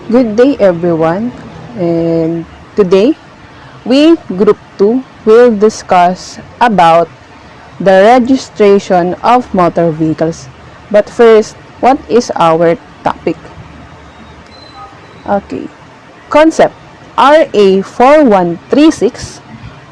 Good day everyone, and today we group 2 will discuss about the registration of motor vehicles. But first, what is our topic? Okay. Concept RA 4136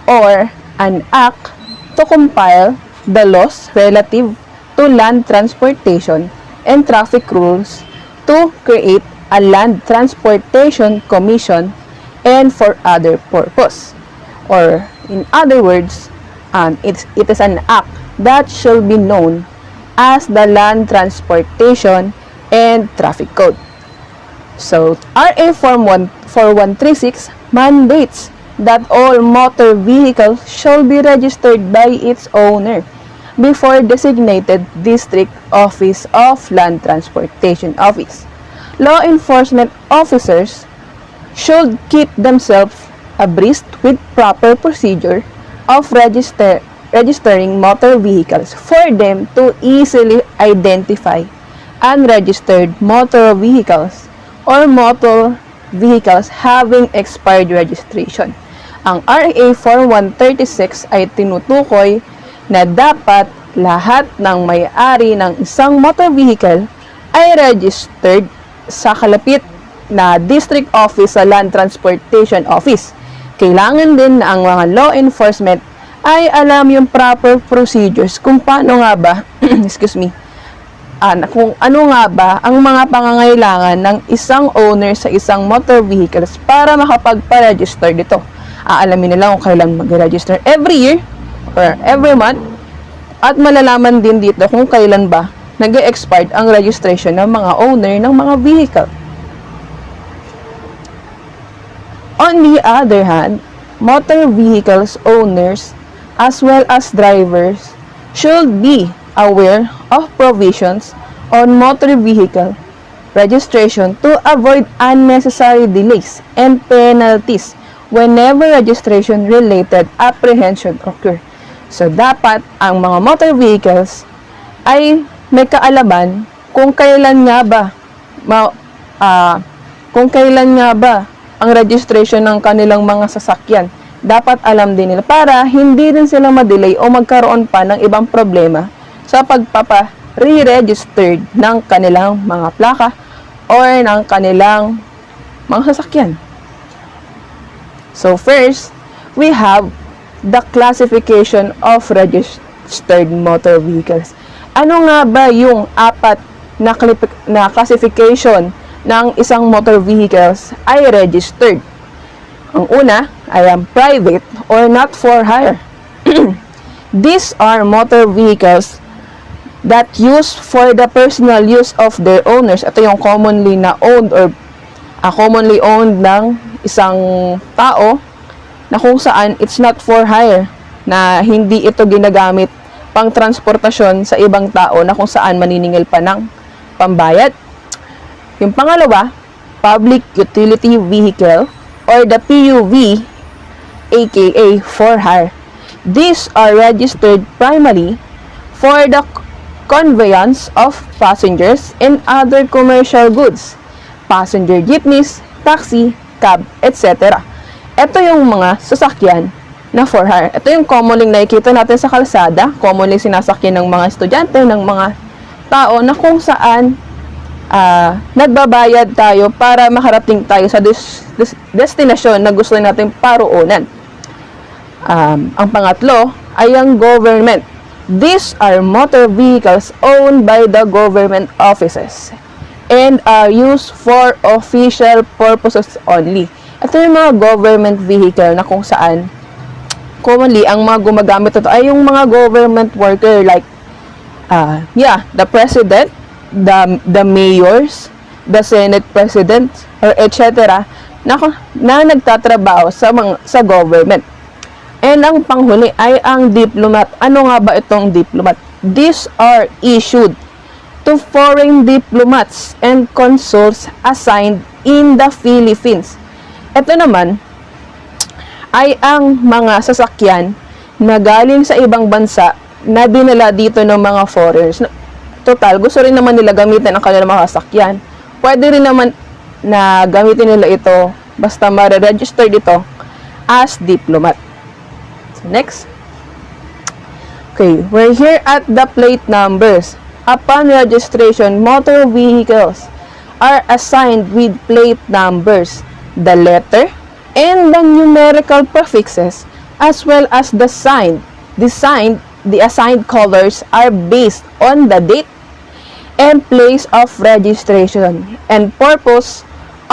or an act to compile the laws relative to land transportation and traffic rules to create a land transportation commission and for other purpose. Or in other words, it is an act that shall be known as the Land Transportation and Traffic Code. So, RA Form 4136 mandates that all motor vehicles shall be registered by its owner before designated District Office of Land Transportation Office. Law enforcement officers should keep themselves abreast with proper procedure of registering motor vehicles for them to easily identify unregistered motor vehicles or motor vehicles having expired registration. Ang RA 4136 ay tinutukoy na dapat lahat ng may-ari ng isang motor vehicle ay registered sa kalapit na District Office sa Land Transportation Office. Kailangan din na ang mga law enforcement ay alam yung proper procedures kung paano nga ba, kung ano nga ba ang mga pangangailangan ng isang owner sa isang motor vehicles para makapagpa-register dito. Aalamin nila kung kailan mag-register every year or every month at malalaman din dito kung kailan ba nag-expired ang registration ng mga owner ng mga vehicle. On the other hand, motor vehicles owners as well as drivers should be aware of provisions on motor vehicle registration to avoid unnecessary delays and penalties whenever registration-related apprehension occur. So, dapat ang mga motor vehicles ay may kaalaman kung kailan nga ba ang registration ng kanilang mga sasakyan. Dapat alam din nila para hindi din sila ma-delay o magkaroon pa ng ibang problema sa pagpapa-re-registered ng kanilang mga plaka or ng kanilang mga sasakyan. So first, we have the classification of registered motor vehicles. Ano nga ba yung apat na classification ng isang motor vehicles ay registered? Ang una ay ang private or not for hire. These are motor vehicles that used for the personal use of their owners. Ito yung commonly owned ng isang tao na kung saan it's not for hire, na hindi ito ginagamit pang transportasyon sa ibang tao na kung saan maniningil pa ng pambayad. Yung pangalawa, public utility vehicle or the PUV, aka for hire. These are registered primarily for the conveyance of passengers and other commercial goods, passenger jeepneys, taxi, cab, etc. Ito yung mga sasakyan na for hire. Ito yung commonly nakikita natin sa kalsada, commonly sinasakyan ng mga estudyante, ng mga tao na kung saan nagbabayad tayo para makarating tayo sa destinasyon na gusto nating paroonan. Ang pangatlo ay ang government. These are motor vehicles owned by the government offices and are used for official purposes only. Ito yung mga government vehicle na kung saan commonly ang mga gumagamit ito ay yung mga government worker like the president, the mayors, the senate president, or etc. na nagtatrabaho sa government. And ang panghuli ay ang diplomat. Ano nga ba itong diplomat? These are issued to foreign diplomats and consuls assigned in the Philippines. Ito naman ay ang mga sasakyan na galing sa ibang bansa na dinala dito ng mga foreigners. Total, gusto rin naman nila gamitin ang kanilang mga sasakyan. Pwede rin naman na gamitin nila ito basta ma-register dito as diplomat. So, next. Okay, we're here at the plate numbers. Upon registration, motor vehicles are assigned with plate numbers, the letter, and the numerical prefixes, as well as the sign. The assigned colors are based on the date and place of registration and purpose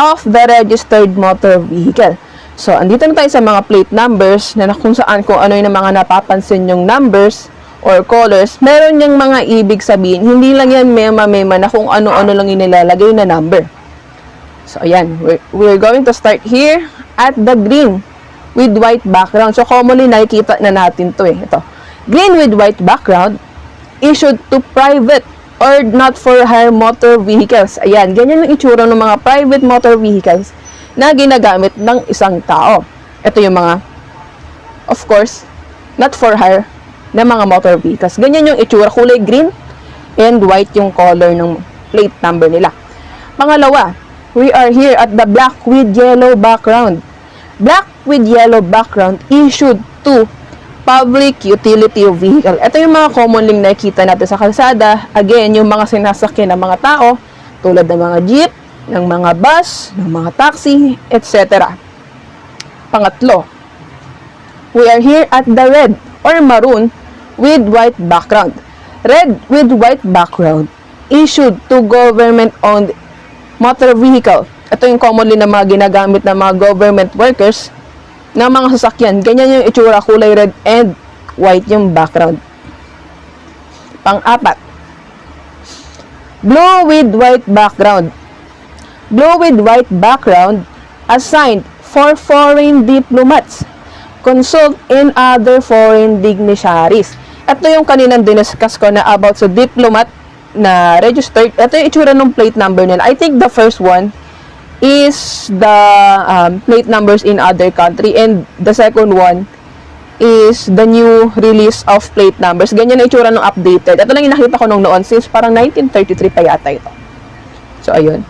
of the registered motor vehicle. So, andito na tayo sa mga plate numbers na kung saan kung ano yung mga napapansin yung numbers or colors, meron niyang mga ibig sabihin. Hindi lang yan mema-mema na kung ano-ano lang yung nilalagay na number. So, ayan. We're going to start here at the green with white background. So, commonly nakikita na natin to eh. Ito. Green with white background issued to private or not for hire motor vehicles. Ayan. Ganyan ang itsura ng mga private motor vehicles na ginagamit ng isang tao. Ito yung mga, of course, not for hire na mga motor vehicles. Ganyan yung itsura, kulay green and white yung color ng plate number nila. Pangalawa, we are here at the black with yellow background. Black with yellow background issued to public utility vehicle. Ito yung mga commonly nakikita natin sa kalsada. Again, yung mga sinasakyan ng mga tao, tulad ng mga jeep, ng mga bus, ng mga taxi, etc. Pangatlo, we are here at the red or maroon with white background. Red with white background issued to government-owned motor vehicle. Ito yung commonly na mga ginagamit ng mga government workers ng mga sasakyan. Ganyan yung itsura, kulay red and white yung background. Pang-apat, blue with white background. Blue with white background assigned for foreign diplomats, consult in other foreign dignitaries. Ito yung kaninang diniscuss ko na about sa diplomat na registered. Ito yung itsura ng plate number nila. I think the first one is the plate numbers in other country, and the second one is the new release of plate numbers. Ganyan na itsura ng updated. Ito lang yung nakita ko nung noon since parang 1933 pa yata ito. So, ayun.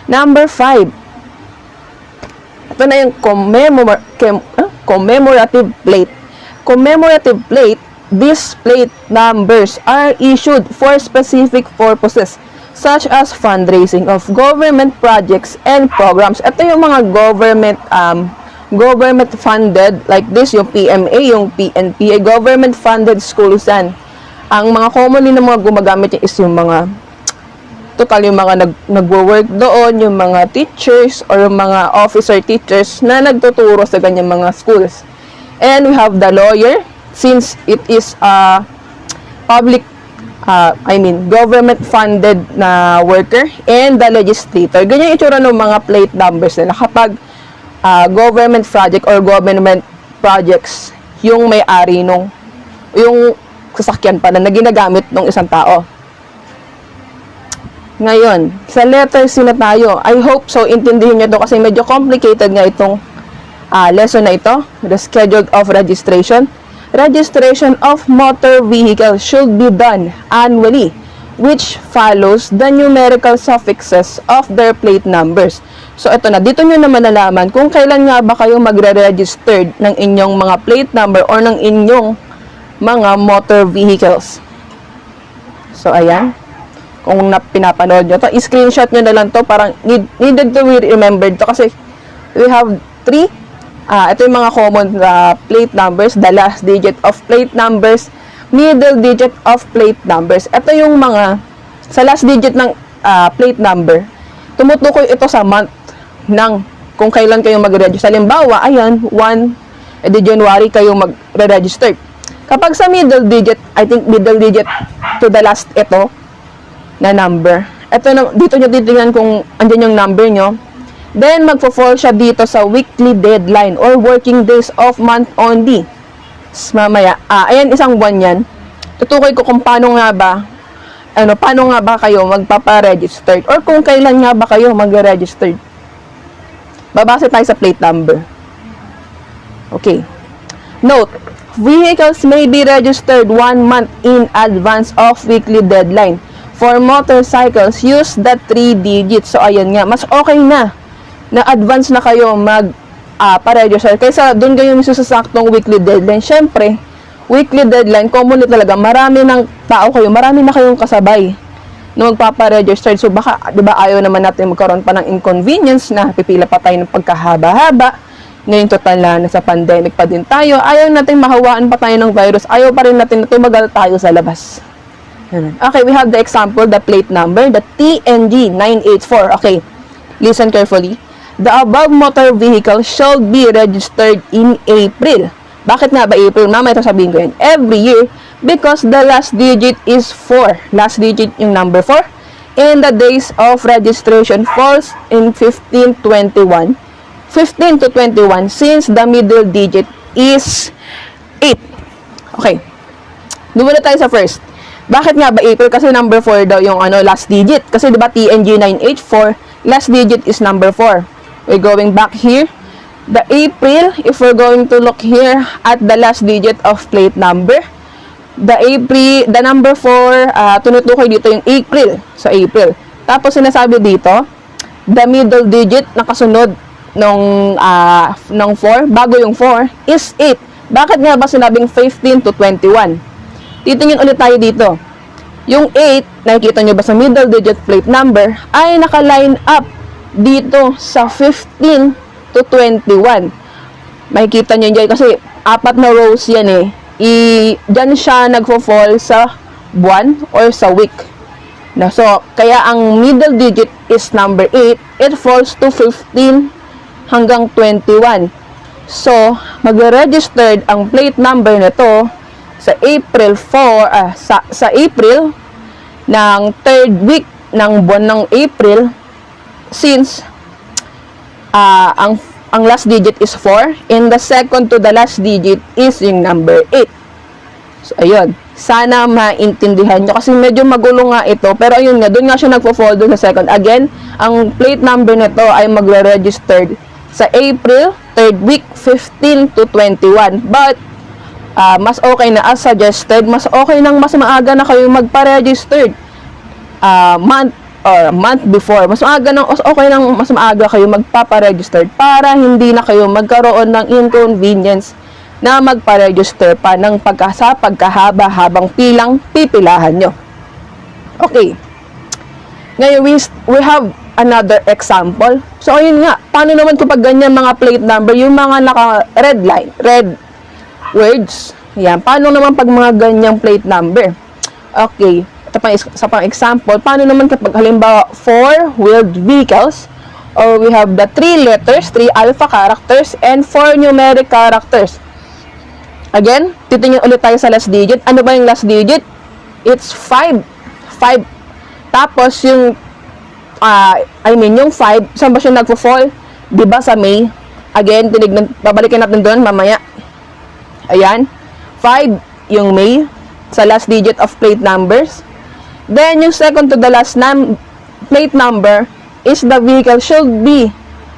Number 5. Ito na yung commemorative plate. Commemorative plate, these plate numbers are issued for specific purposes such as fundraising of government projects and programs. Ito yung mga government funded, like this, yung PMA, yung PNPA, government funded schools yan. Ang mga commonly na mga gumagamit is yung mga total yung mga nagwo-work doon, yung mga teachers or yung mga officer teachers na nagtuturo sa ganyang mga schools. And we have the lawyer, since it is a government-funded na worker, and the legislator. Ganyan itsura ng mga plate numbers nila kapag government project or government projects yung may-ari nung yung sasakyan pala na ginagamit ng isang tao. Ngayon, sa letter C na tayo. I hope so intindihin nyo to kasi medyo complicated nga itong lesson na ito. The schedule of registration. Registration of motor vehicle should be done annually, which follows the numerical suffixes of their plate numbers. So, ito na. Dito nyo naman nalaman kung kailan nga ba kayo magre-registered ng inyong mga plate number or ng inyong mga motor vehicles. So, ayan. Kung pinapanood nyo to, screenshot nyo na lang to. Parang needed to be remembered to kasi we have 3. Ito yung mga common plate numbers, the last digit of plate numbers, middle digit of plate numbers. Ito yung mga, sa last digit ng plate number, tumutukoy ito sa month ng kung kailan kayo mag-register. Halimbawa, ayan, 1 January kayo mag-register. Kapag sa middle digit, I think middle digit to the last ito na number. Ito na, dito nyo titingnan kung andyan yung number nyo. Then, magpo-fall siya dito sa weekly deadline or working days of month only. Mamaya, ayan, isang buwan yan. Tutukoy ko kung paano nga ba kayo magpapa-registered or kung kailan nga ba kayo mag-registered. Babase tayo sa plate number. Okay. Note, vehicles may be registered 1 month in advance of weekly deadline For motorcycles, use the 3 digits. So, ayan nga. Mas okay na advance na kayo pa-register. Kaysa doon kayo susasaktong weekly deadline. Siyempre, weekly deadline, commonly talaga, marami ng tao kayo, marami na kayong kasabay na magpapa-register. So, baka, di ba, ayaw naman natin magkaroon pa ng inconvenience na pipila pa tayo ng pagkahaba-haba. Ngayon, total na nasa pandemic pa din tayo. Ayaw natin mahawaan pa tayo ng virus. Ayaw pa rin natin na tumagal tayo sa labas. Okay, we have the example, the plate number, the TNG 984. Okay, listen carefully. The above motor vehicle shall be registered in April. Bakit nga ba April? Mamaya ito sabihin ko yan. Every year, because the last digit is 4. Last digit yung number 4. And the days of registration falls in 1521. 15 to 21 since the middle digit is 8. Okay. Doon muna tayo sa first. Bakit nga ba April? Kasi number 4 daw yung last digit. Kasi diba TNG 984, last digit is number 4. We're going back here. The April, if we're going to look here at the last digit of plate number, the number 4, tunutukoy dito yung April. So, April. Tapos, sinasabi dito, the middle digit na kasunod ng 4, bago yung 4, is 8. Bakit nga ba sinabing 15 to 21? Titingin ulit tayo dito. Yung 8, nakikita nyo ba sa middle digit plate number, ay naka-line up dito sa 15 to 21. Makikita nyo dyan kasi 4 na rows yan eh. Dyan siya nagfo-fall sa buwan or sa week. So, kaya ang middle digit is number 8. It falls to 15 hanggang 21. So, magre-registered ang plate number nito sa April 4, sa April ng 3rd week ng buwan ng April, since ang last digit is 4 and the second to the last digit is yung number 8. So, ayun. Sana maintindihan nyo kasi medyo magulo nga ito. Pero ayun nga, doon nga siya nagpo-fall doon sa second. Again, ang plate number nito ay magre-registered sa April, 3rd week, 15 to 21. But, mas okay na as suggested, mas okay nang mas maaga na kayo magpa-registered month before. Mas okay nang mas maaga kayo magpapa-registered para hindi na kayo magkaroon ng inconvenience na magpa-register pa ng pagkahaba habang pipilahan nyo. Okay. Ngayon, we have another example. So, ayun nga. Paano naman kapag ganyan mga plate number, yung mga naka-red line, red words. Yan. Paano naman pag mga ganyang plate number? Okay. Sa pang-example, paano naman kapag halimbawa 4-wheeled vehicles, or we have the 3 letters, 3 alpha characters, and 4 numeric characters. Again, titingin ulit tayo sa last digit. Ano ba yung last digit? It's 5. 5. Tapos, yung yung 5, saan ba siya nagpo-fall? Diba sa May? Again, babalikin natin doon mamaya. Ayan. 5, yung May, sa last digit of plate numbers. Then, yung second to the last plate number is the vehicle should be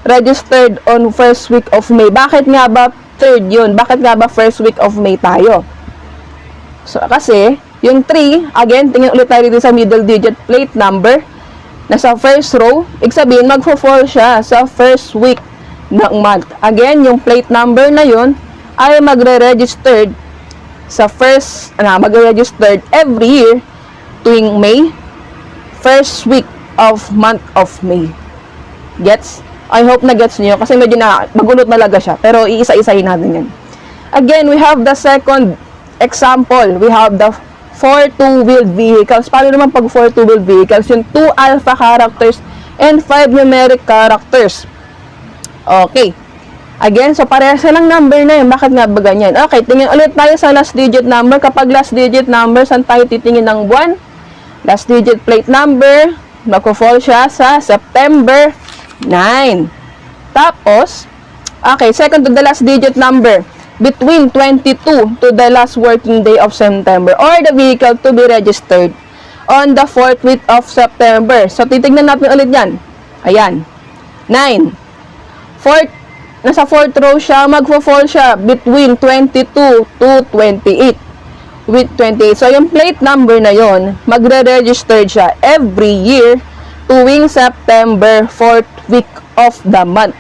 registered on first week of May. Bakit nga ba 3rd yun? Bakit nga ba first week of May tayo? So, kasi, yung 3, again, tingnan ulit tayo dito sa middle digit plate number. Nasa first row, ibig sabihin, magfo-fall siya sa first week ng month. Again, yung plate number na yun ay magre-registered sa magre-registered every year tuwing May, first week of month of May. Gets? I hope na gets niyo kasi medyo magulot talaga siya. Pero iisa-isahin natin yan. Again, we have the second example. We have the 4 two-wheeled vehicles. Paano naman pag 4 two-wheeled vehicles? Yung 2 alpha characters and 5 numeric characters. Okay. Again, so parehas lang number na yun. Bakit nga ba ganyan? Okay, tingin ulit tayo sa last digit number. Kapag last digit number, saan tayo titingin ng buwan? Last digit plate number, magpo-fall siya sa September 9. Tapos, okay, second to the last digit number, between 22 to the last working day of September, or the vehicle to be registered on the 4th week of September. So, titignan natin ulit yan. Ayan. 9. Nasa 4th row siya, magpo-fall siya between 22 to 28. with 28. So, yung plate number na yon, magre-register siya every year tuwing September 4th week of the month.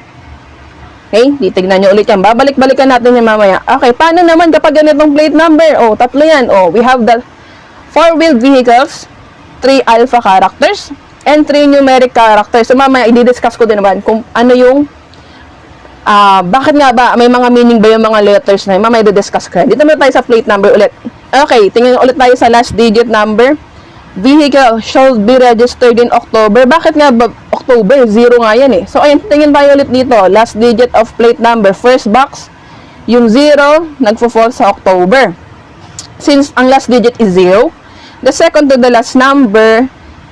Okay? Titignan nyo ulit yan. Babalik-balikan natin yan mamaya. Okay, paano naman kapag ganitong plate number? Oh, tatlo yan. Oh, we have the 4-wheeled vehicles, 3 alpha characters, and 3 numeric characters. So, mamaya, i-discuss ko din naman kung ano yung bakit nga ba, may mga meaning ba yung mga letters na yun? Mamaya i-discuss ko. Dito naman tayo sa plate number ulit. Okay, tingnan ulit tayo sa last digit number. Vehicle shall be registered in October. Bakit nga ba October? 0 nga yan eh. So, ayun, tingin tayo ulit dito. Last digit of plate number. First box, yung 0, nagfo-fall sa October. Since ang last digit is 0, the second to the last number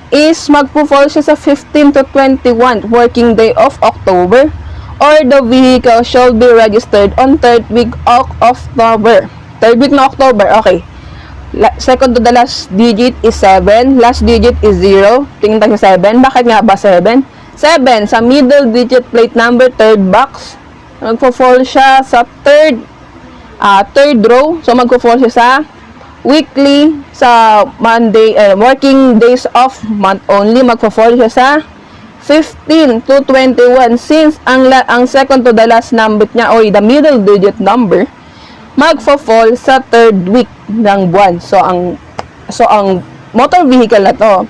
is magpo-fall siya sa 15 to 21 working day of October, or the vehicle shall be registered on 3rd week of October. 3rd week na October, okay. Second to the last digit is 7. Last digit is 0. Tingin tayo sa 7. Bakit nga ba 7? 7, sa middle digit plate number, 3rd box. Magpo-fall siya sa 3rd row. So, magpo-fall siya sa weekly, sa Monday, working days of month only. Magpo-fall siya sa 15 to 21. Since ang second to the last number niya, o the middle digit number, magfo-fall sa 3rd week ng buwan. So ang motor vehicle na to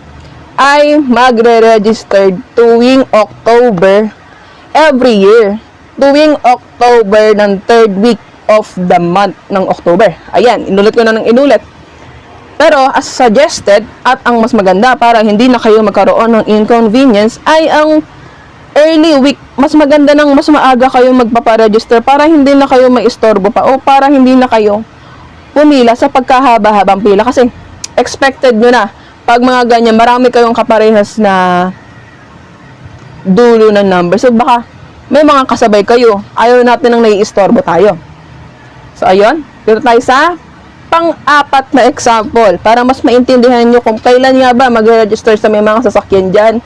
ay magre-register tuwing October every year. Tuwing October ng 3rd week of the month ng October. Ayan, inulit ko na ng inulit. Pero as suggested, at ang mas maganda para hindi na kayo magkaroon ng inconvenience, ay ang early week. Mas maganda ng mas maaga kayo magpaparegister para hindi na kayo maistorbo pa o para hindi na kayo pumila sa pagkahaba-habang pila. Kasi expected nyo na pag mga ganyan, marami kayong kaparehas na dulo ng number. So baka may mga kasabay kayo. Ayaw natin nang naiistorbo tayo. So ayun, dito tayo sa pang-apat na example para mas maintindihan nyo kung kailan nga ba mag-register sa may mga sasakyan dyan.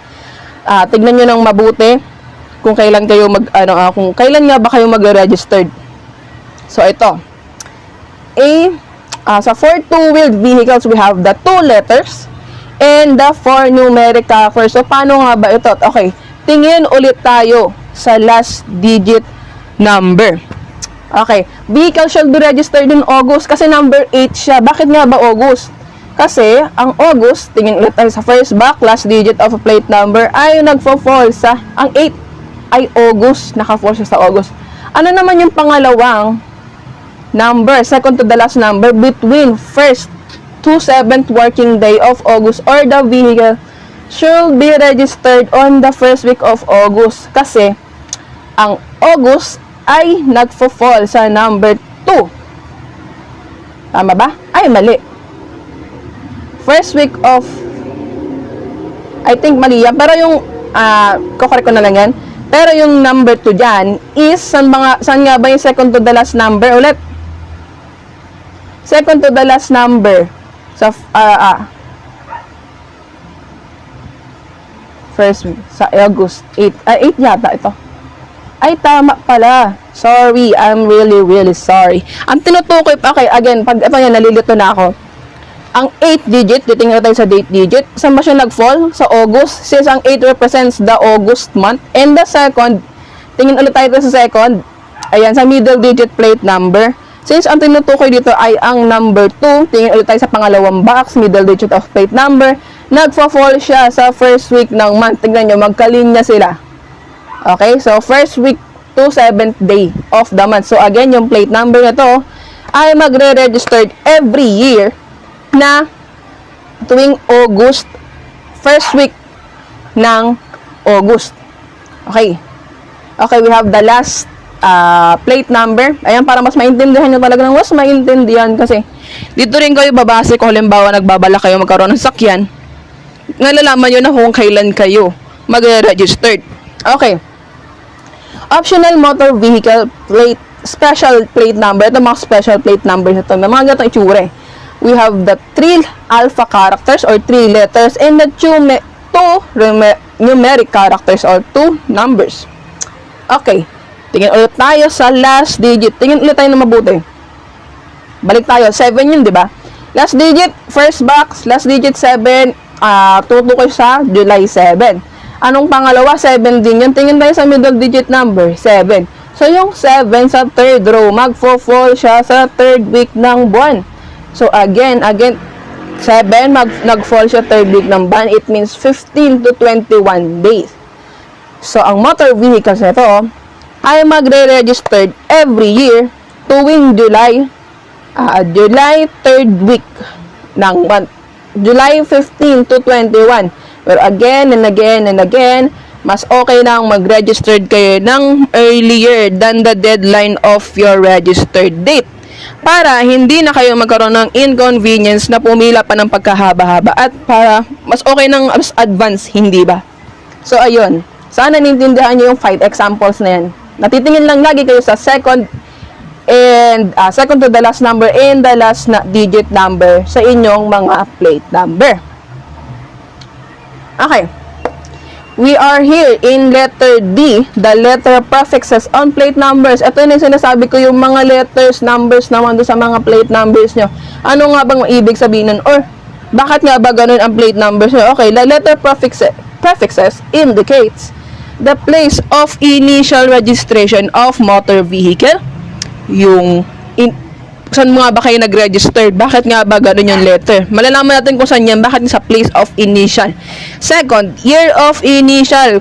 Tignan nyo ng mabuti kung kailan kayo kung kailan nga ba kayo mag-registered. So ito. Sa 4 two-wheeled vehicles, we have the 2 letters and the 4 numeric characters. So paano nga ba ito? Okay, tingin ulit tayo sa last digit number. Okay, vehicle shall be registered in August kasi number 8 siya. Bakit nga ba August? Kasi ang August, tingin ulit tayo sa first box, last digit of a plate number ay nagfo-fall sa, ang 8 ay August, naka-fall siya sa August. Ano naman yung pangalawang number, second to the last number between 1st to 7th working day of August, or the vehicle should be registered on the first week of August. Kasi ang August ay nagfo-fall sa number 2. Tama ba? Ay, mali. First week of, I think mali yan. Pero yung, kukorek ko na lang yan. Pero yung number 2 dyan is, saan nga ba yung second to the last number? Ulit. Second to the last number. Sa, first week. Sa August 8. 8 yata ito. Ay, tama pala. Sorry, I'm really sorry. Ang tinutukoy, okay, again, pag ito yan, nalilito na ako. Ang 8 digit, titingnan tayo sa date digit. Saan ba siya nag-fall? Sa August. Since ang 8 represents the August month. And the second, tingin ulit tayo sa second. Ayan, sa middle digit plate number. Since ang tinutukoy dito ay ang number 2, tingin ulit tayo sa pangalawang box, middle digit of plate number. Nagfa-fall siya sa first week ng month. Tingnan nyo, magkalinya sila. Okay, so first week to 7th day of the month. So again, yung plate number na to ay magre-registered every year na tuwing August, first week ng August. Okay. Okay, we have the last plate number. Ayan, para mas maintindihan nyo talaga ng mas maintindihan kasi dito rin kayo babase kung halimbawa nagbabala kayo magkaroon ng sakyan. Nalalaman nyo na kung kailan kayo magre-registered. Okay. Optional motor vehicle plate, special plate number. Ito mga special plate numbers ito. May mga gatong itsure. We have the 3 alpha characters or 3 letters and the 2 numeric characters or 2 numbers. Okay. Tingin ulit tayo sa last digit. Tingin ulit tayo na mabuti. Balik tayo. 7 yun, di ba? Last digit, first box, last digit 7, tutukoy sa July 7. Anong pangalawa? 7 din yun. Tingin tayo sa middle digit number, 7. So, yung 7 sa third row, magfo-fall siya sa third week ng buwan. So, again, 7, nag-fall siya third week ng buwan. It means 15 to 21 days. So, ang motor vehicles nito ay magre-registered every year tuwing July 3rd week ng month. July 15 to 21. Pero again and again and again, mas okay na mag-registered kayo ng earlier than the deadline of your registered date. Para hindi na kayo magkaroon ng inconvenience na pumila pa ng pagkahaba-haba at para mas okay ng mas advance, hindi ba? So, ayun. Sana nintindihan nyo yung 5 examples na yan. Natitingin lang lagi kayo sa second to the last number and the last digit number sa inyong mga plate number. Okay. We are here in letter D, the letter prefixes on plate numbers. Ito yung sinasabi ko, yung mga letters, numbers naman doon sa mga plate numbers nyo. Ano nga bang ibig sabihin nun? Or, bakit nga ba ganun ang plate numbers nyo? Okay, the letter prefixes indicates the place of initial registration of motor vehicle. Yung saan nga ba kayo nag-register? Bakit nga ba ganun yung letter? Malalaman natin kung saan yan. Bakit sa place of initial? Second, year of initial.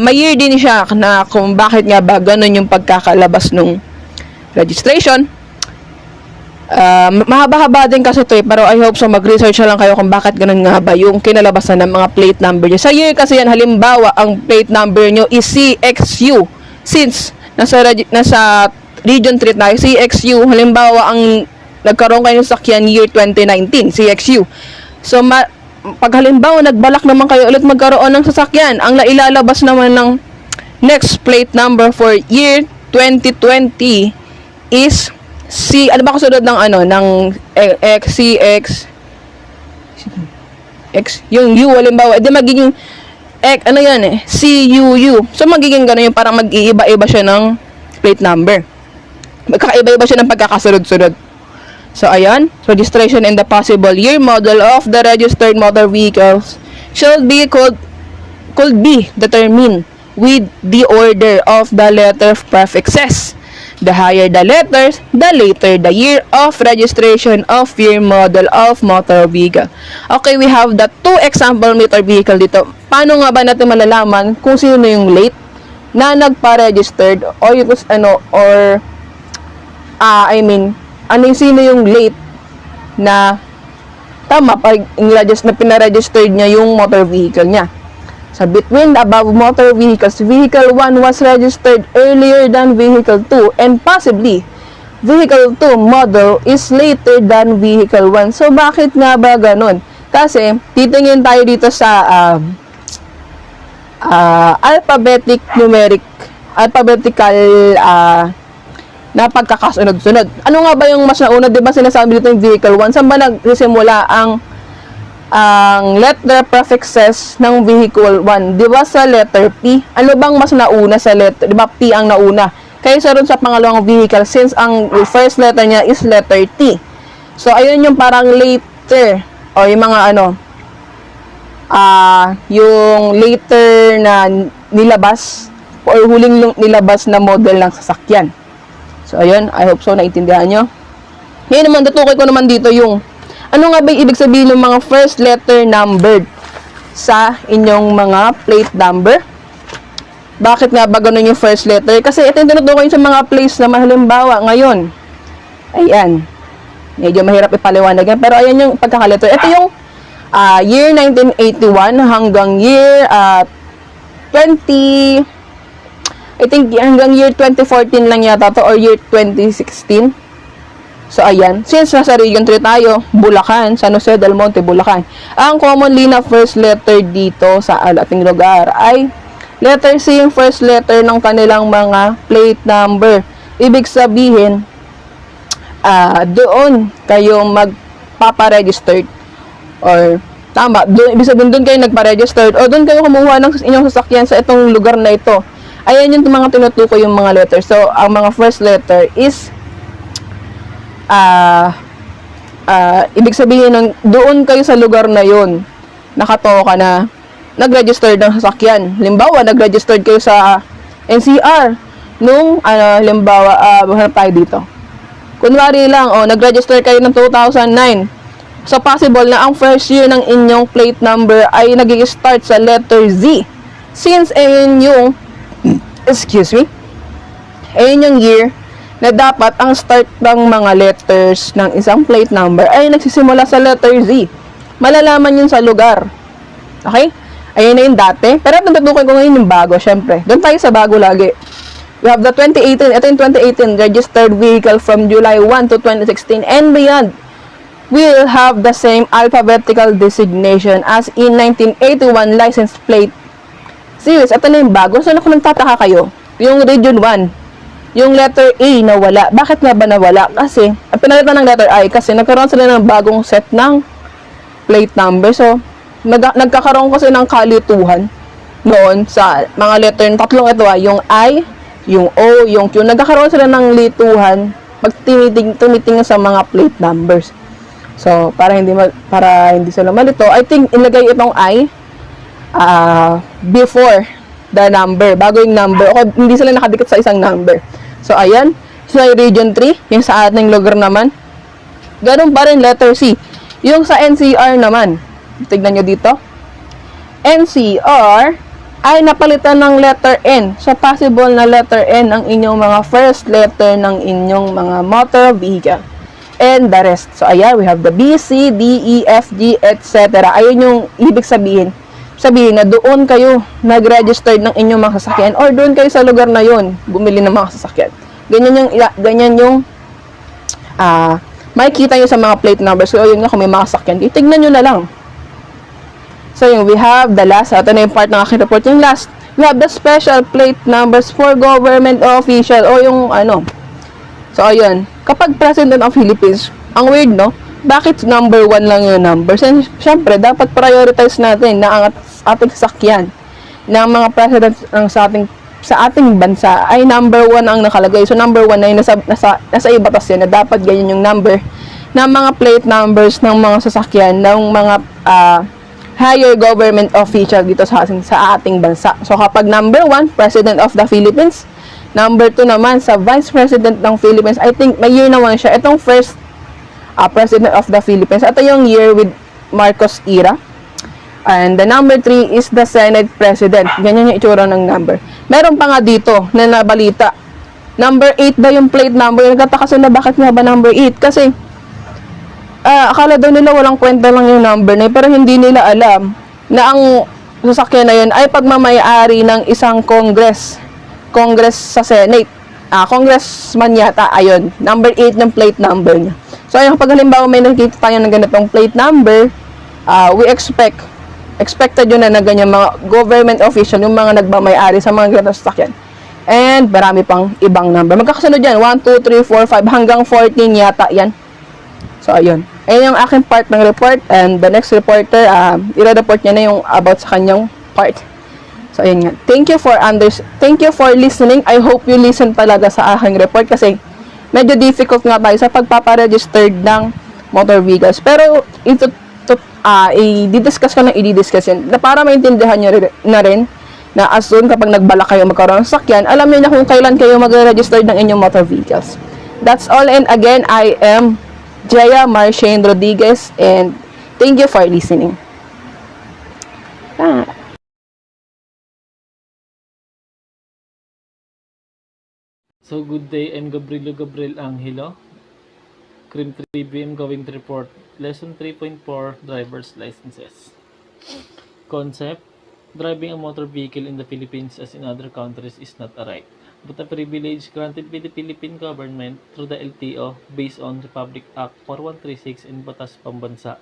May year din siya na kung bakit nga ba ganun yung pagkakalabas nung registration. Mahaba-haba din kasi ito pero I hope so mag-research lang kayo kung bakit ganun nga ba yung kinalabasan ng mga plate number nyo. Sa year kasi yan, halimbawa, ang plate number nyo is CXU. Since nasa Region 3 tayo, CXU, halimbawa, ang nagkaroon kayo ng sakyan year 2019, CXU. So, pag halimbawa, nagbalak naman kayo ulit magkaroon ng sasakyan, ang nailalabas naman ng next plate number for year 2020 is ano ba kasunod ng ng CX, yung U, halimbawa, edi magiging, CUU. So, magiging gano'n yung parang mag-iiba-iba siya ng plate number. Magkakaiba-iba siya ng pagkakasunod-sunod. So, ayan. Registration and the possible year model of the registered motor vehicles could be determined with the order of the letter prefixes. The higher the letters, the later the year of registration of year model of motor vehicle. Okay, we have the 2 example motor vehicle dito. Paano nga ba natin malalaman kung sino yung late na nagpa-registered o yung sino yung late na tama pag pina-registered niya yung motor vehicle niya. So, between the above motor vehicles, vehicle 1 was registered earlier than vehicle 2 and possibly vehicle 2 model is later than vehicle 1. So, bakit nga ba ganun? Kasi, titingin tayo dito sa alphabetical na pagkakasunod-sunod. Ano nga ba yung mas nauna? Diba sinasabi dito yung vehicle 1? Saan ba nagsisimula ang letter prefixes ng vehicle 1? Diba sa letter P? Ano bang mas nauna sa letter? Diba P ang nauna? Kaysa rin sa pangalawang vehicle since ang first letter niya is letter T. So, ayun yung parang later o yung mga yung later na nilabas or huling nilabas na model ng sasakyan. So, ayun. I hope so, naintindihan nyo. Ngayon naman, tutukoy ko naman dito yung ano nga ba yung ibig sabihin ng mga first letter numbered sa inyong mga plate number? Bakit nga ba ganun yung first letter? Kasi ito yung tinutukoy sa mga place na halimbawa ngayon. Ayan. Medyo mahirap ipaliwanag yan. Pero ayan yung pagkakaletter. Ito yung year 1981 hanggang year hanggang year 2014 lang yata to or year 2016. So, ayan. Since nasa Region 3 tayo, Bulacan, San Jose del Monte, Bulacan. Ang commonly na first letter dito sa ating lugar ay letter C yung first letter ng kanilang mga plate number. Ibig sabihin, doon kayo magpaparegistered or tama, ibig sabihin doon kayo nagpa-registered o doon kayo kumuha ng inyong sasakyan sa itong lugar na ito. Ayan yung mga tinutukoy yung mga letters. So, ang mga first letter is ibig sabihin ng doon kayo sa lugar na yun, nakatoka na, nag-register ng sasakyan. Halimbawa, nag-register kayo sa NCR nung, halimbawa, hanap tayo dito. Kunwari lang, nag-register kayo ng 2009. So, possible na ang first year ng inyong plate number ay nag-i-start sa letter Z. Since, excuse me, ayun yung year na dapat ang start ng mga letters ng isang plate number ay nagsisimula sa letter Z. Malalaman yun sa lugar. Okay? Ayun na yung dati. Pero natutukoy ko ngayon yung bago, syempre. Doon tayo sa bago lagi. We have the 2018, ito yung 2018 registered vehicle from July 1 to 2016 and beyond. Will have the same alphabetical designation as in 1981 license plate series. Ito na yung bago. So, kung nagtataka kayo, yung Region 1, yung letter A nawala. Bakit nga ba nawala? Kasi, pinalitan ng letter I kasi nagkaroon sila ng bagong set ng plate number. So, nagkakaroon kasi ng kalituhan noon sa mga letter. Tatlong ito yung I, yung O, yung Q. Nagkakaroon sila ng lituhan pag tumitingin sa mga plate numbers. So, para hindi sila malito, I think ilagay itong I before the number, bago yung number. Okay, hindi sila nakadikit sa isang number. So, ayan. So, Region 3, yung sa ating lugar naman. Ganun pa rin, letter C. Yung sa NCR naman, tignan nyo dito. NCR ay napalitan ng letter N. So, possible na letter N ang inyong mga first letter ng inyong mga motor vehicle. And the rest. So, ayan, we have the B, C, D, E, F, G, etc. Ayun yung ibig sabihin. Sabihin na doon kayo nag-register ng inyong mga sasakyan or doon kayo sa lugar na yun bumili ng mga sasakyan. Ganyan yung makikita nyo sa mga plate numbers. So, yun nga, kung may mga sasakyan, tignan nyo na lang. So, we have the last. Ito na yung part ng aking report. Yung last, we have the special plate numbers for government official o yung So, ayun. Kapag President of Philippines, ang weird, no? Bakit number 1 lang yung number? Siyempre, dapat prioritize natin na ang ating sasakyan ng mga president ng sa ating bansa ay number 1 ang nakalagay. So, number 1 ay nasa ibatas yan na dapat ganyan yung number ng mga plate numbers ng mga sasakyan ng mga higher government official dito sa ating bansa. So, kapag number 1, President of the Philippines, number 2 naman sa Vice President ng Philippines, I think may year naman siya. Itong first President of the Philippines. Ito yung year with Marcos era. And the number 3 is the Senate President. Ganyan yung itsura ng number. Meron pa nga dito na nabalita. Number 8 daw yung plate number. Nagtataka sila bakit nga ba number 8? Kasi akala daw nila walang kwenta lang yung number na yun, pero hindi nila alam na ang sasakyan na yun ay pagmamayari ng isang congress sa Senate. Congressman yata, ayun. Number 8 ng plate number niya. So, ayun, kapag halimbawa may nakikita tayo ng ganitong plate number, we expected yun na ganyan mga government official, yung mga nagmamayari sa mga ganitong sasakyan. And marami pang ibang number. Magkakasunod yan, 1, 2, 3, 4, 5, hanggang 14 yata yan. So, ayun. Ayun yung aking part ng report. And the next reporter, i-report niya na yung about sa kanyang part. So, ayun nga. Thank you for listening. I hope you listen talaga sa aking report kasi medyo difficult nga tayo sa pagpaparegistered ng motor vehicles. Pero, i-discuss ko na i-discuss yan. Na para maintindihan nyo na rin na as soon kapag nagbala kayo magkaroon ng sakyan, alam niyo na kung kailan kayo mag-register ng inyong motor vehicles. That's all. And again, I am Jaya Marshane Rodriguez and thank you for listening. So good day, I'm Gabriel Angelo, Crim 3BM going to report Lesson 3.4 Driver's Licenses. Concept: driving a motor vehicle in the Philippines as in other countries is not a right, but a privilege granted by the Philippine government through the LTO based on Republic Act 4136 and Batas Pambansa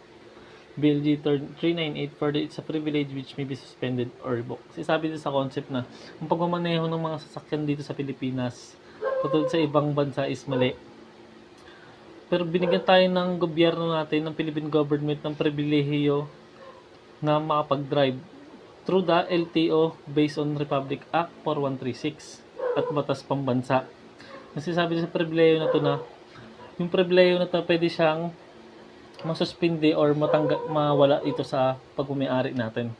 Bill G 398. Further, it's a privilege which may be suspended or revoked. Sabi din sa concept na ang pagmamaneho ng mga sasakyan dito sa Pilipinas katulad sa ibang bansa is mali. Pero binigyan tayo ng gobyerno natin, ng Philippine government, ng pribilehiyo na makapag-drive through the LTO based on Republic Act 4136 at Batas Pambansa. Kasi sabi sa pribilehiyo na to na yung pribilehiyo na to pwede siyang masuspindi or mawala ito sa pagmamay-ari natin.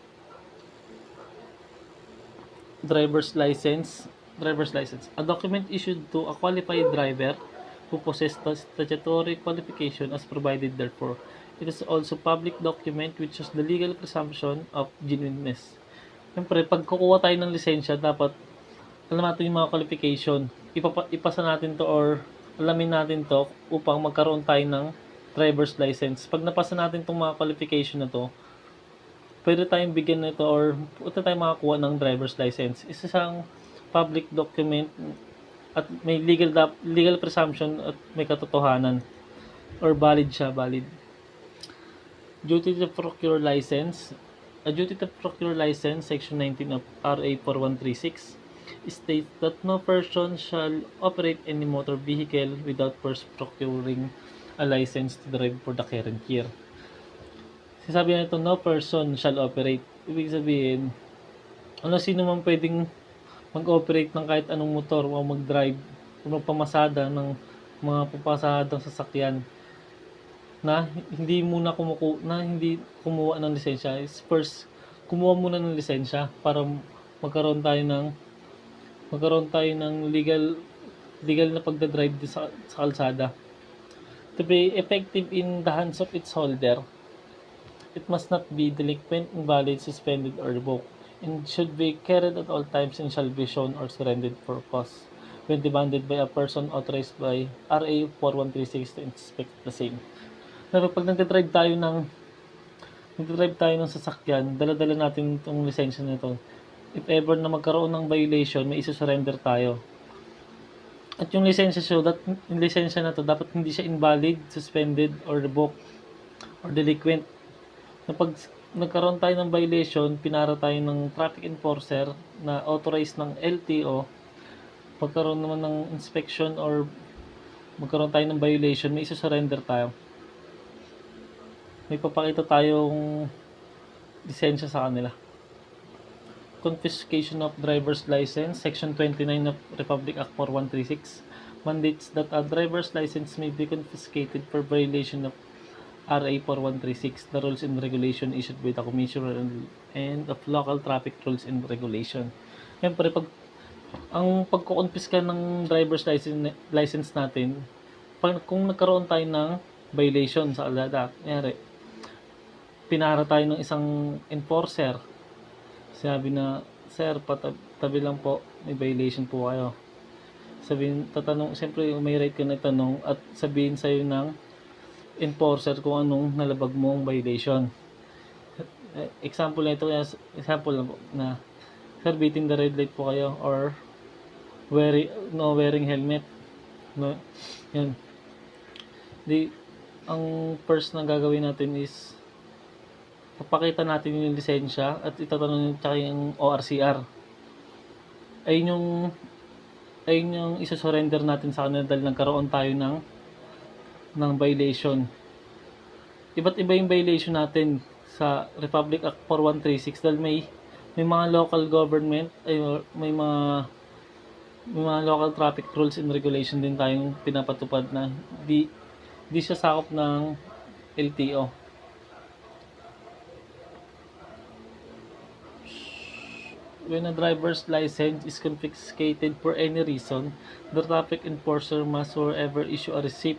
Driver's license. A document issued to a qualified driver who possesses the statutory qualification as provided therefor. It is also public document which has the legal presumption of genuineness. Siyempre, pag kukuha tayo ng lisensya, dapat alam natin yung mga qualification. Ipasa natin to or alamin natin to upang magkaroon tayo ng driver's license. Pag napasa natin itong mga qualification na to, pwede tayong bigyan nito or pwede tayong makakuha ng driver's license. Isa siyang public document at may legal presumption at may katotohanan or valid siya, valid. Duty to procure license. A duty to procure license, section 19 of RA 4136 states that no person shall operate any motor vehicle without first procuring a license to drive for the current year. Sabi nito, no person shall operate. Ibig sabihin, sino man pwedeng mag-operate ng kahit anong motor o mag-drive o magpamasada ng mga papasadang sasakyan na hindi kumuha ng lisensya. First, kumuha muna ng lisensya para magkaroon tayo ng legal na pagdadrive sa kalsada. To be effective in the hands of its holder, it must not be delinquent, invalid, suspended, or revoked, and should be carried at all times and shall be shown or surrendered for cause when demanded by a person authorized by RA 4136 to inspect the same. Pero pag nagdadrive tayo ng sasakyan, dala-dala natin itong lisensya nito. If ever na magkaroon ng violation, may isusurrender tayo. At yung lisensya na to, dapat hindi siya invalid, suspended, or revoked, or delinquent. Pag nagkaroon tayo ng violation, pinara tayo ng traffic enforcer na authorized ng LTO, pagkaroon naman ng inspection or magkaroon tayo ng violation, may isusurrender tayo. May papakita tayong lisensya sa kanila. Confiscation of driver's license, section 29 of Republic Act 4136 mandates that a driver's license may be confiscated for violation of RA 4136, the rules and regulation issued by the Commissioner and of Local Traffic Rules and Regulation. Siyempre, ang pagkukonfiska ng driver's license natin, kung nagkaroon tayo ng violation sa kalsada, pinara tayo ng isang enforcer, sabi na, sir, tabi lang po, may violation po kayo. Siyempre may right ka na tanong at sabihin sa'yo ng enforcer kung anong nalabag mong violation. Example lang po na, sir, beating the red light po kayo or wearing helmet. No? Yan. Ang first na gagawin natin is papakita natin yung lisensya at itatanong tsaka yung ORCR. Ayun yung isa-surrender natin sa kanila dahil nagkaroon tayo ng violation. Iba't iba yung violation natin sa Republic Act 4136 dahil may mga local government, may mga local traffic rules and regulation din tayong pinapatupad na di siya sakop ng LTO. When a driver's license is confiscated for any reason, the traffic enforcer must forever issue a receipt,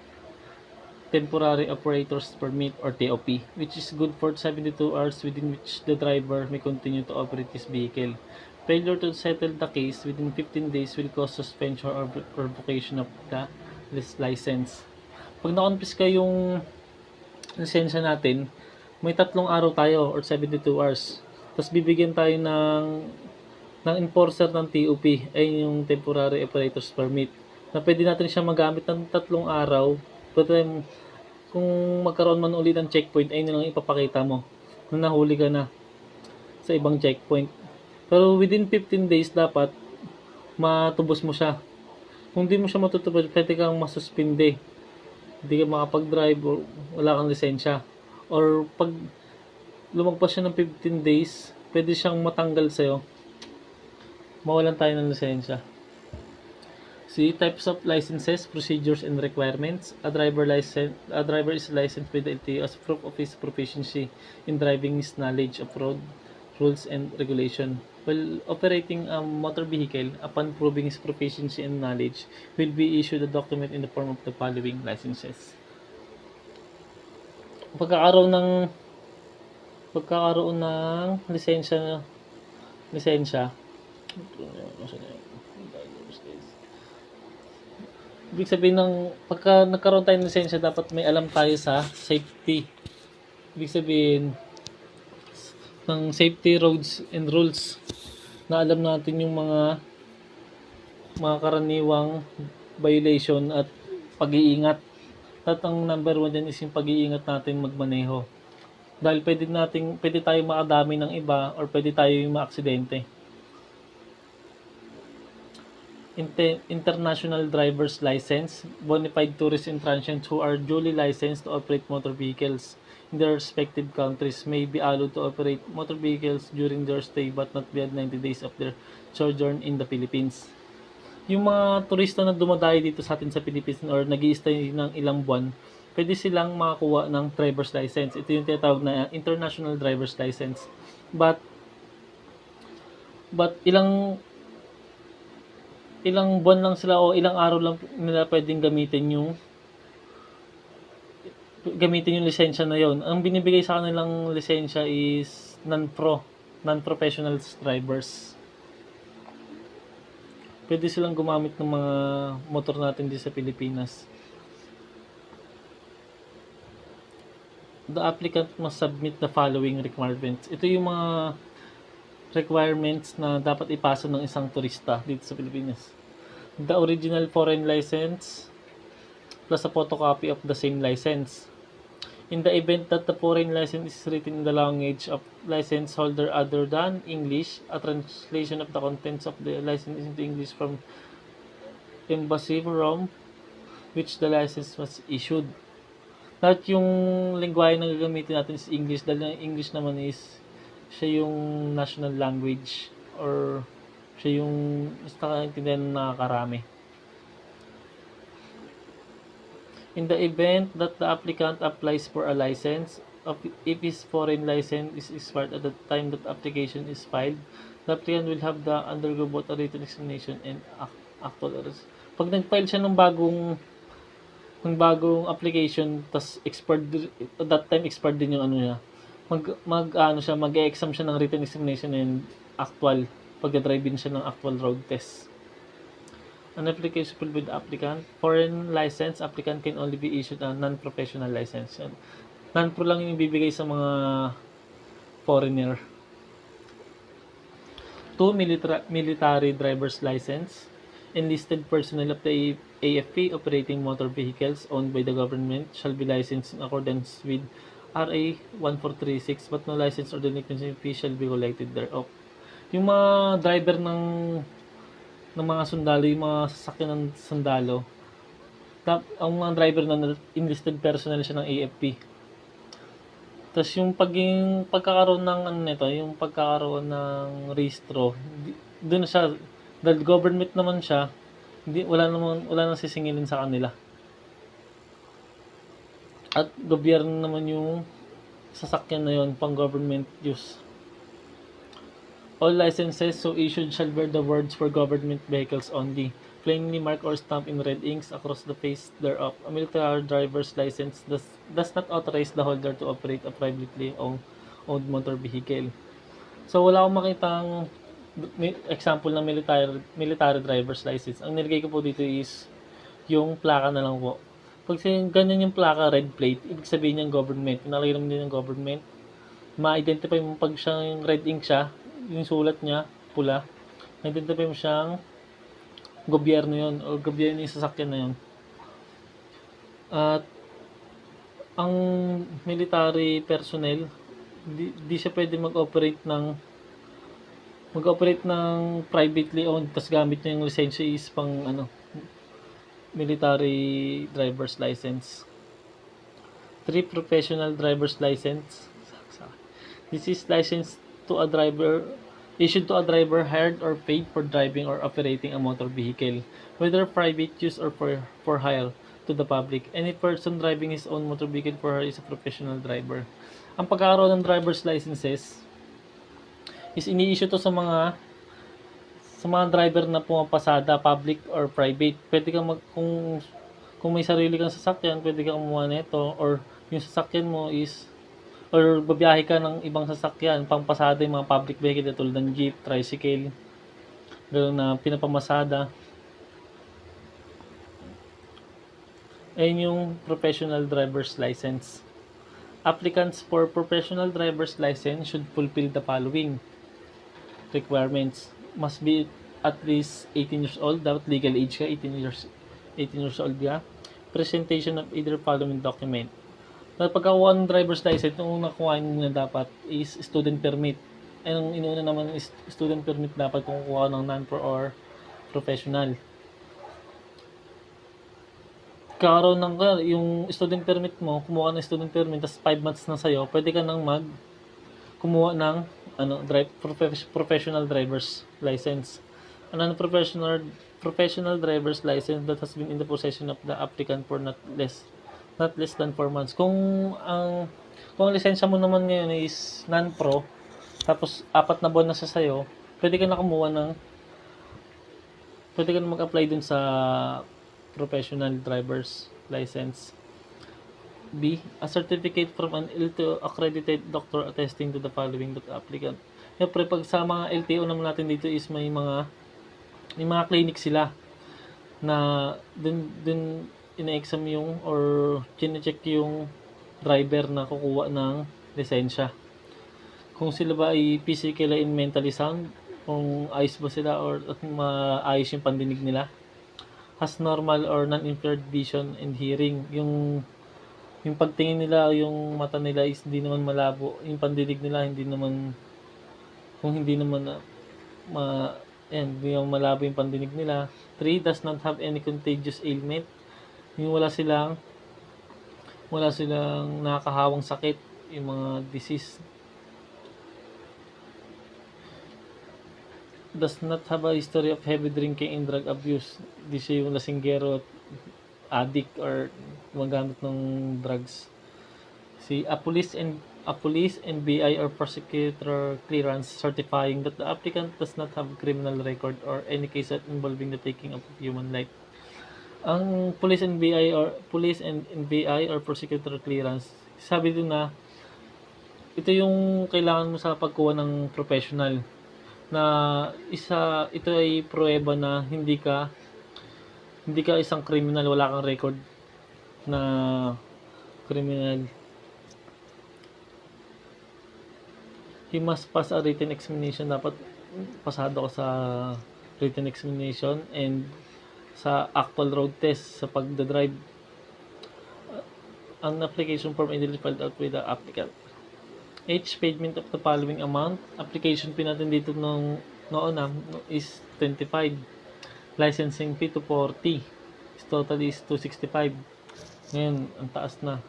temporary operator's permit or TOP, which is good for 72 hours within which the driver may continue to operate his vehicle. Failure to settle the case within 15 days will cause suspension or revocation of the license. Pag na-confisca yung lisensya natin, may 3 araw tayo or 72 hours. Tapos bibigyan tayo ng enforcer ng TOP, ay yung temporary operator's permit, na pwede natin siya magamit ng 3 araw. Pwede kung magkaroon man ulit ng checkpoint, ay nilang ipapakita mo na nahuli ka na sa ibang checkpoint. Pero within 15 days dapat matubos mo siya. Kung di mo siya matutubos, pwede kang masuspinde. Hindi ka makapag-drive o wala kang lisensya. Or pag lumagpas siya ng 15 days, pwede siyang matanggal sa'yo. Mawalan tayo ng lisensya. See, types of licenses, procedures, and requirements. A driver is licensed with the LTO as proof of his proficiency in driving, his knowledge of road rules and regulation. While operating a motor vehicle, upon proving his proficiency and knowledge, will be issued a document in the form of the following licenses. Pagkakaroon ng lisensya. Ibig sabihin ng pagka nagkaroon tayo ng lisensya, dapat may alam tayo sa safety. Ibig sabihin ng safety roads and rules na alam natin yung mga karaniwang violation at pag-iingat. At ang number 1 dyan is yung pag-iingat natin magmaneho. Dahil pwede tayo makadami ng iba or pwede tayo yung maaksidente. International driver's license, bona fide tourists and transients who are duly licensed to operate motor vehicles in their respective countries may be allowed to operate motor vehicles during their stay but not beyond 90 days of their sojourn in the Philippines. Yung mga turista na dumadayo dito sa atin sa Philippines or nag-i-stay ng ilang buwan, pwede silang makakuha ng driver's license. Ito yung tinatawag na international driver's license. But ilang buwan lang sila o ilang araw lang nila pwedeng gamitin yung lisensya na yon. Ang binibigay sa kanilang lisensya is non-professional drivers. Pwede silang gumamit ng mga motor natin dito sa Pilipinas. The applicant must submit the following requirements. Ito yung mga requirements na dapat ipasa ng isang turista dito sa Pilipinas. The original foreign license plus a photocopy of the same license. In the event that the foreign license is written in the language of license holder other than English, a translation of the contents of the license into English from Embassy Rome, which the license was issued. Lahat yung lingwahe na gagamitin natin is English, dahil ang English naman is siya yung national language or siya yung mas nakaintindihan ng nakakarami. In the event that the applicant applies for a license, if his foreign license is expired at the time that the application is filed, the applicant will have to undergo both a written examination and actual arrest. Pag nag-file siya ng bagong application, tas expired, at that time expired din yung ano niya, mag-exam siya ng written examination and actual, pag-drive din siya ng actual road test. An application will be the applicant. Foreign license, applicant can only be issued a non-professional license. Non-pro lang yung ibibigay sa mga foreigner. 2. Military driver's license. Enlisted personnel of the AFP operating motor vehicles owned by the government shall be licensed in accordance with RA 1436 but no license or delinquency fee shall be collected thereof. Yung mga driver ng mga sundalo, yung mga sasakyan ng sundalo, ang mga driver na enlisted personnel siya ng AFP. Tapos yung pagkakaroon ng yung pagkakaroon ng rehistro, doon siya, dahil government naman siya, wala nang sisingilin sa kanila. At gobyerno naman yung sasakyan na yon, pang government use. All licenses so issued shall bear the words for government vehicles only, plainly marked or stamped in red inks across the face thereof. A military driver's license does not authorize the holder to operate a privately owned motor vehicle. So wala akong makitang example ng military driver's license. Ang nilagay ko po dito is yung plaka na lang po. Pag ganyan yung plaka, red plate, ibig sabihin yung government. Pinalagay naman din ng government. Ma-identify mo pag siyang red ink siya, yung sulat niya, pula, ma-identify mo siyang gobyerno yun, o gobyerno yung sasakyan na yun. At ang military personnel, di siya pwede mag-operate ng privately owned, tas gamit niya yung lisensya is pang military driver's license. 3. Professional driver's license. This is license to a driver issued to a driver hired or paid for driving or operating a motor vehicle, whether private use or for hire to the public. Any person driving his own motor vehicle for hire is a professional driver. Ang pagkakaroon ng driver's licenses is ini-issue to sa mga driver na pumapasada, public or private. Pwede kang kung may sarili kang sasakyan, pwede kang kumuha nito, or yung sasakyan mo is or babiyahe ka ng ibang sasakyan, pangpasada yung mga public vehicle tulad ng jeep, tricycle, gano'n na pinapamasada. Ayun yung professional driver's license. Applicants for professional driver's license should fulfill the following requirements. Must be at least 18 years old. Dapat legal age ka, 18 years old ka. Presentation of either following document. Dapat pagkakuha ng driver's license, yung nakuha mo na dapat is student permit. Ang inuuna naman is student permit dapat kung kukuha ng non-pro or professional. Karoon ng yung student permit mo, kumuha ng student permit, tapos 5 months na sa'yo, pwede ka nang kumuha ng professional driver's license. Ano professional driver's license that has been in the possession of the applicant for not less than 4 months. Kung ang lisensya mo naman ngayon is non-pro, tapos 4 na buwan na sa sayo, pwede ka na mag-apply dun sa professional driver's license. B. A certificate from an LTO accredited doctor attesting to the following to the applicant. Siyempre, pag sa mga LTO naman natin dito is may mga clinic sila na dun ina-exam yung or chine-check yung driver na kukuha ng lisensya. Kung sila ba ay physically and mentally sound, kung ayos ba sila or maayos yung pandinig nila. Has normal or non-impaired vision and hearing. Yung pagtingin nila, yung mata nila is hindi naman malabo. Yung pandinig nila hindi naman hindi naman malabo yung pandinig nila. 3. Does not have any contagious ailment. Yung wala silang nakakahawang sakit, yung mga disease. Does not have a history of heavy drinking and drug abuse. Di siya yung lasinggero, addict or gumagamit ng drugs. A police and BI or prosecutor clearance certifying that the applicant does not have criminal record or any case involving the taking of human life. Ang police and BI or prosecutor clearance, sabi din na ito yung kailangan mo sa pagkuha ng professional na ito ay pruweba na hindi ka isang criminal, wala kang record na criminal. He must pass a written examination. Dapat pasado ka sa written examination and sa actual road test sa pagdadrive. Ang application form ay filed out with the applicant. H. Payment of the following amount. Application fee natin dito noon is 25. Licensing fee to 40. Total is 265. Ngayon, ang taas na.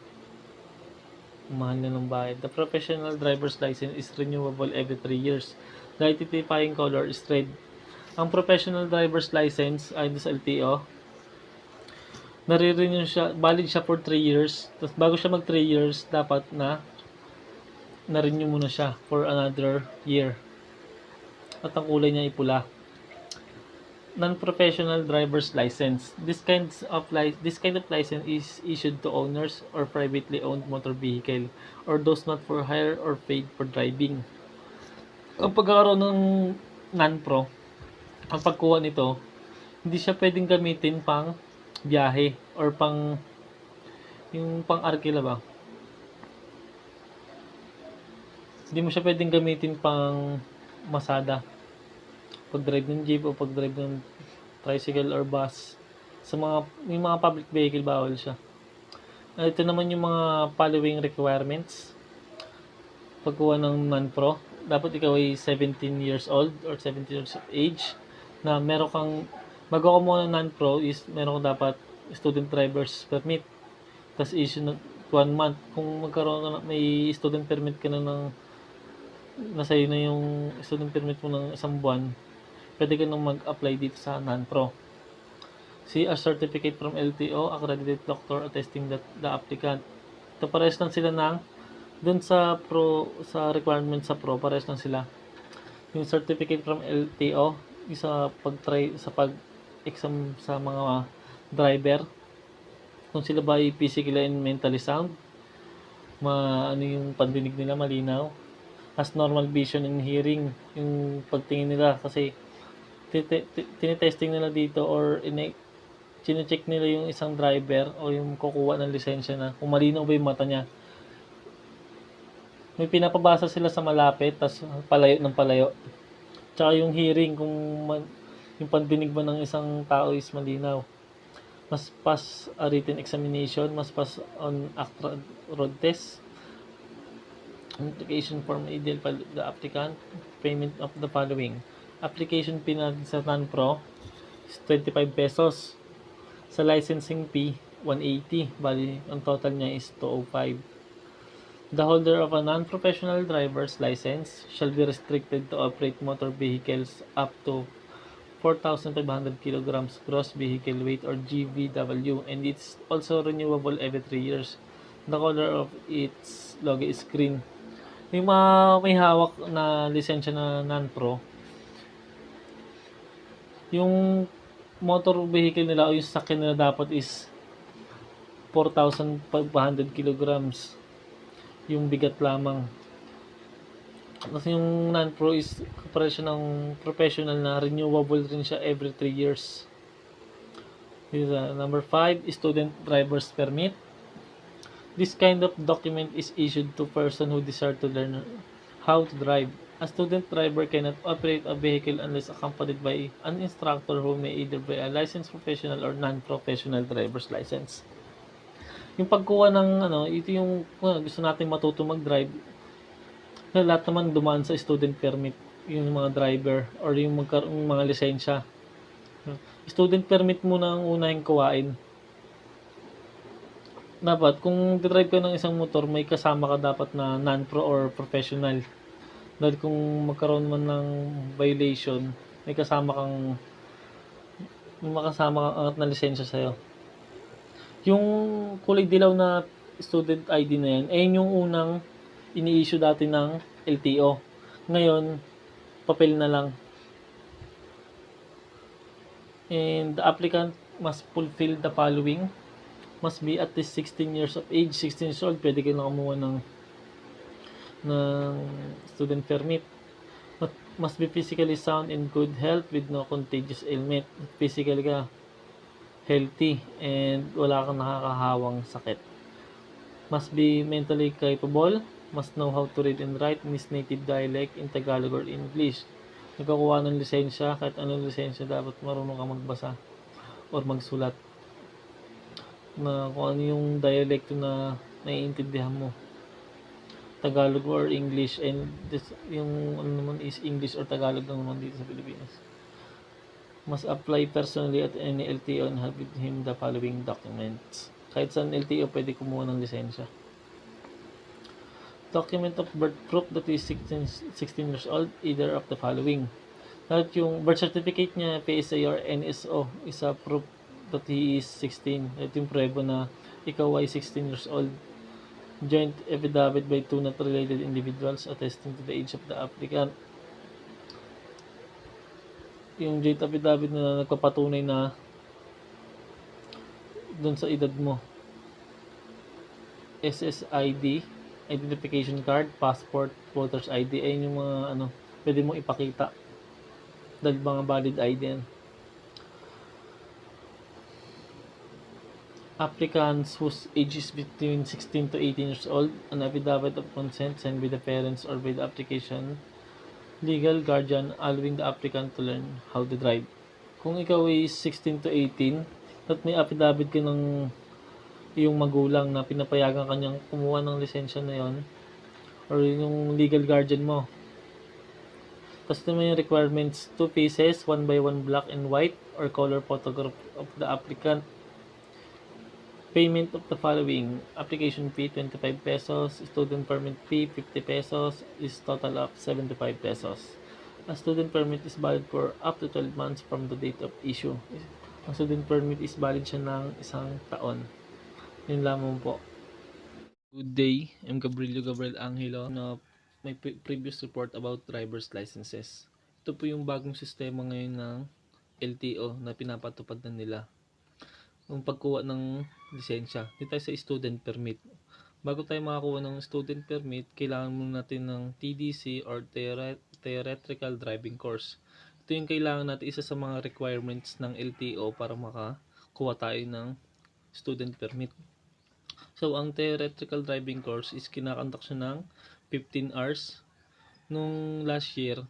Mahal na ng bayad. The professional driver's license is renewable every 3 years. The identifying color is red. Ang professional driver's license ay sa LTO. Nare-renew siya, valid siya for 3 years. Tapos bago siya mag 3 years, dapat na-renew mo na siya for another year. At ang kulay niya ay pula. Non-professional driver's license. This kind of license is issued to owners or privately owned motor vehicle or those not for hire or paid for driving. Ang pagkakaroon ng non-pro, ang pagkuha nito, hindi siya pwedeng gamitin pang biyahe or yung pang-arkila ba? Hindi mo siya pwedeng gamitin pang masada. Pag-drive ng jeep o pag-drive ng tricycle or bus. Yung mga public vehicle, bawal siya. Ito naman yung mga following requirements. Pagkuha ng non-pro, dapat ikaw ay 17 years old or 17 years of age na meron kang, bago ka muna ng non-pro is meron kang dapat student driver's permit. Tapos issue na 1 month. Kung may student permit ka na ng nasa iyo na yung student permit mo ng isang buwan, pwede ka nang mag-apply dito sa non-pro. See a certificate from LTO, accredited doctor attesting that the applicant. Ito parehas lang sila ng dun sa pro, sa requirement sa pro, parehas lang sila. Yung certificate from LTO, isa pag-try sa pag-exam sa mga driver, kung sila ba ay physically and mentally sound, ano yung pandinig nila malinaw, as normal vision and hearing, yung pagtingin nila kasi tinetesting nila dito or chine-check nila yung isang driver o yung kukuha ng lisensya na kung malinaw ba yung mata niya. May pinapabasa sila sa malapit, tas palayo ng palayo. Tsaka yung hearing, kung yung pandinig ba ng isang tao is malinaw. Mas pass a written examination, mas pass on ACTRA road test. Application form ideal the applicant, payment of the following. Application fee natin sa non-pro is 25 pesos. Sa licensing fee, 180. Bali, ang total niya is 205. The holder of a non-professional driver's license shall be restricted to operate motor vehicles up to 4,500 kilograms gross vehicle weight or GVW, and it's also renewable every 3 years. The color of its logo is green. Yung mga may hawak na lisensya na non-pro, yung motor vehicle nila o yung sakyan nila dapat is 4,500 kilograms yung bigat lamang. Kasi yung non-pro is kapara siya ng professional na renewable rin siya every 3 years. Number 5, student driver's permit. This kind of document is issued to person who desire to learn how to drive. A student driver cannot operate a vehicle unless accompanied by an instructor who may either be a licensed professional or non-professional driver's license. Yung pagkuha ng ito yung gusto nating matuto mag-drive, na lahat naman dumaan sa student permit, yung mga driver or yung mga lisensya. Student permit muna ang unahing kuhain. Dapat kung drive ka ng isang motor, may kasama ka dapat na non-pro or professional. Dahil kung magkaroon man ng violation, may kasama kang na lisensya sa'yo. Yung kulay dilaw na student ID na yan, ayun yung unang ini-issue dati ng LTO. Ngayon, papel na lang. And the applicant must fulfill the following. Must be at least 16 years of age. 16 years old, pwede kayo nakamuha ng student permit. Must be physically sound in good health with no contagious ailment. Physically ka healthy and wala kang nakakahawang sakit. Must be mentally capable. Must know how to read and write in his native dialect in Tagalog or English. Nagkakuha ng lisensya, kahit anong lisensya, dapat marunong ka magbasa or magsulat na kung ano yung dialect na naiintindihan mo, Tagalog or English, and yung ano naman is English or Tagalog lang naman dito sa Pilipinas. Must apply personally at any LTO and have with him the following documents. Kahit saan LTO pwede kumuha ng lisensya. Document of birth proof that is 16 years old, either of the following. Kahit yung birth certificate niya, PSA or NSO, is a proof that he is 16. Ito yung prueba na ikaw ay 16 years old. Joint affidavit by two not related individuals attesting to the age of the applicant. Yung joint affidavit na nagpapatunay na dun sa edad mo. SSID, identification card, passport, voter's ID, ayun yung mga pwede mo ipakita dahil mga valid ID yan. Applicants whose age is between 16 to 18 years old, an affidavit of consent signed by the parents or by the application legal guardian allowing the applicant to learn how to drive. Kung ikaw is 16 to 18 at may affidavit ka ng iyong magulang na pinapayagan kanyang kumuha ng lisensya na yon or yung legal guardian mo. Tapos naman yung requirements, 2 pieces, 1 by 1 black and white or color photograph of the applicant. Payment of the following: application fee 25 pesos, student permit fee 50 pesos, is total of 75 pesos. A student permit is valid for up to 12 months from the date of issue. Ang student permit is valid siya ng isang taon. Yun lamang po. Good day, I'm Gabriel Angelo na may previous report about driver's licenses. Ito po yung bagong sistema ngayon ng LTO na pinapatupad na nila. Ang pagkuha ng lisensya. Dito tayo sa student permit. Bago tayo makakuha ng student permit, kailangan muna natin ng TDC or Theoretical Driving Course. Ito yung kailangan natin, isa sa mga requirements ng LTO para makakuha tayo ng student permit. So, ang theoretical driving course is kinakandak siya ng 15 hours. Nung last year,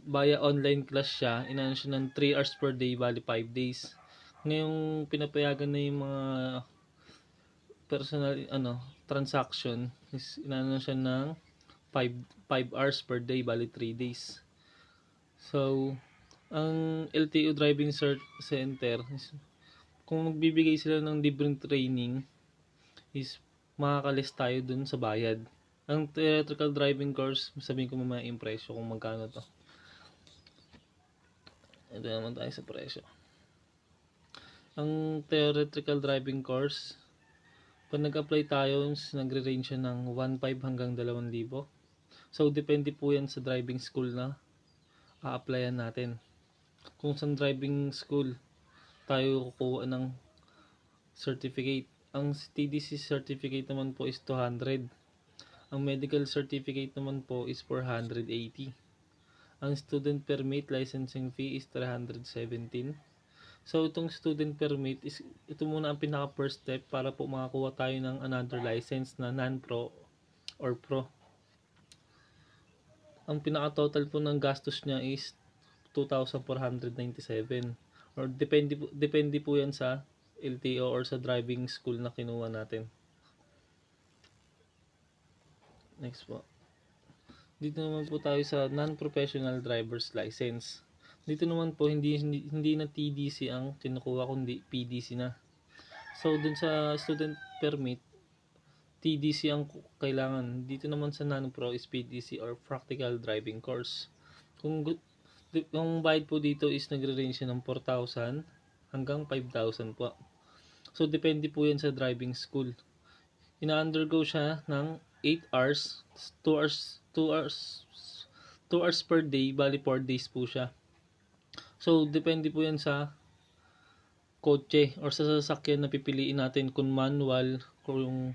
via online class siya, inano siya ng 3 hours per day, bali 5 days. Ngayong pinapayagan na yung mga personal transaction, is inano siya ng 5 hours per day, bali 3 days. So, ang LTO Driving Center is, kung magbibigay sila ng libreng training, is makakalis tayo dun sa bayad. Ang theoretical driving course, sabihin ko mamaya yung presyo kung magkano to. Ito naman tayo sa presyo. Ang theoretical driving course, pag nag-apply tayo, nagre-range siya ng 1,500 hanggang 2,000. So, depende po yan sa driving school na a-applyan natin. Kung sa driving school tayo kukuha ng certificate, ang TDC certificate naman po is 200. Ang medical certificate naman po is 480. Ang student permit licensing fee is 317. So, itong student permit is, ito muna ang pinaka first step para po makakuha tayo ng another license na non-pro or pro. Ang pinaka total po ng gastos niya is 2,497. Or depende po yan sa LTO or sa driving school na kinuha natin. Next po. Dito naman po tayo sa non-professional driver's license. Dito naman po hindi na TDC ang kinukuha kundi PDC na. So dun sa student permit, TDC ang kailangan. Dito naman sa non-pro is PDC or practical driving course. Yung bayad po dito is nagre-range ng 4,000 hanggang 5,000 po. So, depende po yan sa driving school. Ina-undergo siya ng 8 hours, 2 hours per day, bali 4 days po siya. So, depende po yan sa kotse or sa sasakyan na pipiliin natin, kung manual, kung yung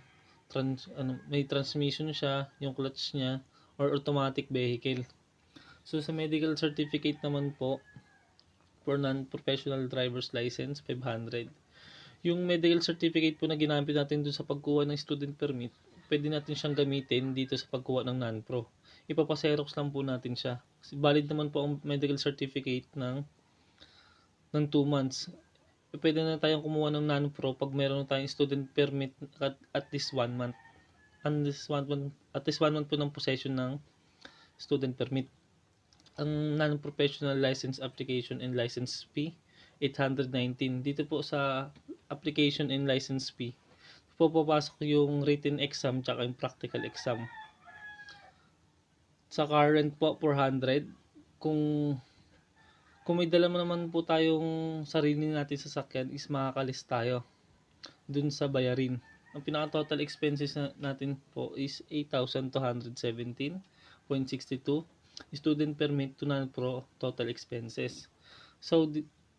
may transmission siya, yung clutch niya, or automatic vehicle. So, sa medical certificate naman po, for non-professional driver's license, 500. Yung medical certificate po na ginamit natin dun sa pagkuha ng student permit, pwede natin siyang gamitin dito sa pagkuha ng non-pro. Ipapaserox lang po natin siya. Valid naman po ang medical certificate ng 2 months. Pwede na tayong kumuha ng non-pro pag meron na tayong student permit at least 1 month. At least 1 month po ng possession ng student permit. Ang non-professional license application and license fee, 819. Dito po sa application and license fee, po papasok yung written exam tsaka yung practical exam. Sa current po, 400. Kung may dala naman po tayong sarili natin sasakyan, is makakalis tayo dun sa bayarin. Ang pinaka-total expenses natin po is 8,217.62. Student permit to non-pro, total expenses. So,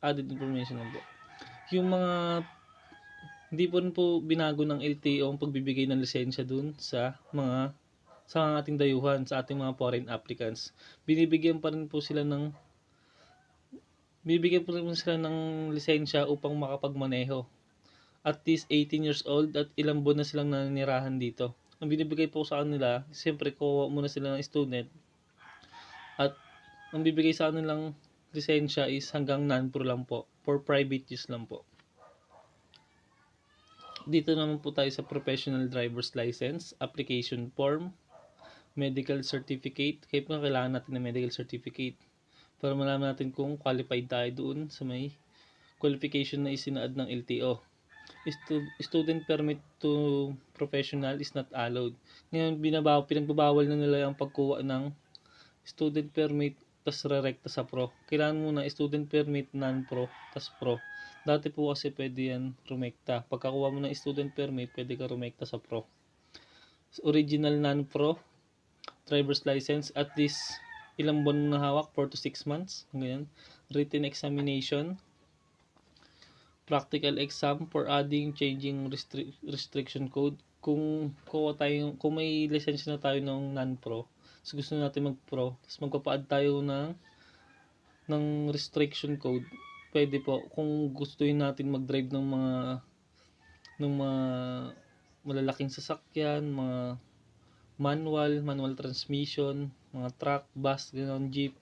added information lang po. Yung mga hindi po rin po binago ng LTO ang pagbibigay ng lisensya dun sa ating dayuhan, sa ating mga foreign applicants. Binibigyan pa rin po sila ng lisensya upang makapagmaneho. At least 18 years old at ilang buwan na silang nanirahan dito. Ang binibigay po sa kanila, siyempre kuha muna sila ng student. At ang bibigay sa kanilang lisensya is hanggang non-pro lang po. For private use lang po. Dito naman po tayo sa professional driver's license, application form, medical certificate. Kaya po kailangan natin ng medical certificate para malaman natin kung qualified tayo doon sa may qualification na isinaad ng LTO. student permit to professional is not allowed. Ngayon, pinagbabawal na nila yung pagkuha ng student permit tas rerekta sa pro. Kailangan muna student permit, non-pro, tas pro. Dati po kasi pwede yan rumekta. Pagkakuha mo ng student permit, pwede ka rumekta sa pro. Original non-pro, driver's license, at least ilang buwan mo na hawak, 4 to 6 months. Ganyan. Written examination, practical exam for adding, changing restriction code. Kung may lisensya na tayo ng non-pro, so gusto natin mag-pro, tapos magpapa-add tayo ng restriction code, pwede po kung gustuin natin mag-drive ng mga malalaking sasakyan, mga manual transmission, mga truck, bus, gano'n, jeep.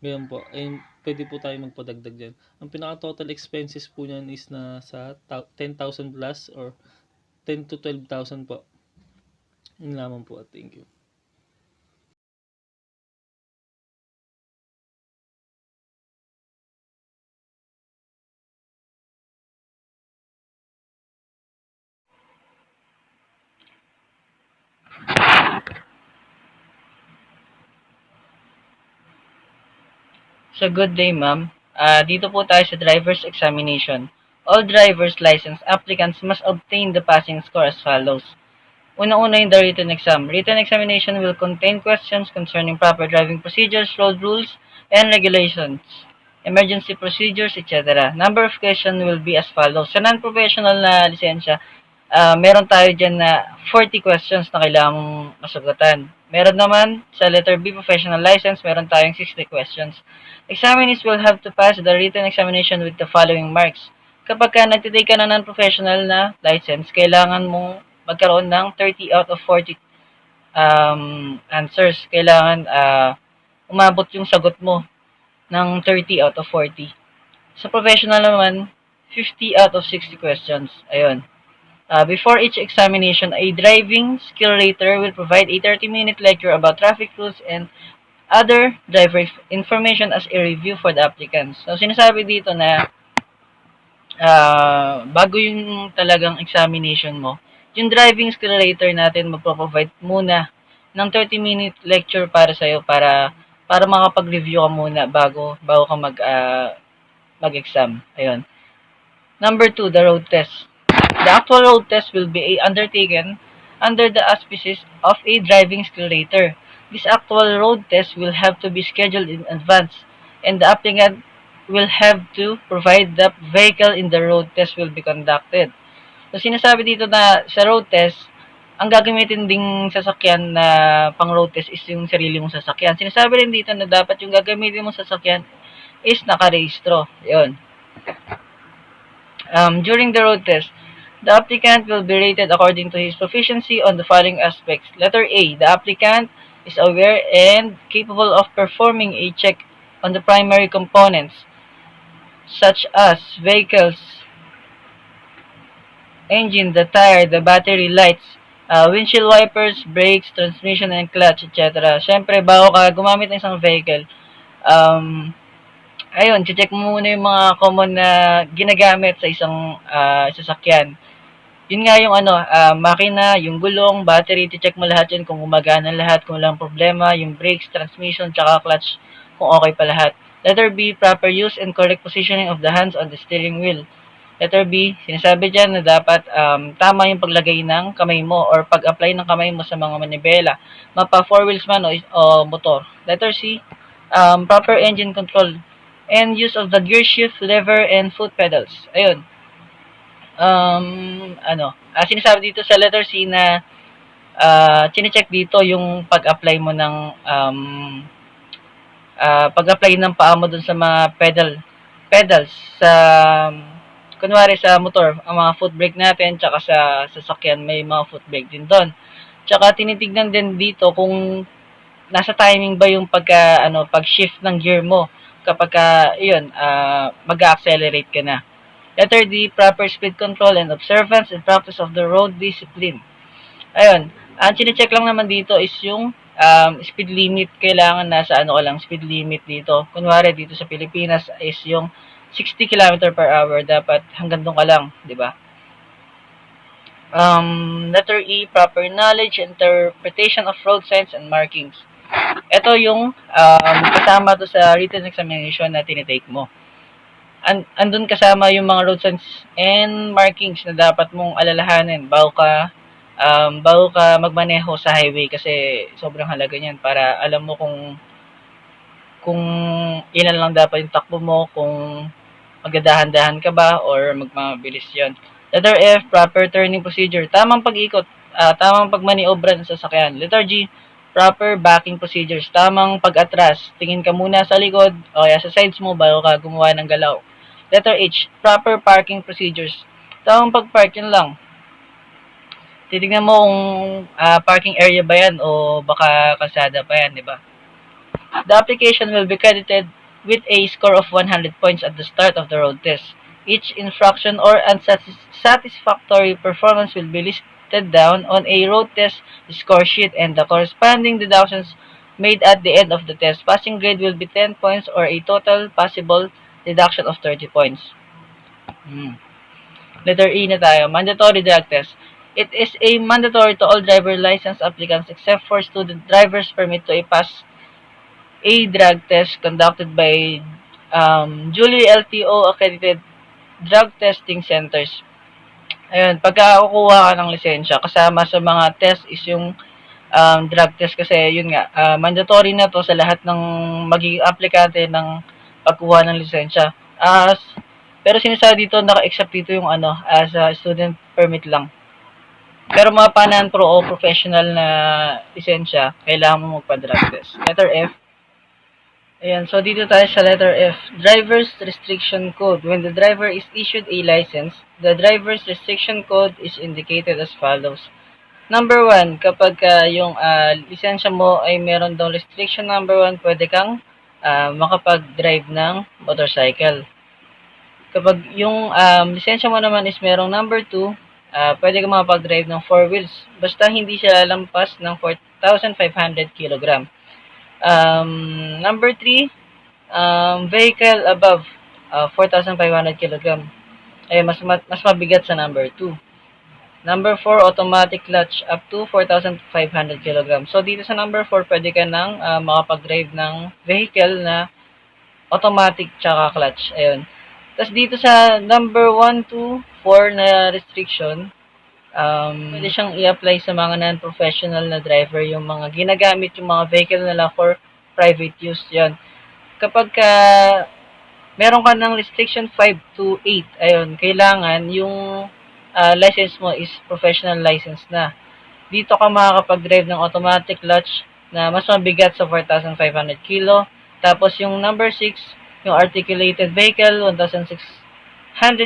Ganyan po. And pwede po tayo magpadagdag dyan. Ang pinaka-total expenses po niyan is na sa 10,000 plus or 10 to 12,000 po. Yun lamang po. Thank you. So, good day, ma'am. Dito po tayo sa driver's examination. All driver's license applicants must obtain the passing score as follows. Una-una yung the written exam. Written examination will contain questions concerning proper driving procedures, road rules, and regulations, emergency procedures, etc. Number of questions will be as follows. Sa non-professional na lisensya, meron tayo dyan na 40 questions na kailangan mong masagutan. Meron naman sa letter B professional license, meron tayong 60 questions. Examinees will have to pass the written examination with the following marks. Kapag ka nagtitake ka na non-professional na license, kailangan mong magkaroon ng 30 out of 40 answers. Kailangan umabot yung sagot mo ng 30 out of 40. Sa professional naman, 50 out of 60 questions. Ayun. Before each examination, a driving skill rater will provide a 30-minute lecture about traffic rules and other driver information as a review for the applicants. So, sinasabi dito na bago yung talagang examination mo, yung driving skill rater natin magpo-provide muna ng 30-minute lecture para sa'yo para makapag-review ka muna bago ka mag-exam. Ayun. Number 2, the road test. The actual road test will be undertaken under the auspices of a driving skill rater. This actual road test will have to be scheduled in advance, and the applicant will have to provide the vehicle in the road test will be conducted. So, sinasabi dito na sa road test, ang gagamitin ding sasakyan na pang road test is yung sarili mong sasakyan. Sinasabi rin dito na dapat yung gagamitin mong sasakyan is nakarehistro. Yun. During the road test, the applicant will be rated according to his proficiency on the following aspects. Letter A, the applicant is aware and capable of performing a check on the primary components, such as vehicles, engine, the tire, the battery, lights, windshield wipers, brakes, transmission, and clutch, etc. Siyempre, bago ka gumamit ng isang vehicle, check mo muna yung mga common na ginagamit sa isang sasakyan. Yun nga yung makina, yung gulong, battery, check mo lahat yun kung gumagana lahat, kung walang problema, yung brakes, transmission, tsaka clutch, kung okay pa lahat. Letter B, proper use and correct positioning of the hands on the steering wheel. Letter B, sinasabi dyan na dapat tama yung paglagay ng kamay mo or pag-apply ng kamay mo sa mga manibela, mapa 4 wheels man o motor. Letter C, proper engine control and use of the gear shift, lever, and foot pedals. Ayun. Sinasabi dito sa letter C na chine-check dito yung pag-apply mo ng pag-apply ng paa mo dun sa mga pedals sa kunwari sa motor, ang mga foot brake natin, tsaka sa sasakyan may mga foot brake din doon. Tsaka tinitignan din dito kung nasa timing ba yung pag-shift ng gear mo kapag mag-accelerate ka na. Letter D, proper speed control and observance and practice of the road discipline. Ayun, ang chine-check lang naman dito is yung speed limit. Kailangan nasa speed limit dito. Kunwari dito sa Pilipinas is yung 60 km per hour, dapat hanggang doon ka lang, di ba? Letter E, proper knowledge, interpretation of road signs and markings. Ito yung kasama to sa written examination na tinitake mo. Andun kasama yung mga road signs and markings na dapat mong alalahanin bago ka magmaneho sa highway kasi sobrang halaga niyan para alam mo kung ilan lang dapat yung takbo mo, kung magdadahan-dahan ka ba or magmabilis yon. Letter F, proper turning procedure. Tamang pag-ikot, tamang pagmaniobra ng sasakyan. Letter G, proper backing procedures. Tamang pag-atras. Tingin ka muna sa likod o kaya sa sides mo bago ka gumawa ng galaw. Letter H, proper parking procedures. Tamang pag-park, yun lang. Titignan mo kung parking area ba yan o baka kalsada pa yan, di ba? The application will be credited with a score of 100 points at the start of the road test. Each infraction or unsatisfactory performance will be listed down on a road test score sheet and the corresponding deductions made at the end of the test. Passing grade will be 10 points or a total possible deduction of 30 points. Letter E na tayo. Mandatory drug test. It is a mandatory to all driver license applicants except for student driver's permit to pass a drug test conducted by duly LTO accredited drug testing centers. Ayun, pagka kukuha ka ng lisensya, kasama sa mga test is yung drug test kasi yun nga, mandatory na to sa lahat ng magiging aplikante ng pagkuha ng lisensya. Pero sinasabi dito, naka-except dito yung as a student permit lang. Pero mga panan pro o professional na lisensya, kailangan mo magpa-drug test. Letter F. Ayan, so dito tayo sa letter F. Driver's Restriction Code. When the driver is issued a license, the driver's restriction code is indicated as follows. Number 1, kapag yung lisensya mo ay meron daw restriction number 1, pwede kang makapag-drive ng motorcycle. Kapag yung lisensya mo naman is merong number 2, pwede kang makapag-drive ng 4 wheels. Basta hindi siya lampas ng 4,500 kg. Number 3, vehicle above 4,500 kg. Ay mas mabigat sa number 2. Number 4, automatic clutch up to 4,500 kg. So dito sa number 4, pwede ka nang makapag-drive ng vehicle na automatic tsaka clutch. Ayun. Tapos dito sa number 1 to 4 na restriction, pwede siyang i-apply sa mga non-professional na driver, yung mga ginagamit yung mga vehicle nila for private use. Yan. Kapag meron ka ng restriction 5 to 8, ayun, kailangan yung license mo is professional license na. Dito ka makakapag-drive ng automatic clutch na mas mabigat sa 4,500 kilo. Tapos yung number 6, yung articulated vehicle, 1,600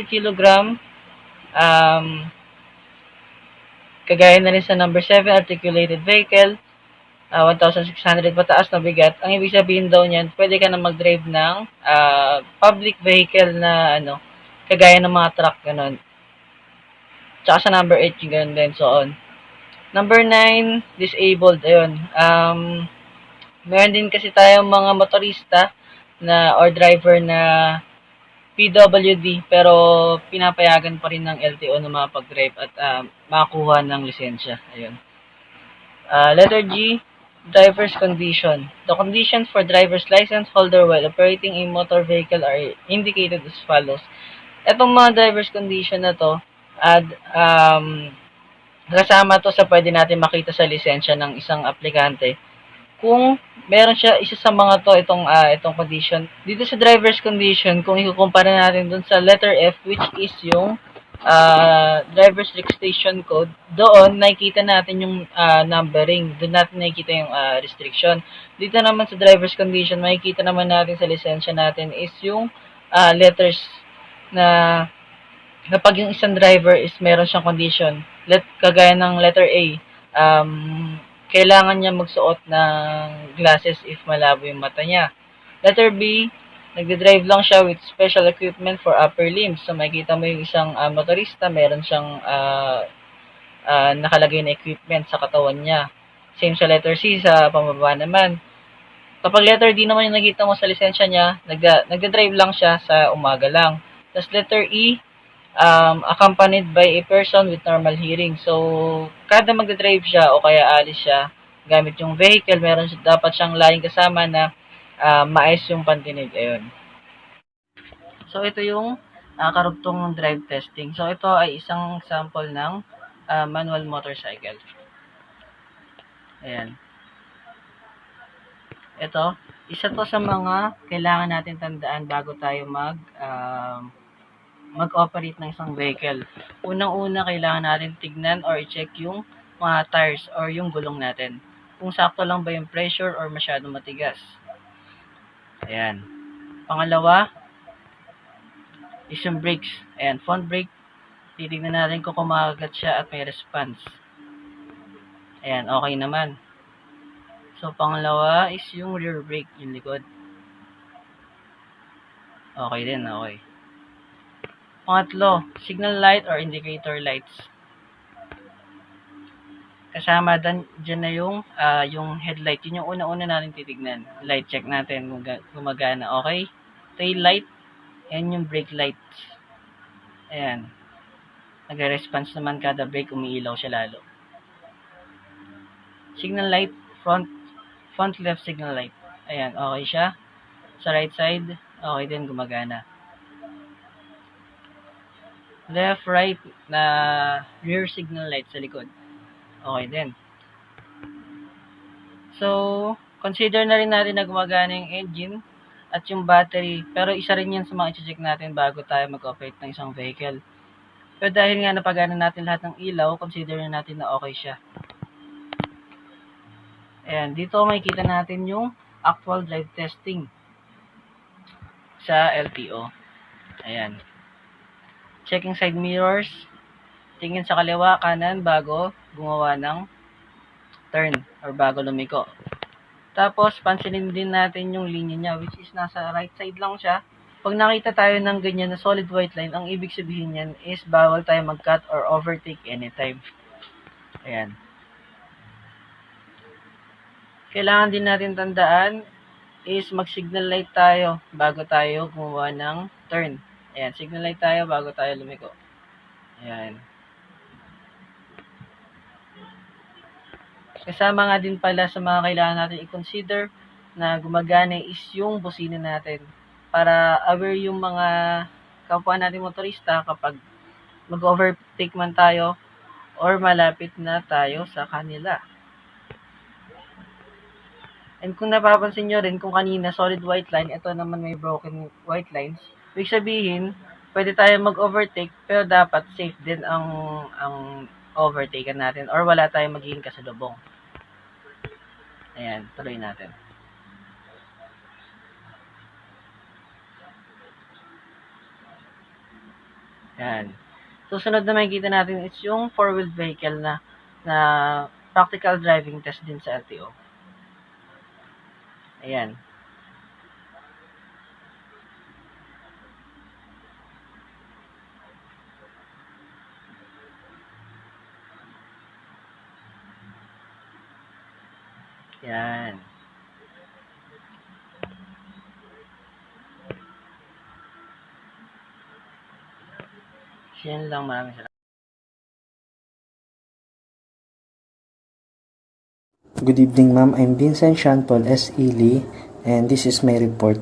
kilogram. Kagaya na rin sa number 7, articulated vehicle, 1,600 pataas na bigat. Ang ibig sabihin daw niyan, pwede ka na mag-drive ng public vehicle na kagaya ng mga truck, ganun. Tsaka sa number 8, yung ganun din, so on. Number 9, disabled, ayun. Meron din kasi tayong mga motorista na or driver na PWD pero pinapayagan pa rin ng LTO na makapag-drive at makakuha ng lisensya. Ayun. Letter G, driver's condition. The conditions for driver's license holder while operating a motor vehicle are indicated as follows. Etong mga driver's condition na to, kasama to sa pwede natin makita sa lisensya ng isang aplikante. Kung meron siya isa sa mga to itong condition. Dito sa driver's condition, kung ikukumpara natin dun sa letter F, which is yung driver's registration code, doon nakikita natin yung numbering. Doon natin nakikita yung restriction. Dito naman sa driver's condition, makikita naman natin sa lisensya natin is yung letters na kapag yung isang driver is meron siyang condition, kagaya ng letter A, kailangan niya magsuot ng glasses if malabo yung mata niya. Letter B, nagde-drive lang siya with special equipment for upper limbs. So, makikita mo yung isang motorista, meron siyang nakalagay na equipment sa katawan niya. Same sa letter C, sa pamababa naman. Kapag letter D naman yung nakita mo sa lisensya niya, nagde-drive lang siya sa umaga lang. Tapos letter E, accompanied by a person with normal hearing. So, kada magdadrive siya o kaya alis siya gamit yung vehicle, dapat siyang laging kasama na maayos yung pandinig. Ayun. So, ito yung karugtong ng drive testing. So, ito ay isang sample ng manual motorcycle. Ayan. Ito, isa to sa mga kailangan natin tandaan bago tayo mag-operate ng isang vehicle. Unang-una, kailangan natin tignan or i-check yung mga tires or yung gulong natin. Kung sakto lang ba yung pressure or masyadong matigas. Ayan. Pangalawa is yung brakes. Ayan, front brake. Titignan natin kung kumakagat siya at may response. Ayan, okay naman. So, pangalawa is yung rear brake, yung likod. Okay din, okay. Pangatlo, signal light or indicator lights. Kasama dyan na yung headlight. Yun yung una-una natin titignan. Light check natin kung gumagana. Okay? Tail light and yung brake lights. Ayan. Nag-response naman kada brake, umiilaw siya lalo. Signal light, front left signal light. Ayan, okay siya. Sa right side, okay din, gumagana. Left, right na rear signal light sa likod. Okay din. So, consider na rin natin na gumagana yung engine at yung battery. Pero isa rin yan sa mga i-check natin bago tayo mag-operate ng isang vehicle. Pero dahil nga napagana natin lahat ng ilaw, consider na natin na okay siya. Ayan, dito makikita natin yung actual drive testing sa LTO. Ayan. Checking side mirrors. Tingin sa kaliwa, kanan, bago gumawa ng turn or bago lumiko. Tapos, pansinin din natin yung linya niya, which is nasa right side lang siya. Pag nakita tayo ng ganyan na solid white line, ang ibig sabihin niyan is bawal tayo mag-cut or overtake anytime. Ayan. Kailangan din natin tandaan is mag-signal light tayo bago tayo gumawa ng turn. Ayan, signal light tayo bago tayo lumiko. Ayan. Kasama nga din pala sa mga kailangan natin i-consider na gumagana is yung busina natin. Para aware yung mga kapwa natin motorista kapag mag-overtake man tayo or malapit na tayo sa kanila. And kung napapansin nyo rin, kung kanina solid white line, ito naman may broken white lines. Ibig sabihin, pwede tayo mag-overtake, pero dapat safe din ang overtaken natin or wala tayong magiging kasalubong. Ayan, tuloy natin. Ayan. Susunod na makikita natin is yung four-wheeled vehicle na practical driving test din sa LTO. Ayan. Yan. Yan lang, maraming salamat. Good evening, ma'am. I'm Vincent Sean Paul S. Ely, and this is my report.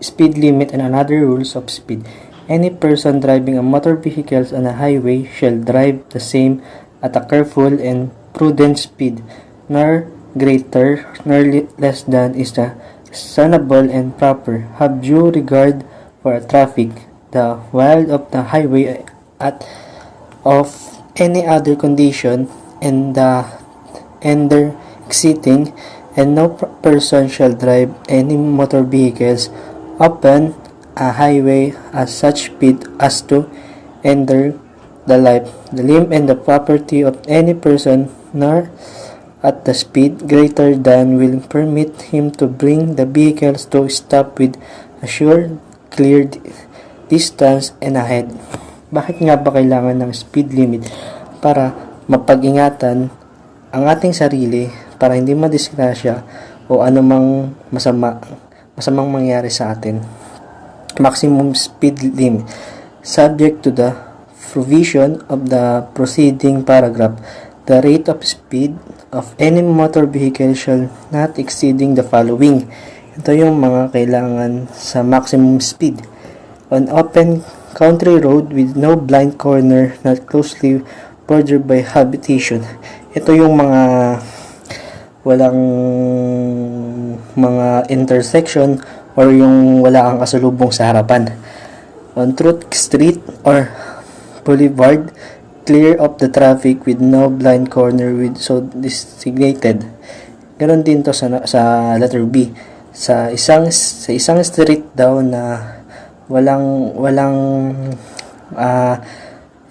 Speed limit and another rules of speed. Any person driving a motor vehicles on a highway shall drive the same at a careful and prudent speed, nor greater nor less than is the reasonable and proper. Have due regard for traffic, the wild of the highway at of any other condition, and their exceeding, and no person shall drive any motor vehicles upon a highway at such speed as to hinder the life, the limb, and the property of any person, nor at the speed greater than will permit him to bring the vehicles to a stop with assured clear distance and ahead. Bakit nga ba kailangan ng speed limit? Para mapag-ingatan ang ating sarili, para hindi madisgrasya o anumang masamang mangyari sa atin. Maximum speed limit subject to the provision of the preceding paragraph, the rate of speed of any motor vehicle shall not exceeding the following. Ito yung mga kailangan sa maximum speed. On open country road with no blind corner not closely bordered by habitation. Ito yung mga walang mga intersection or yung wala kang kasalubong sa harapan. On truth street or boulevard, clear of the traffic with no blind corner with so designated. Ganon din to sa letter B. Sa isang street daw na walang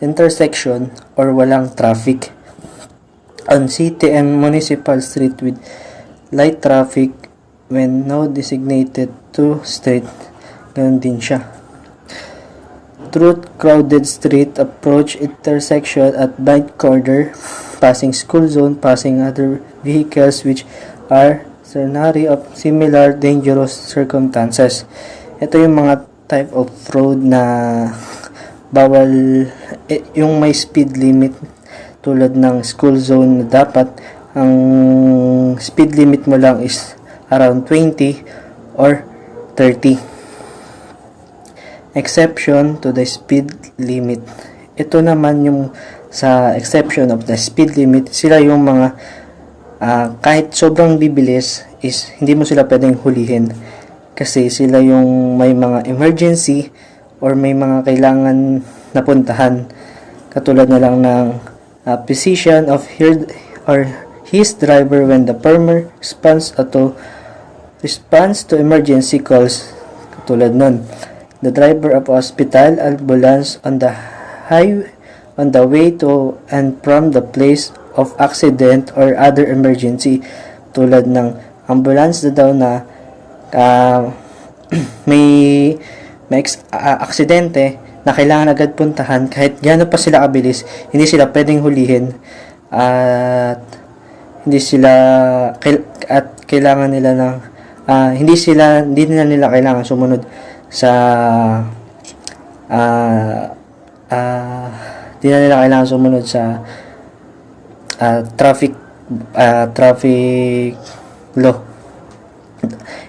intersection or walang traffic. On city and municipal street with light traffic when no designated to street. Ganon din siya. Through crowded street, approach intersection at blind corner, passing school zone, passing other vehicles which are scenario of similar dangerous circumstances. Ito yung mga type of road na bawal, yung may speed limit tulad ng school zone na dapat ang speed limit mo lang is around 20 or 30. Exception to the speed limit. Ito naman yung sa exception of the speed limit, sila yung mga kahit sobrang bibilis is hindi mo sila pwedeng hulihin kasi sila yung may mga emergency or may mga kailangan napuntahan, katulad na lang ng position of her or his driver when the former response to emergency calls, katulad nun. The driver of hospital, ambulance on the highway, on the way to and from the place of accident or other emergency, tulad ng ambulance na daw na may aksidente na kailangan agad puntahan, kahit gaano pa sila kabilis, hindi sila pwedeng hulihin at kailangan nila ng hindi nila kailangan sumunod sa di na nila kailangan sumunod sa traffic law.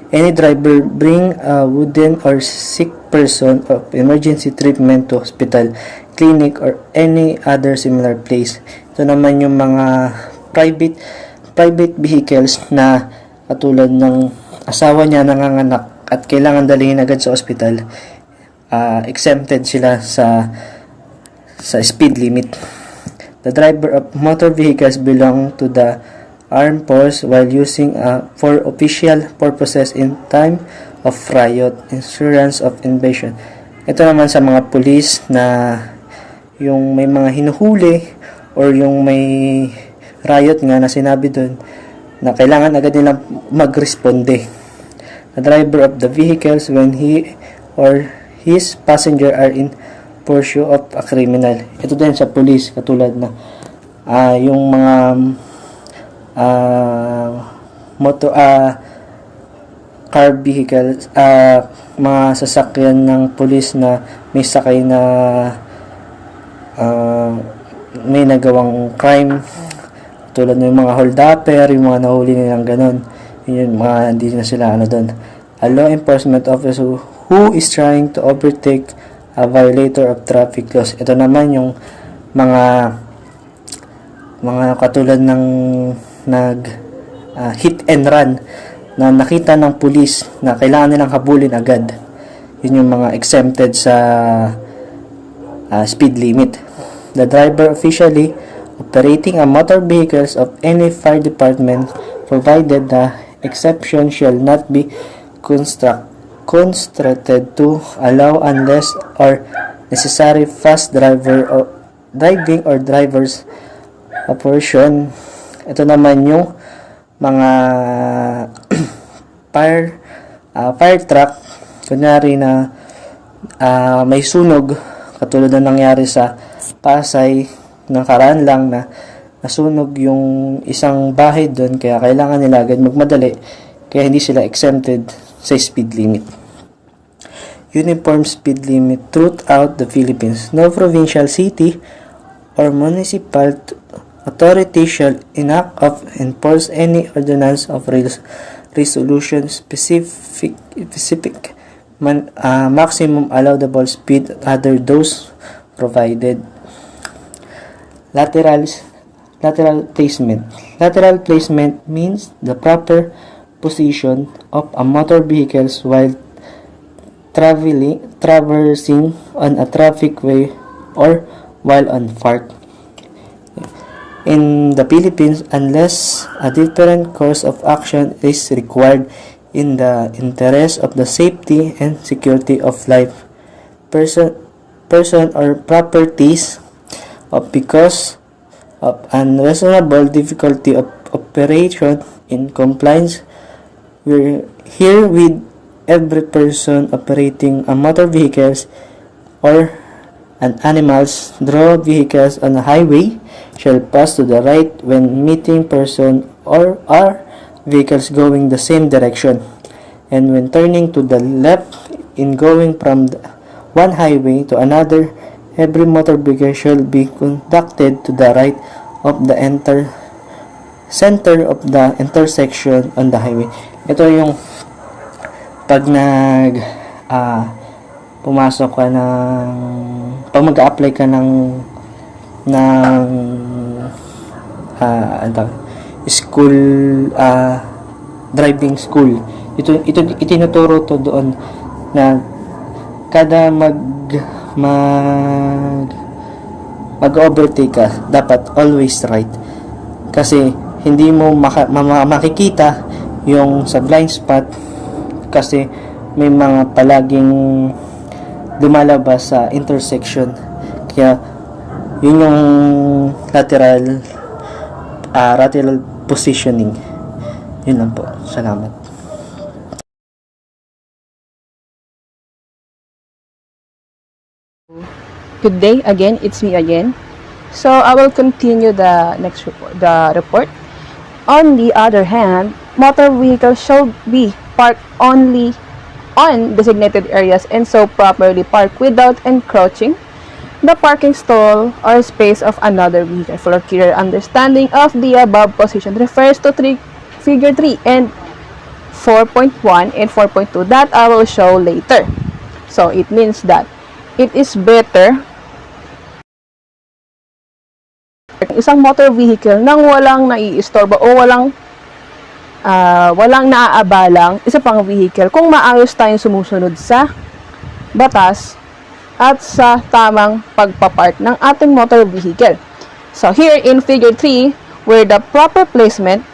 Any driver bring a wooden or sick person of emergency treatment to hospital, clinic, or any other similar place. Ito naman yung mga private vehicles na katulad ng asawa niya nanganganak at kailangan dalhin agad sa ospital, exempted sila sa speed limit. The driver of motor vehicles belong to the armed force while using for official purposes in time of riot, insurance of invasion. Ito naman sa mga police na yung may mga hinuhuli or yung may riot nga na sinabi doon na kailangan agad nilang magresponde. The driver of the vehicles when he or his passenger are in pursuit of a criminal. Ito din sa police, katulad na yung mga car vehicles, mga sasakyan ng police na may sakay na may nagawang crime, tulad ng mga hold-upper, yung mga nahuli nilang ganon. Yun, mga hindi na sila doon. A law enforcement officer who is trying to overtake a violator of traffic laws. Ito naman yung mga katulad ng hit and run na nakita ng pulis na kailangan nilang habulin agad. Yun yung mga exempted sa speed limit. The driver officially operating a motor vehicles of any fire department, provided the exception shall not be constructed to allow unless or necessary fast driving or driver's operation. Ito naman yung mga fire truck, kunyari na may sunog, katulad na nangyari sa Pasay nakaraan lang na nasunog yung isang bahay doon, kaya kailangan nila agad magmadali, kaya hindi sila exempted sa speed limit. uniform speed limit throughout the Philippines. No provincial city or municipal authority shall enact of enforce any ordinance of resolution specific maximum allowable speed other those provided. Lateral placement. Lateral placement means the proper position of a motor vehicle while traversing on a traffic way or while on foot. In the Philippines, unless a different course of action is required in the interest of the safety and security of life, person or properties, of because of unreasonable difficulty of operation in compliance with every person operating a motor vehicles or an animals draw vehicles on a highway shall pass to the right when meeting person or are vehicles going the same direction, and when turning to the left in going from one highway to another, every motor vehicle shall be conducted to the right of the center of the intersection on the highway. Ito yung pag pumasok ka ng pag mag-a-apply ka ng school, driving school, ito itinuturo to doon na kada mag-overtake ka, dapat always right, kasi hindi mo makikita yung sa blind spot kasi may mga palaging lumalabas sa intersection. Kaya yun yung lateral positioning. Yun lang po. Salamat. Good day again, it's me again. So I will continue the report. On the other hand, motor vehicles shall be parked only on designated areas and so properly parked without encroaching the parking stall or space of another vehicle. For clear understanding of the above position refers to figure 3 and 4.1 and 4.2 that I will show later. So it means that it is better isang motor vehicle nang walang naiistorbo o walang naaabalang isa pang vehicle kung maayos tayong sumusunod sa batas at sa tamang pagpapark ng ating motor vehicle. So here in figure 3, where the proper placement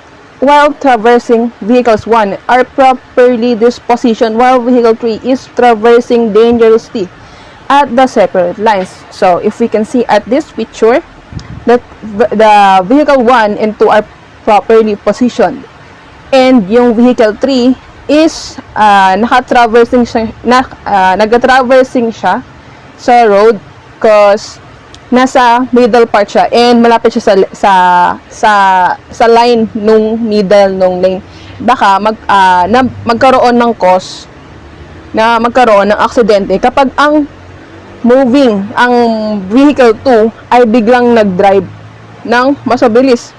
while traversing vehicles 1 are properly dispositioned while vehicle 3 is traversing dangerously at the separate lines. So if we can see at this picture that the vehicle 1 and 2 are properly positioned and yung vehicle 3 is nag-traversing siya sa road because nasa middle part siya and malapit siya sa line nung middle nung lane. Baka magkaroon ng cause na magkaroon ng aksidente kapag ang vehicle 2 ay biglang nag-drive ng mas mabilis.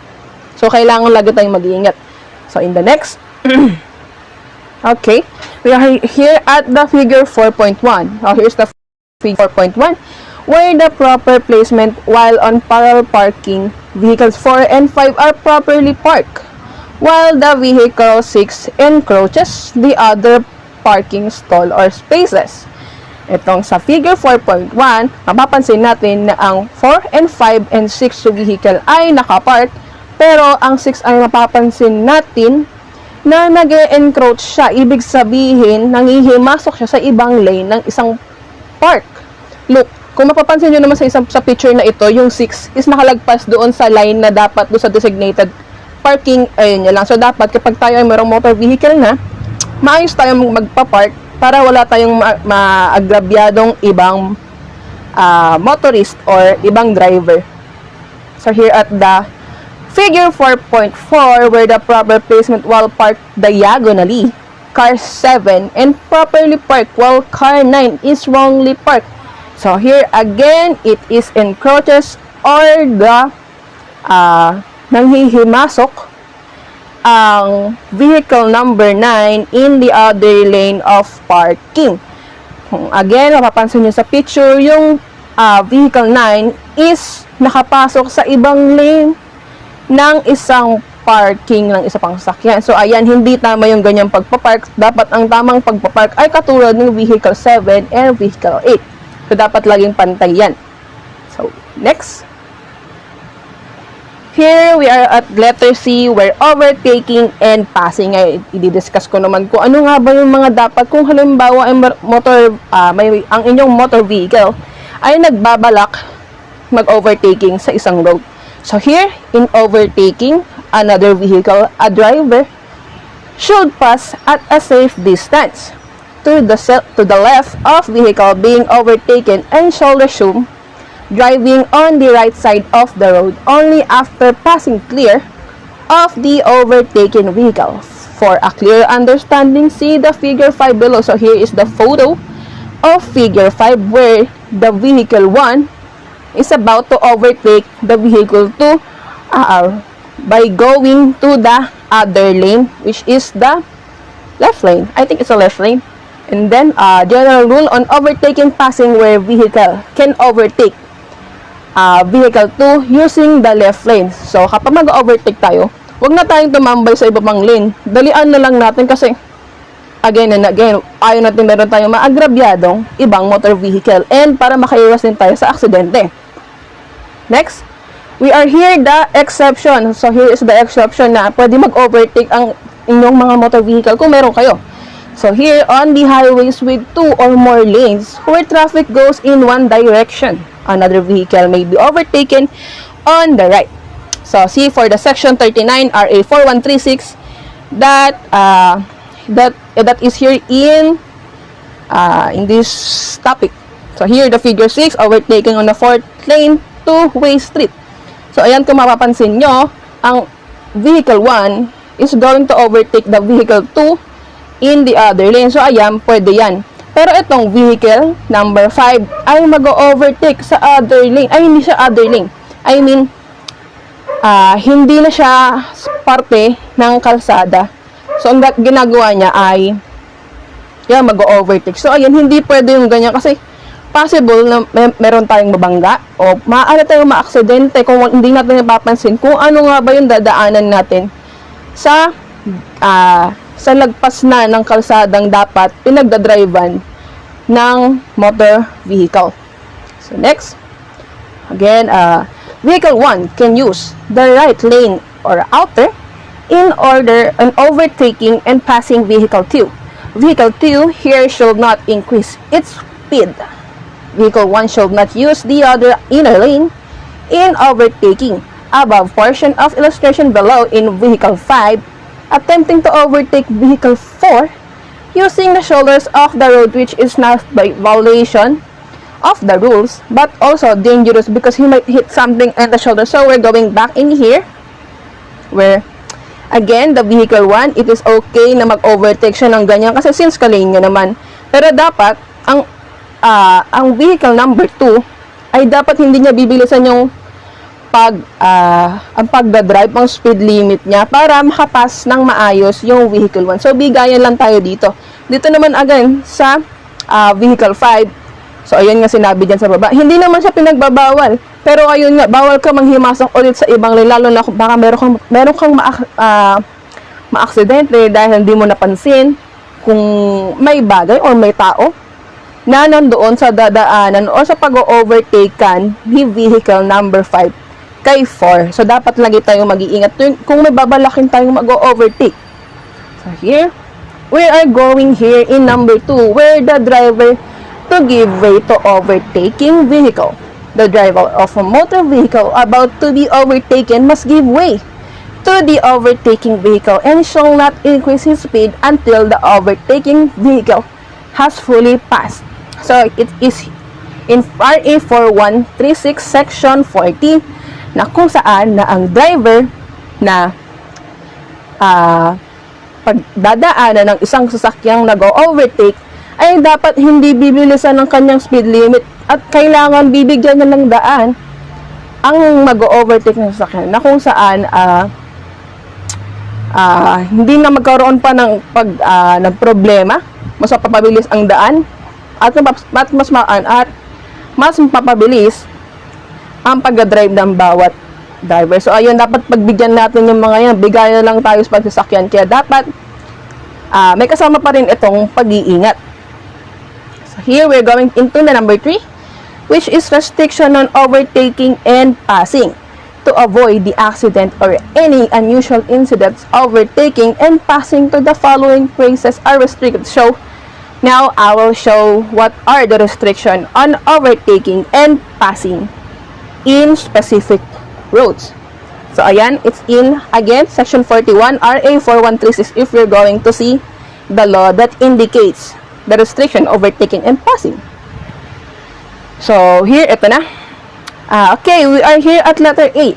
So kailangan lagi tayong mag-iingat. So in the next okay, we are here at the figure 4.1. Here's the figure 4.1 where the proper placement while on parallel parking vehicles 4 and 5 are properly parked while the vehicle 6 encroaches the other parking stall or spaces. Itong sa figure 4.1, mapapansin natin na ang 4 and 5 and 6 vehicle ay nakapark, pero ang 6 ay mapapansin natin na nag-encroach siya. Ibig sabihin, nangihimasok siya sa ibang lane ng isang park. Look, kung mapapansin nyo naman sa picture na ito, yung 6 is nakalagpas doon sa line na dapat doon sa designated parking. Ayun lang. So, dapat kapag tayo ay mayroong motor vehicle na, maayos tayong magpa-park para wala tayong maagrabyadong ibang motorist or ibang driver. So here at the figure 4.4 where the proper placement while parked diagonally car 7 and properly parked while car 9 is wrongly parked. So here again, it is encroaches or the nanghihimasok ang vehicle number 9 in the other lane of parking. Again, mapapansin nyo sa picture, yung vehicle 9 is nakapasok sa ibang lane ng isang parking ng isa pang sasakyan. So, ayan, hindi tama yung ganyang pagpapark. Dapat ang tamang pagpapark ay katulad ng vehicle 7 and vehicle 8. So, dapat laging pantay yan. So, next. Here, we are at letter C, where overtaking and passing. Ay, i-discuss ko naman kung ano nga ba yung mga dapat kung halimbawa ang ang inyong motor vehicle ay nagbabalak mag-overtaking sa isang road. So here, in overtaking another vehicle, a driver should pass at a safe distance to the left of vehicle being overtaken and shall resume driving on the right side of the road only after passing clear of the overtaken vehicle. For a clear understanding, see the figure 5 below. So here is the photo of figure 5 where the vehicle 1 is about to overtake the vehicle 2 by going to the other lane, which is the left lane. I think it's a left lane. And then, general rule on overtaking passing where vehicle can overtake vehicle 2 using the left lane. So, kapag mag-overtake tayo, wag na tayong tumambay sa iba pang lane. Dalian na lang natin kasi again and again, ayaw natin meron tayong maagrabyadong ibang motor vehicle and para makaiwas din tayo sa aksidente. Next, we are here the exception. So, here is the exception na pwede mag-overtake ang inyong mga motor vehicle kung meron kayo. So, here on the highways with 2 or more lanes where traffic goes in one direction, another vehicle may be overtaken on the right. So, see for the section 39 RA 4136 that is here in this topic. So, here the figure 6, overtaking on the 4th lane two-way street. So, ayan kung mapapansin nyo, ang vehicle 1 is going to overtake the vehicle 2 in the other lane. So, ayan, pwede yan. Pero itong vehicle number 5 ay mag-overtake sa other lane. Ay, hindi siya other lane. I mean, hindi na siya parte ng kalsada. So, ang ginagawa niya ay yan, mag-overtake. So, ayan, hindi pwede yung ganyan kasi possible na meron tayong mabangga o maaari tayong maaksidente kung hindi natin napapansin kung ano nga ba yung dadaanan natin sa lagpas na ng kalsadang dapat pinagdadrivean ng motor vehicle. So next, again, vehicle 1 can use the right lane or outer in order an overtaking and passing vehicle 2. Vehicle 2 here should not increase its speed. Vehicle 1 should not use the other inner lane in overtaking. Above portion of illustration below in vehicle 5, attempting to overtake vehicle 4 using the shoulders of the road, which is not by violation of the rules but also dangerous because he might hit something in the shoulder. So we're going back in here where again the vehicle 1, it is okay na mag-overtake siya ng ganyan kasi since kalane niya naman. Pero dapat ang vehicle number 2 ay dapat hindi niya bibilisan yung ang pagdadrive, ang speed limit niya para makapas ng maayos yung vehicle 1. So, bigayan lang tayo dito. Dito naman again sa vehicle 5. So, ayun nga sinabi dyan sa baba. Hindi naman siya pinagbabawal. Pero ayun nga, bawal ka manghimasok ulit sa ibang lane. Lalo na kung baka meron kang maaksidente dahil hindi mo napansin kung may bagay or may tao na nandoon sa dadaanan o sa pag-overtaken ni vehicle number 5 kay 4. So, dapat lagi tayong mag-iingat kung may babalakin tayong mag-overtake. So, here, we are going here in number 2 where the driver to give way to overtaking vehicle. The driver of a motor vehicle about to be overtaken must give way to the overtaking vehicle and shall not increase his speed until the overtaking vehicle has fully passed. So, it is in RA 4136 section 40 na kung saan na ang driver na pagdadaanan ng isang sasakyang nag-overtake ay dapat hindi bibilisan ng kanyang speed limit at kailangan bibigyan niya ng daan ang mag-overtake ng sasakyan na kung saan hindi na magkaroon pa ng problema, mas mapapabilis ang daan at mas mapapabilis ang pag-drive ng bawat driver. So ayun, dapat pagbigyan natin yung mga yan, bigayan lang tayo sa pagsasakyan, kaya dapat may kasama pa rin itong pag-iingat. So here we're going into the number 3, which is restriction on overtaking and passing. To avoid the accident or any unusual incidents, overtaking and passing to the following places are restricted. So, now I will show what are the restrictions on overtaking and passing in specific roads. So, ayan, it's in, again, Section 41, RA 4136, if you're going to see the law that indicates the restriction overtaking and passing. So, here, ito na. Okay, we are here at letter A.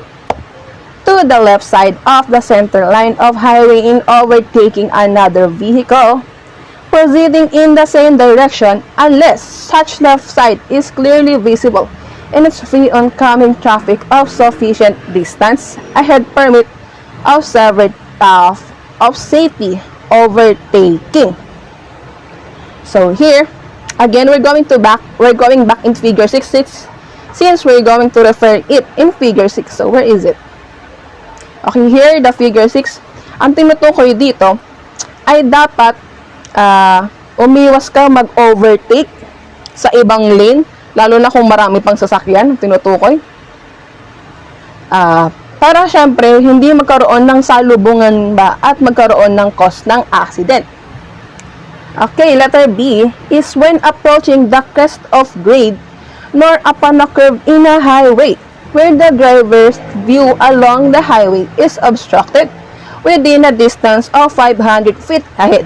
To the left side of the center line of highway in overtaking another vehicle proceeding in the same direction unless such left side is clearly visible and it's free oncoming traffic of sufficient distance ahead permit of severed path of safety overtaking. So here, again, we're going back in figure 6 since we're going to refer it in figure 6. So where is it? Okay, here the figure 6. Ang tinutukoy dito ay dapat umiwas ka mag-overtake sa ibang lane, lalo na kung marami pang sasakyan, tinutukoy. Para syempre hindi magkaroon ng salubungan ba at magkaroon ng cause ng accident. Okay, letter B is when approaching the crest of grade nor upon a curve in a highway where the driver's view along the highway is obstructed within a distance of 500 feet ahead,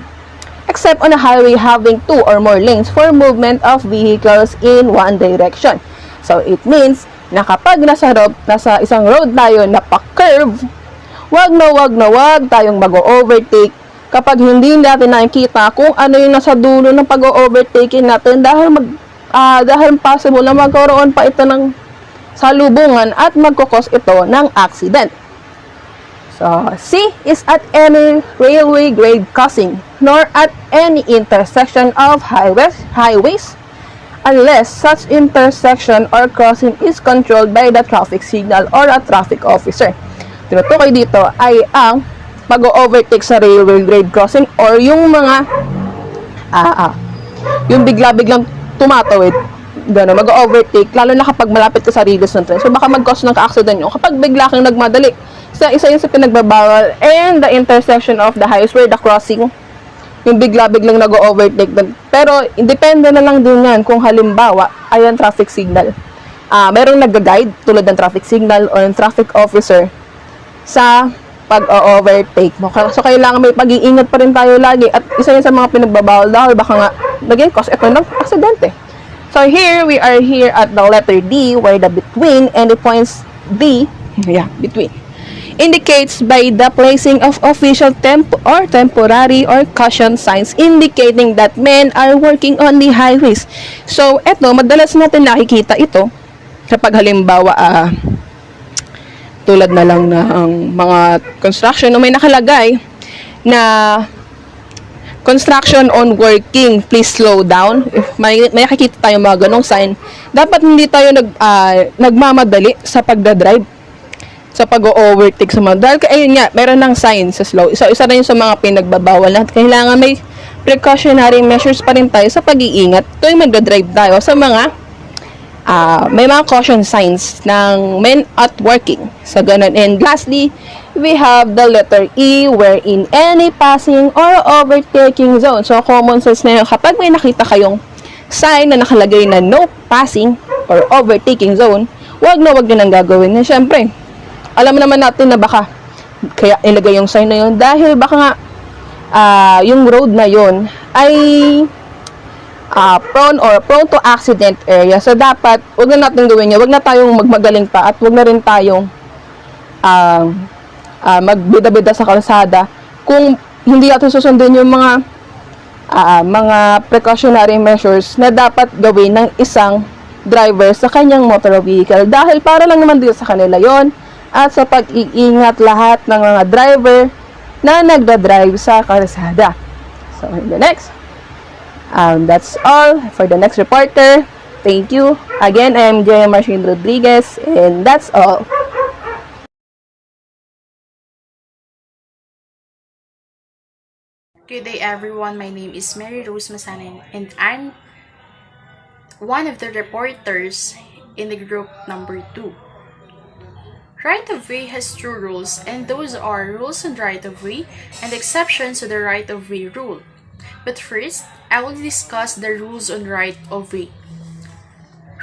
except on a highway having 2 or more lanes for movement of vehicles in one direction. So, it means na kapag nasa isang road tayo na pa-curve, wag tayong mag-overtake kapag hindi natin nakikita kung ano yung nasa dulo ng pag-overtaking natin dahil possible na magkaroon pa ito ng salubungan at magkukos ito ng accident. So, C is at any railway grade crossing nor at any intersection of highways unless such intersection or crossing is controlled by the traffic signal or a traffic officer. Tinutukoy dito ay ang mag-overtake sa railway grade crossing or yung mga yung bigla-biglang tumatawid, gano'n, mag-overtake, lalo na kapag malapit ka sa radius ng train. So, baka mag-cause ng ka-accident nyo kapag bigla kang nagmadali. So, isa yun sa pinagbabawal. And the intersection of the highways where the crossing, yung bigla-biglang nag-overtake doon. Pero, depende na lang din yan kung halimbawa, ayan traffic signal. Merong nag-guide tulad ng traffic signal o ng traffic officer sa pag-overtake mo. So, kailangan may pag-iingat pa rin tayo lagi. At isa yun sa mga pinagbabawal dahil baka nga naging cause ito ng aksidente. So, here, we are here at the letter D where the between and the points B, between, indicates by the placing of official temporary or caution signs indicating that men are working on the highways. So, eto, madalas natin nakikita ito kapag halimbawa, tulad na lang ng mga construction na may nakalagay na construction on working, please slow down. If may nakikita tayo mga ganong sign, dapat hindi tayo nagmamadali sa pagdadrive, sa pag-overtake sa mga. Dahil ayun nga, meron ng sign sa slow. Isa na yun sa mga pinagbabawal natin. Kailangan may precautionary measures pa rin tayo sa pag-iingat tuwing magdadrive tayo sa mga may mga caution signs ng men at working. So, ganun. And lastly, we have the letter E wherein any passing or overtaking zone. So, common sense na yun. Kapag may nakita kayong sign na nakalagay na no passing or overtaking zone, wag nyo nang gagawin. And syempre, alam naman natin na baka kaya ilagay yung sign na yun dahil baka nga yung road na yun ay prone to accident area. So, dapat, wag na natin gawin yun. Wag na tayong magmagaling pa at wag na rin tayong magbida-bida sa kalsada kung hindi natin susundin yung mga precautionary measures na dapat gawin ng isang driver sa kanyang motor vehicle, dahil para lang naman dito sa kanila yon at sa pag-iingat lahat ng mga driver na nagda-drive sa kalsada. So in the next, that's all for the next reporter. Thank you again. I am Joya Marcin Rodriguez, and that's all. Good day everyone, my name is Mary Rose Masanin and I'm one of the reporters in the group number 2. Right-of-way has two rules, and those are rules on right-of-way and exceptions to the right-of-way rule. But first, I will discuss the rules on right-of-way.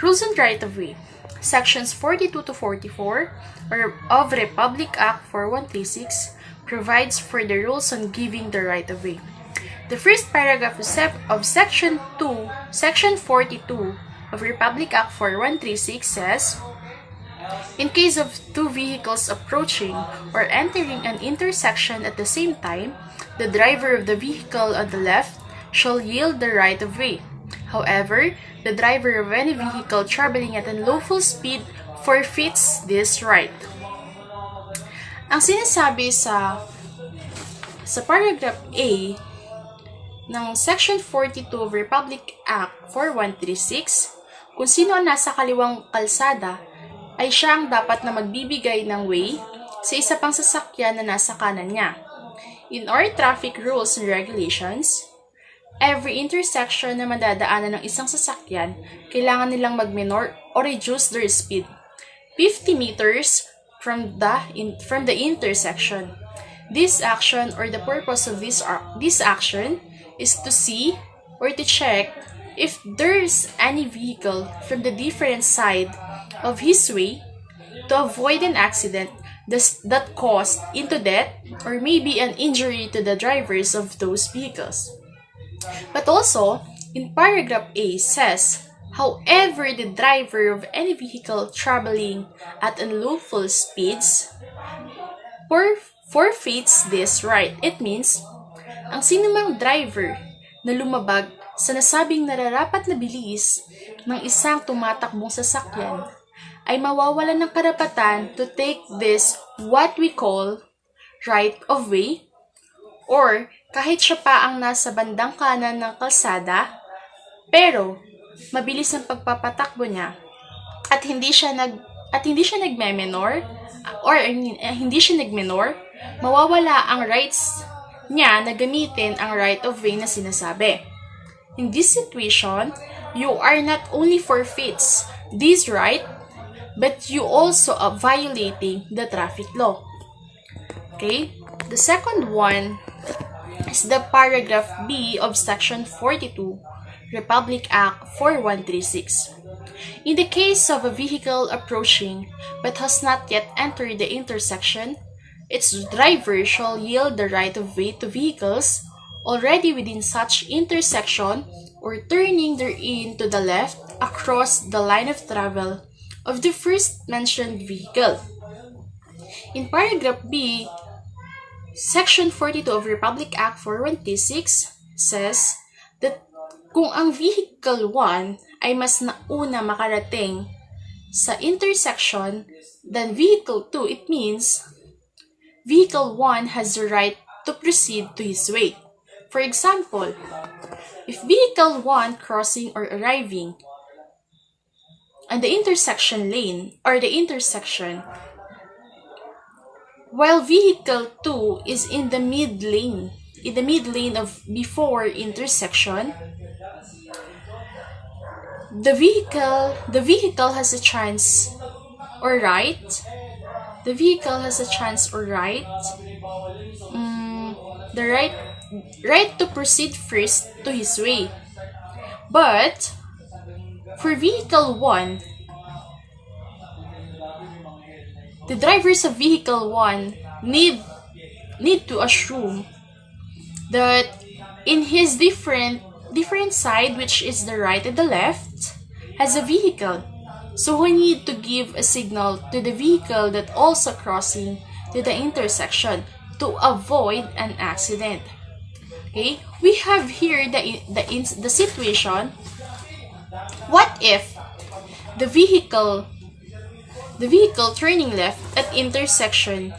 Rules on right-of-way. Sections 42 to 44 of Republic Act 4136 provides for the rules on giving the right-of-way. The first paragraph of Section 42 of Republic Act 4136 says, in case of two vehicles approaching or entering an intersection at the same time, the driver of the vehicle on the left shall yield the right-of-way. However, the driver of any vehicle traveling at unlawful speed forfeits this right. Ang sinasabi sa paragraph A ng Section 42 of Republic Act 4136, kung sino ang nasa kaliwang kalsada ay siya ang dapat na magbibigay ng way sa isa pang sasakyan na nasa kanan niya. In our traffic rules and regulations, every intersection na madadaanan ng isang sasakyan, kailangan nilang mag-minor or reduce their speed 50 meters from the intersection. This action, or the purpose of this action, is to see or to check if there's any vehicle from the different side of his way to avoid an accident that caused into death or maybe an injury to the drivers of those vehicles. But also, in paragraph A says, however, the driver of any vehicle traveling at unlawful speeds forfeits this right. It means, ang sinumang driver na lumabag sa nasabing nararapat na bilis ng isang tumatakbong sasakyan ay mawawalan ng karapatan to take this what we call right of way, or kahit siya pa ang nasa bandang kanan ng kalsada pero mabilis ang pagpapatakbo niya at hindi siya nagme-minor or hindi siya nagminor, mawawala ang rights niya na gamitin ang right of way na sinasabi. In this situation, you are not only forfeits this right, but you also are violating the traffic law. Okay? The second one is the paragraph B of Section 42, Republic Act 4136. In the case of a vehicle approaching but has not yet entered the intersection, its driver shall yield the right of way to vehicles already within such intersection or turning therein to the left across the line of travel of the first mentioned vehicle. In paragraph B, Section 42 of Republic Act 4136 says that kung ang vehicle 1 ay mas nauna makarating sa intersection than vehicle 2, it means vehicle 1 has the right to proceed to his way. For example, if vehicle 1 crossing or arriving on the intersection lane or the intersection, while vehicle 2 is in the mid lane of before intersection, the vehicle has a chance or right. The vehicle has a chance or right. The right to proceed first to his way. But for vehicle 1, the drivers of vehicle 1 need to assume that in his different side, which is the right and the left, has a vehicle. So we need to give a signal to the vehicle that also crossing to the intersection. to avoid an accident. Okay, we have here the situation. What if the vehicle turning left at intersection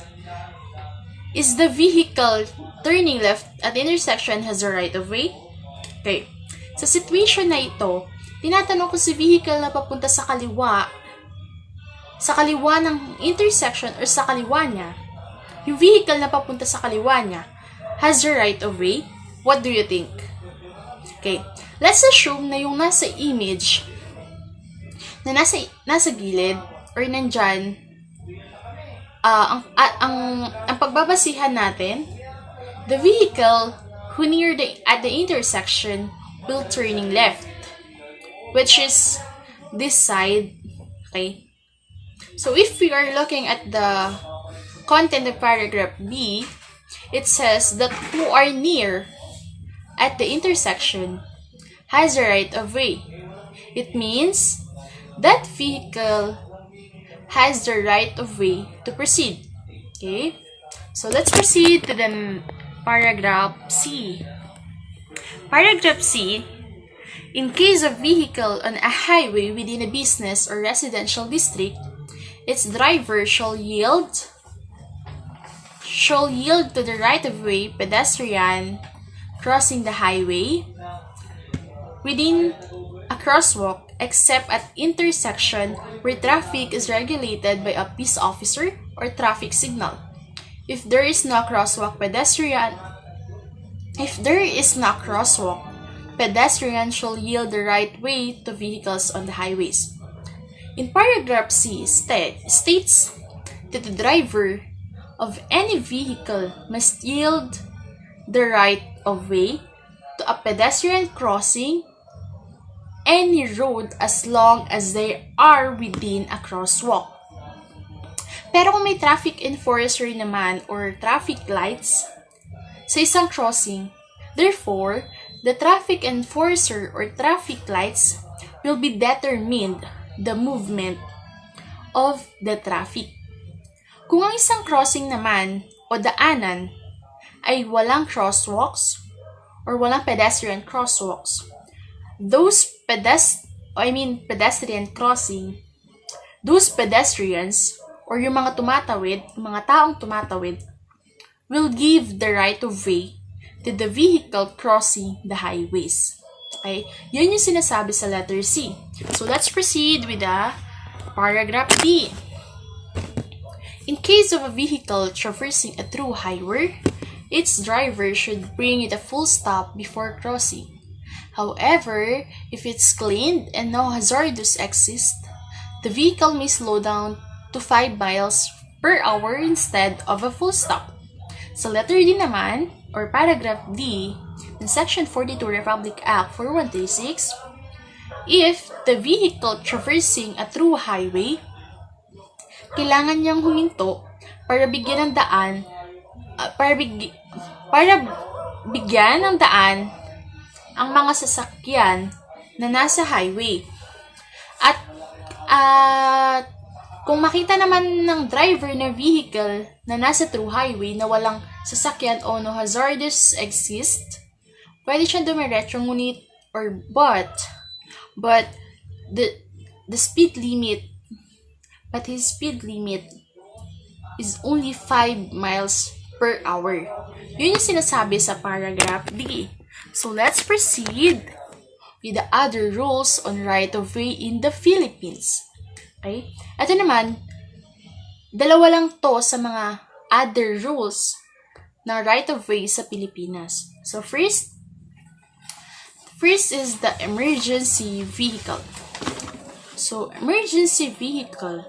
is the vehicle turning left at intersection has a right of way? Okay, sa situation na ito, tinatanong ko si vehicle na papunta sa kaliwa ng intersection or sa kaliwa niya, yung vehicle na papunta sa kaliwa niya has the right of way. What do you think? Okay, let's assume na yung nasa image na nasa gilid or nandyan, ang pagbabasihan natin, the vehicle who at the intersection will turning left, which is this side. Okay, so if we are looking at the content of paragraph B, it says that who are near at the intersection has a right of way. It means that vehicle has the right of way to proceed. Okay, so let's proceed to the paragraph C. Paragraph C, in case of vehicle on a highway within a business or residential district, its driver shall yield to the right-of-way pedestrian crossing the highway within a crosswalk except at intersection where traffic is regulated by a peace officer or traffic signal. If there is no crosswalk, pedestrian shall yield the right way to vehicles on the highways. In paragraph C states that the driver of any vehicle must yield the right of way to a pedestrian crossing any road as long as they are within a crosswalk. Pero kung may traffic enforcer naman or traffic lights sa isang crossing, therefore, the traffic enforcer or traffic lights will be determined the movement of the traffic. Kung ang isang crossing naman o daanan ay walang crosswalks or walang pedestrian crosswalks, those pedestrian crossing, those pedestrians or yung mga taong tumatawid will give the right of way to the vehicle crossing the highways. Okay? Yan yung sinasabi sa letter C. So let's proceed with the paragraph D. In case of a vehicle traversing a through highway, its driver should bring it a full stop before crossing. However, if it's cleaned and no hazardous exist, the vehicle may slow down to 5 miles per hour instead of a full stop. Sa letter D naman, or paragraph D, in Section 42 Republic Act 4136, if the vehicle traversing a through highway, kailangan niyang huminto para bigyan ng daan ang mga sasakyan na nasa highway. At kung makita naman ng driver na vehicle na nasa through highway na walang sasakyan o no hazardous exist, pwede siyang dumiretso ngunit but his speed limit is only 5 miles per hour. Yun yung sinasabi sa paragraph D. So let's proceed with the other rules on right-of-way in the Philippines. Okay? Ito naman, dalawa lang to sa mga other rules na right-of-way sa Pilipinas. So first is the emergency vehicle. So emergency vehicle,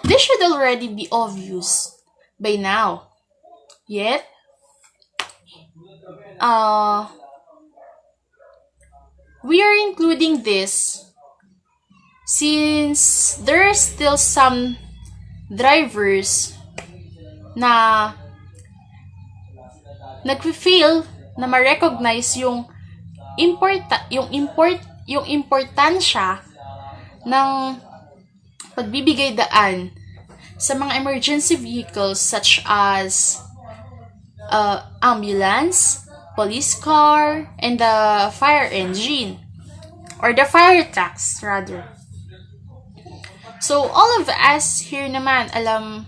this should already be obvious by now. Yet, we are including this since there are still some drivers na nag-feel na ma-recognize yung importansya ng pagbibigay daan sa mga emergency vehicles such as ambulance, police car, and the fire engine, or the fire trucks rather. So all of us here naman alam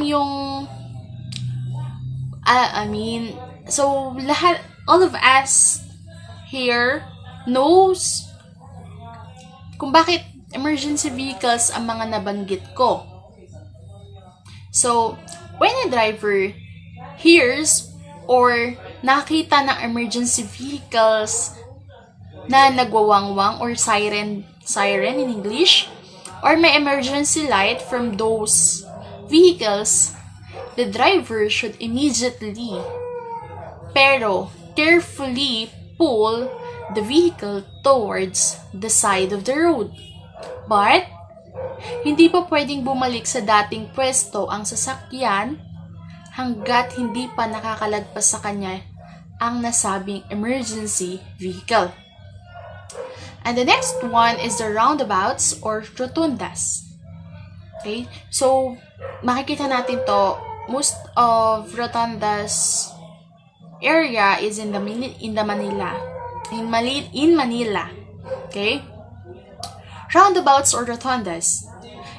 yung so all of us here knows kung bakit emergency vehicles ang mga nabanggit ko. So, when a driver hears or nakita ng emergency vehicles na nagwawangwang or siren in English, or may emergency light from those vehicles, the driver should immediately pero carefully pull the vehicle towards the side of the road. But, hindi pa pwedeng bumalik sa dating pwesto ang sasakyan hanggat hindi pa nakakalagpas sa kanya ang nasabing emergency vehicle. And the next one is the roundabouts or rotundas. Okay? So, makikita natin to, most of rotundas area is in Manila. Okay? Roundabouts or rotundas.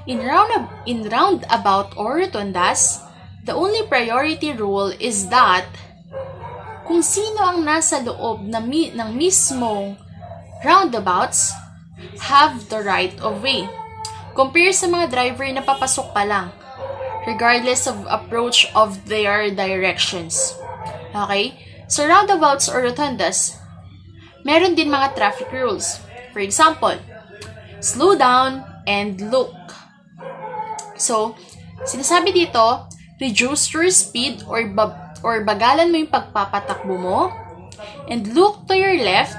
In roundabout or rotundas, the only priority rule is that kung sino ang nasa loob ng mismong roundabouts have the right of way. Compare sa mga driver na papasok pa lang, regardless of approach of their directions. Okay? So, roundabouts or rotundas, meron din mga traffic rules. For example, slow down and look. So, sinasabi dito, reduce your speed or bagalan mo yung pagpapatakbo mo, and look to your left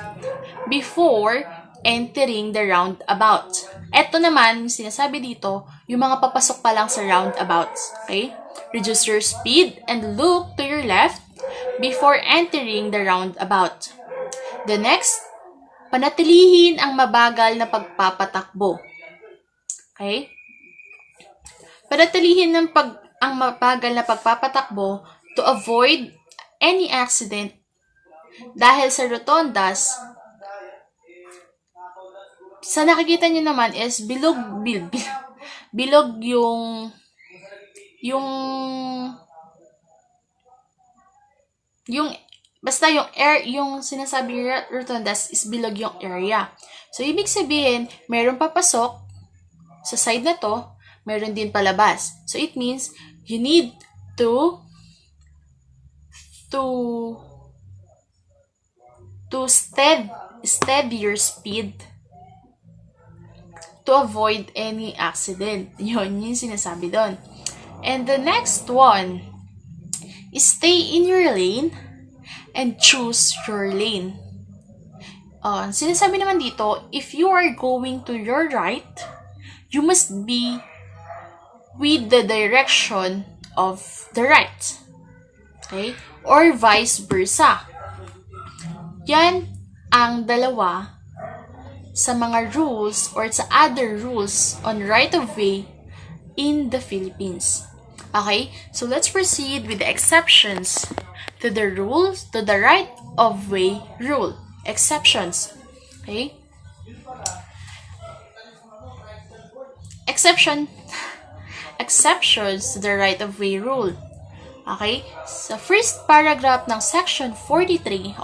before entering the roundabout. Ito naman, sinasabi dito, yung mga papasok pa lang sa roundabouts. Okay? Reduce your speed and look to your left before entering the roundabout. The next, panatilihin ang mabagal na pagpapatakbo. Okay? Panatilihin ang mabagal na pagpapatakbo to avoid any accident dahil sa rotondas, sa nakikita niyo naman is bilog basta yung air, yung sinasabi rotundas is bilog yung area. So, ibig sabihin, meron papasok sa side na to, meron din palabas. So, it means, you need to steady your speed to avoid any accident. Yun yung sinasabi doon. And the next one is stay in your lane and choose your lane. Sinasabi naman dito, if you are going to your right, you must be with the direction of the right. Okay? Or vice versa. Yan ang dalawa sa mga rules or sa other rules on right of way in the Philippines. Okay? So let's proceed with the exceptions to the rules, to the right of way rule. Exceptions. Okay? Exceptions to the right of way rule. Okay? Sa first paragraph ng section 43,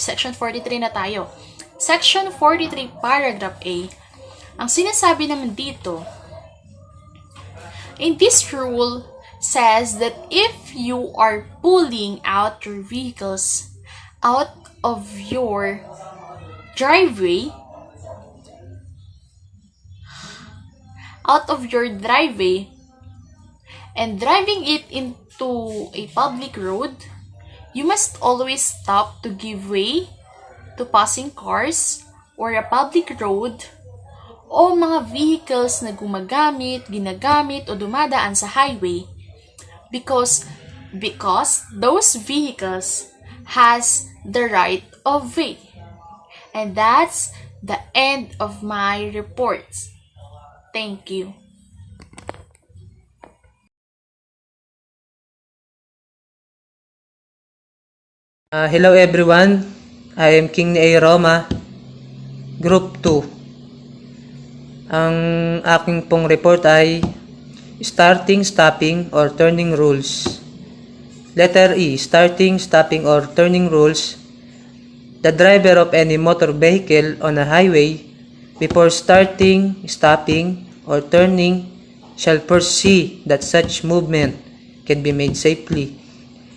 section 43 na tayo. Section 43, paragraph A, ang sinasabi naman dito, in this rule says that if you are pulling out your vehicles out of your driveway, and driving it into a public road, you must always stop to give way to passing cars or a public road o mga vehicles na ginagamit o dumadaan sa highway because those vehicles has the right of way. And that's the end of my report. Thank you. Hello everyone, I am King A. Roma, Group 2. Ang aking pong report ay starting, stopping, or turning rules. Letter E, starting, stopping, or turning rules. The driver of any motor vehicle on a highway before starting, stopping, or turning shall first see that such movement can be made safely.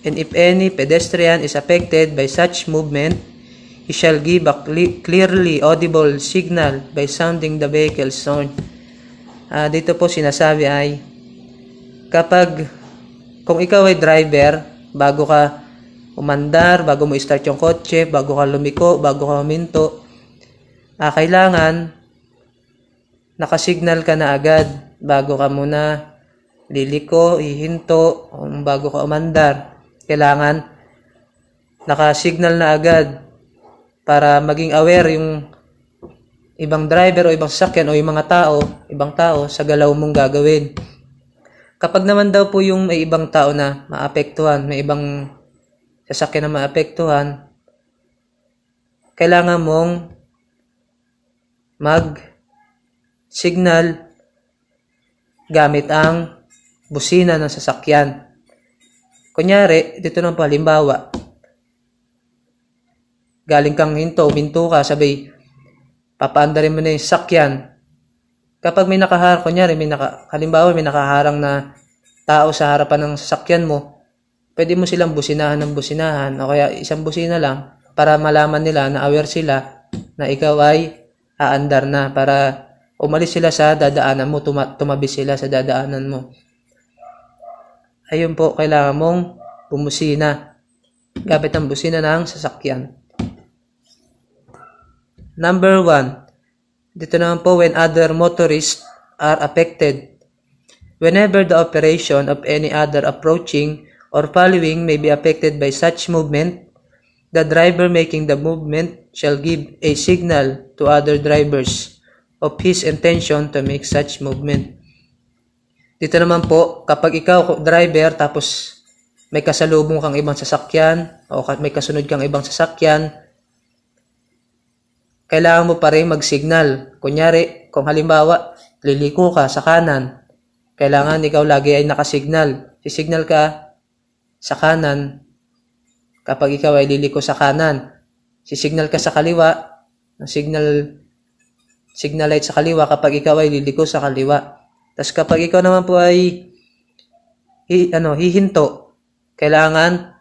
And if any pedestrian is affected by such movement, he shall give a clearly audible signal by sounding the vehicle's horn. Dito po sinasabi ay, kung ikaw ay driver, bago ka umandar, bago mo start yung kotse, bago ka lumiko, bago ka huminto, kailangan nakasignal ka na agad bago ka muna liliko, hihinto, bago ka umandar. Kailangan nakasignal na agad para maging aware yung ibang driver o ibang sasakyan o yung ibang tao sa galaw mong gagawin. Kapag naman daw po yung may ibang tao na maapektuhan, may ibang sasakyan na maapektuhan, kailangan mong mag-signal gamit ang busina ng sasakyan. Kunyari, dito nang halimbawa, galing kang hinto ka, sabay, papaandarin mo na yung sasakyan. Kapag may halimbawa may nakaharang na tao sa harapan ng sasakyan mo, pwede mo silang businahan ng businahan, o kaya isang busina lang, para malaman nila na aware sila na ikaw ay aandar na, para umalis sila sa dadaanan mo, tumabi sila sa dadaanan mo. Ayun po, kailangan mong bumusina gamit ang busina ng sasakyan. Number 1. Dito naman po, when other motorists are affected. Whenever the operation of any other approaching or following may be affected by such movement, the driver making the movement shall give a signal to other drivers of his intention to make such movement. Dito naman po, kapag ikaw driver tapos may kasalubong kang ibang sasakyan o may kasunod kang ibang sasakyan, kailangan mo pa rin mag-signal. Kunyari, kung halimbawa, liliko ka sa kanan, kailangan ikaw lagi ay nakasignal. Sisignal ka sa kanan kapag ikaw ay liliko sa kanan. Sisignal ka sa kaliwa, signal light sa kaliwa kapag ikaw ay liliko sa kaliwa. Tapos kapag ikaw naman po ay hihinto, kailangan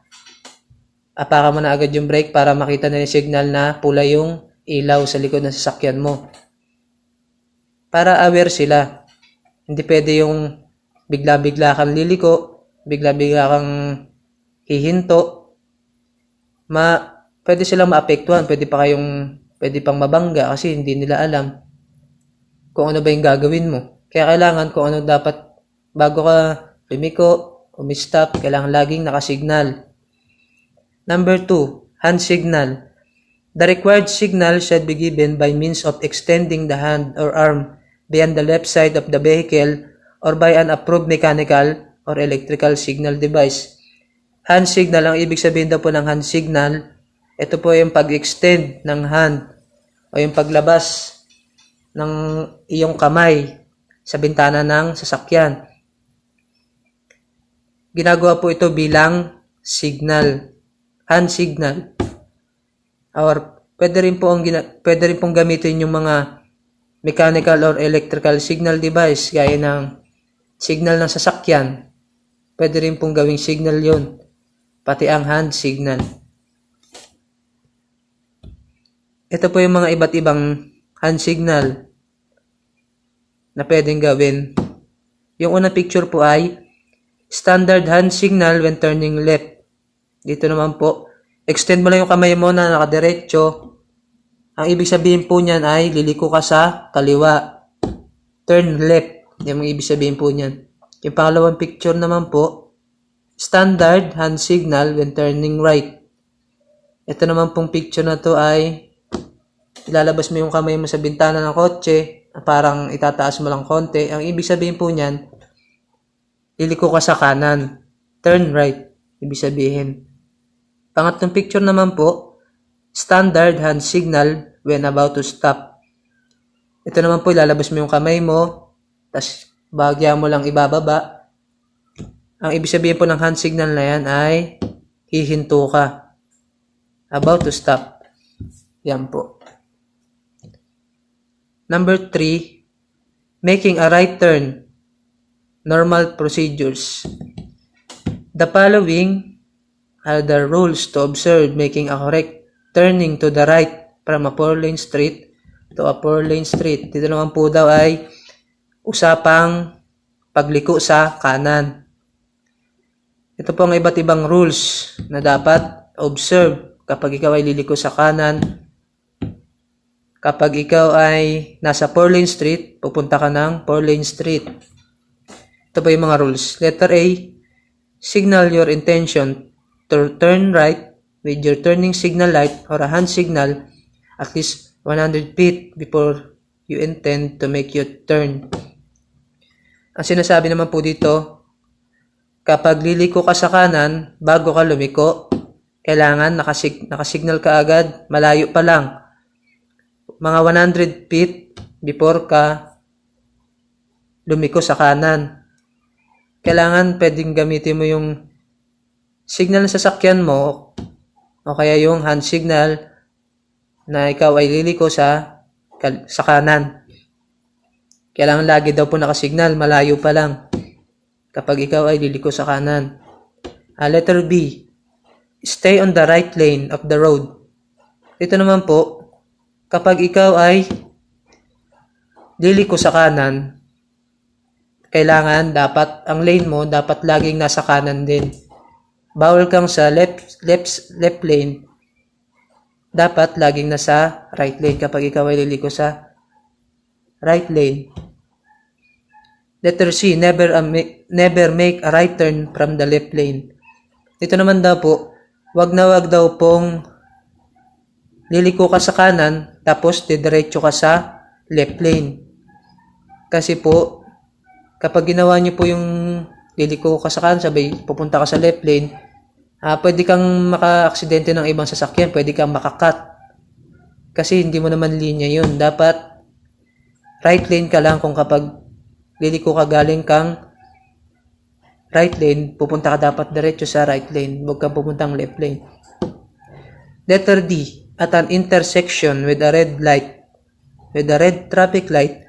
apakan mo na agad yung brake para makita na yung signal na pula yung ilaw sa likod ng sasakyan mo. Para aware sila. Hindi pwede yung bigla-bigla kang liliko, bigla-bigla kang hihinto. Pwede silang maapektuhan, pwede pang mabangga kasi hindi nila alam kung ano ba yung gagawin mo. Kaya kailangan kung ano dapat bago ka lumiko, umistop, kailangan laging nakasignal. Number 2, hand signal. The required signal should be given by means of extending the hand or arm beyond the left side of the vehicle or by an approved mechanical or electrical signal device. Hand signal, ang ibig sabihin daw po ng hand signal, ito po yung pag-extend ng hand o yung paglabas ng iyong kamay sa bintana ng sasakyan. Ginagawa po ito bilang signal, hand signal. Or pwede rin pong gamitin yung mga mechanical or electrical signal device gaya ng signal ng sasakyan. Pwede rin pong gawing signal yon, pati ang hand signal. Ito po yung mga iba't ibang hand signal na pwedeng gawin. Yung unang picture po ay standard hand signal when turning left. Dito naman po, extend mo lang yung kamay mo na nakadiretso. Ang ibig sabihin po niyan ay liliko ka sa kaliwa. Turn left. Yung ibig sabihin po niyan. Yung pangalawang picture naman po, standard hand signal when turning right. Ito naman pong picture na to ay ilalabas mo yung kamay mo sa bintana ng kotse. parang itataas mo lang konti. Ang ibig sabihin po niyan, liliko ka sa kanan. Turn right, ibig sabihin. Pangatlong picture naman po, standard hand signal when about to stop. Ito naman po, ilalabas mo yung kamay mo, tapos bahagya mo lang ibababa. Ang ibig sabihin po ng hand signal na yan ay hihinto ka. About to stop. Yan po. Number 3, making a right turn. Normal procedures. The following are the rules to observe making a correct turning to the right from a 4-lane street to a 4-lane street. Dito naman po daw ay usapang pagliko sa kanan. Ito po ang iba't ibang rules na dapat observe kapag ikaw ay liliko sa kanan. Kapag ikaw ay nasa 4-lane street, pupunta ka ng 4-lane street. Ito po yung mga rules. Letter A, signal your intention to turn right with your turning signal light or a hand signal at least 100 feet before you intend to make your turn. Ang sinasabi naman po dito, kapag liliko ka sa kanan, bago ka lumiko, kailangan nakasignal ka agad, malayo pa lang. Mga 100 feet before ka lumiko sa kanan. Kailangan pwedeng gamitin mo yung signal ng sasakyan mo o kaya yung hand signal na ikaw ay liliko sa kanan. Kailangan lagi daw po nakasignal, malayo pa lang kapag ikaw ay liliko sa kanan. Letter B, stay on the right lane of the road. Ito naman po, kapag ikaw ay liliko sa kanan, kailangan dapat ang lane mo dapat laging nasa kanan din. Bawal kang sa left lane. Dapat laging nasa right lane kapag ikaw ay liliko sa right lane. Letter C, never make a right turn from the left lane. Ito naman daw po, wag daw pong liliko ka sa kanan tapos didiretso ka sa left lane. Kasi po, kapag ginawa niyo po yung liliko ka sa kanan, sabay pupunta ka sa left lane, pwede kang maka-aksidente ng ibang sasakyan, pwede kang makakat. Kasi hindi mo naman linya yun. Dapat right lane ka lang kung kapag liliko ka galing kang right lane, pupunta ka dapat diretso sa right lane, huwag kang pupuntang left lane. Letter D, at an intersection with a red traffic light,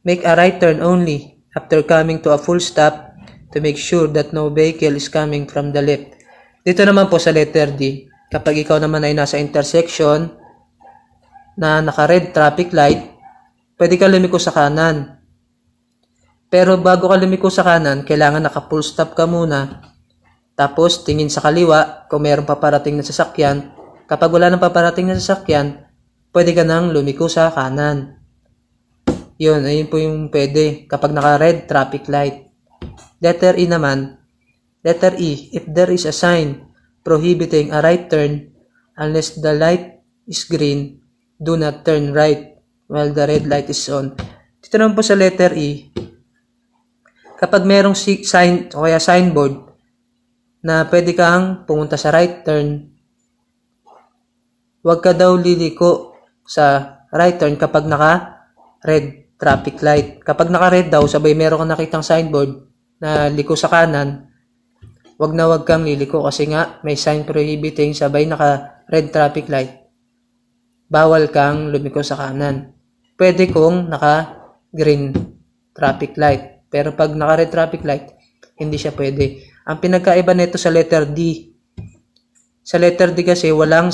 make a right turn only after coming to a full stop to make sure that no vehicle is coming from the left. Dito naman po sa letter D, kapag ikaw naman ay nasa intersection na naka-red traffic light, pwede ka lumiko sa kanan. Pero bago ka lumiko sa kanan, kailangan naka-full stop ka muna. Tapos tingin sa kaliwa kung mayroong paparating na sasakyan. Kapag wala nang paparating na sasakyan, pwede ka nang lumiko sa kanan. Yun, ayun po yung pwede kapag naka-red traffic light. Letter E naman. Letter E, if there is a sign prohibiting a right turn unless the light is green, do not turn right while the red light is on. Dito naman po sa letter E, kapag merong sign o kaya signboard na pwede kang pumunta sa right turn, huwag ka daw liliko sa right turn kapag naka-red traffic light. Kapag naka-red daw, sabay meron kang nakitang signboard na liko sa kanan, huwag kang liliko kasi nga may sign prohibiting sabay naka-red traffic light. Bawal kang lumiko sa kanan. Pwede kung naka-green traffic light. Pero pag naka-red traffic light, hindi siya pwede. Ang pinagkaiba nito sa letter D, sa letter D kasi walang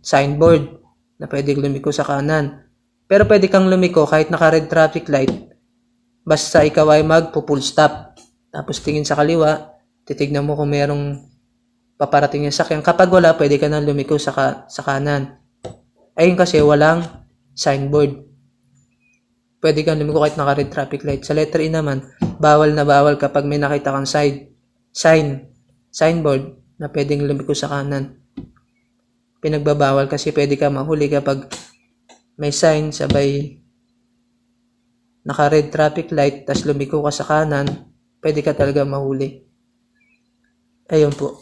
signboard na pwedeng lumiko sa kanan. Pero pwede kang lumiko kahit naka-red traffic light. Basta ikaw ay magpo-full stop. Tapos tingin sa kaliwa, titignan mo kung mayroong paparating yung sakyan. Kapag wala, pwede ka nang lumiko sa kanan. Ayun kasi walang signboard. Pwede kang lumiko kahit naka-red traffic light. Sa letter E naman, bawal na bawal kapag may nakita kang signboard na pwedeng lumiko sa kanan. Pinagbabawal kasi pwede ka mahuli kapag may sign sabay naka-red traffic light, tas lumiko ka sa kanan, pwede ka talaga mahuli. Ayun po.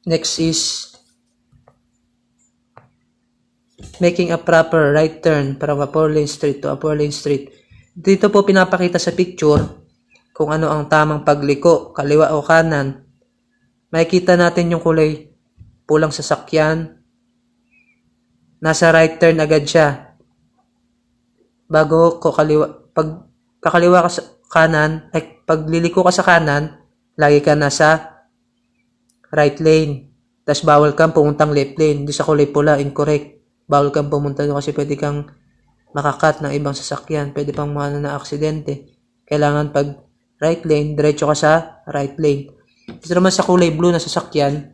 Next is making a proper right turn from a 4-lane street to a 4-lane street. Dito po pinapakita sa picture kung ano ang tamang pagliko, kaliwa o kanan. Makikita natin yung kulay pulang sasakyan. Nasa right turn agad siya. Bago ko pag kakaliwa ka sa kanan, ay pag liliko ka sa kanan, lagi ka nasa right lane. Tapos bawal kang pumuntang left lane. Doon sa kulay pula, incorrect. Bawal kang pumunta doon kasi pwede kang makakat ng ibang sasakyan. Pwede pang mga na aksidente. Kailangan pag right lane, diretso ka sa right lane. Dito naman sa kulay blue na sasakyan,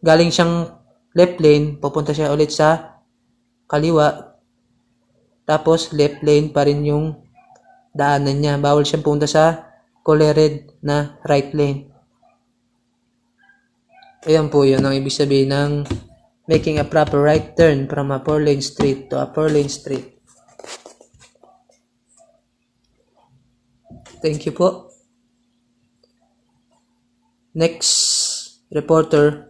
galing siyang left lane, pupunta siya ulit sa kaliwa. Tapos left lane pa rin yung daanan niya. Bawal siyang pumunta sa kulay red na right lane. Ayan po yun ang ibig sabihin ng making a proper right turn from a 4-lane street to a 4-lane street. Thank you po. Next reporter.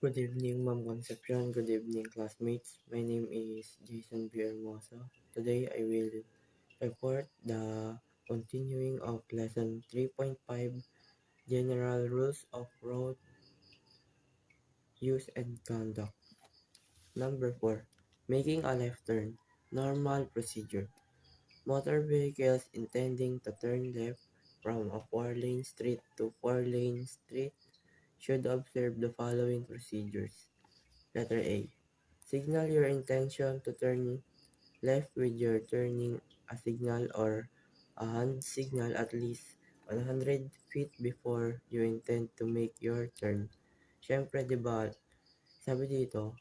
Good evening, Ma'am Concepcion. Good evening, classmates. My name is Jason B. Hermoso. Today, I will report the continuing of Lesson 3.5, General Rules of Road Use and Conduct. Number 4, Making a Left Turn. Normal Procedure. Motor vehicles intending to turn left from a 4-lane street to 4-lane street should observe the following procedures. Letter A. Signal your intention to turn left with your turning a signal or a hand signal at least 100 feet before you intend to make your turn. Siyempre, di ba, sabi dito,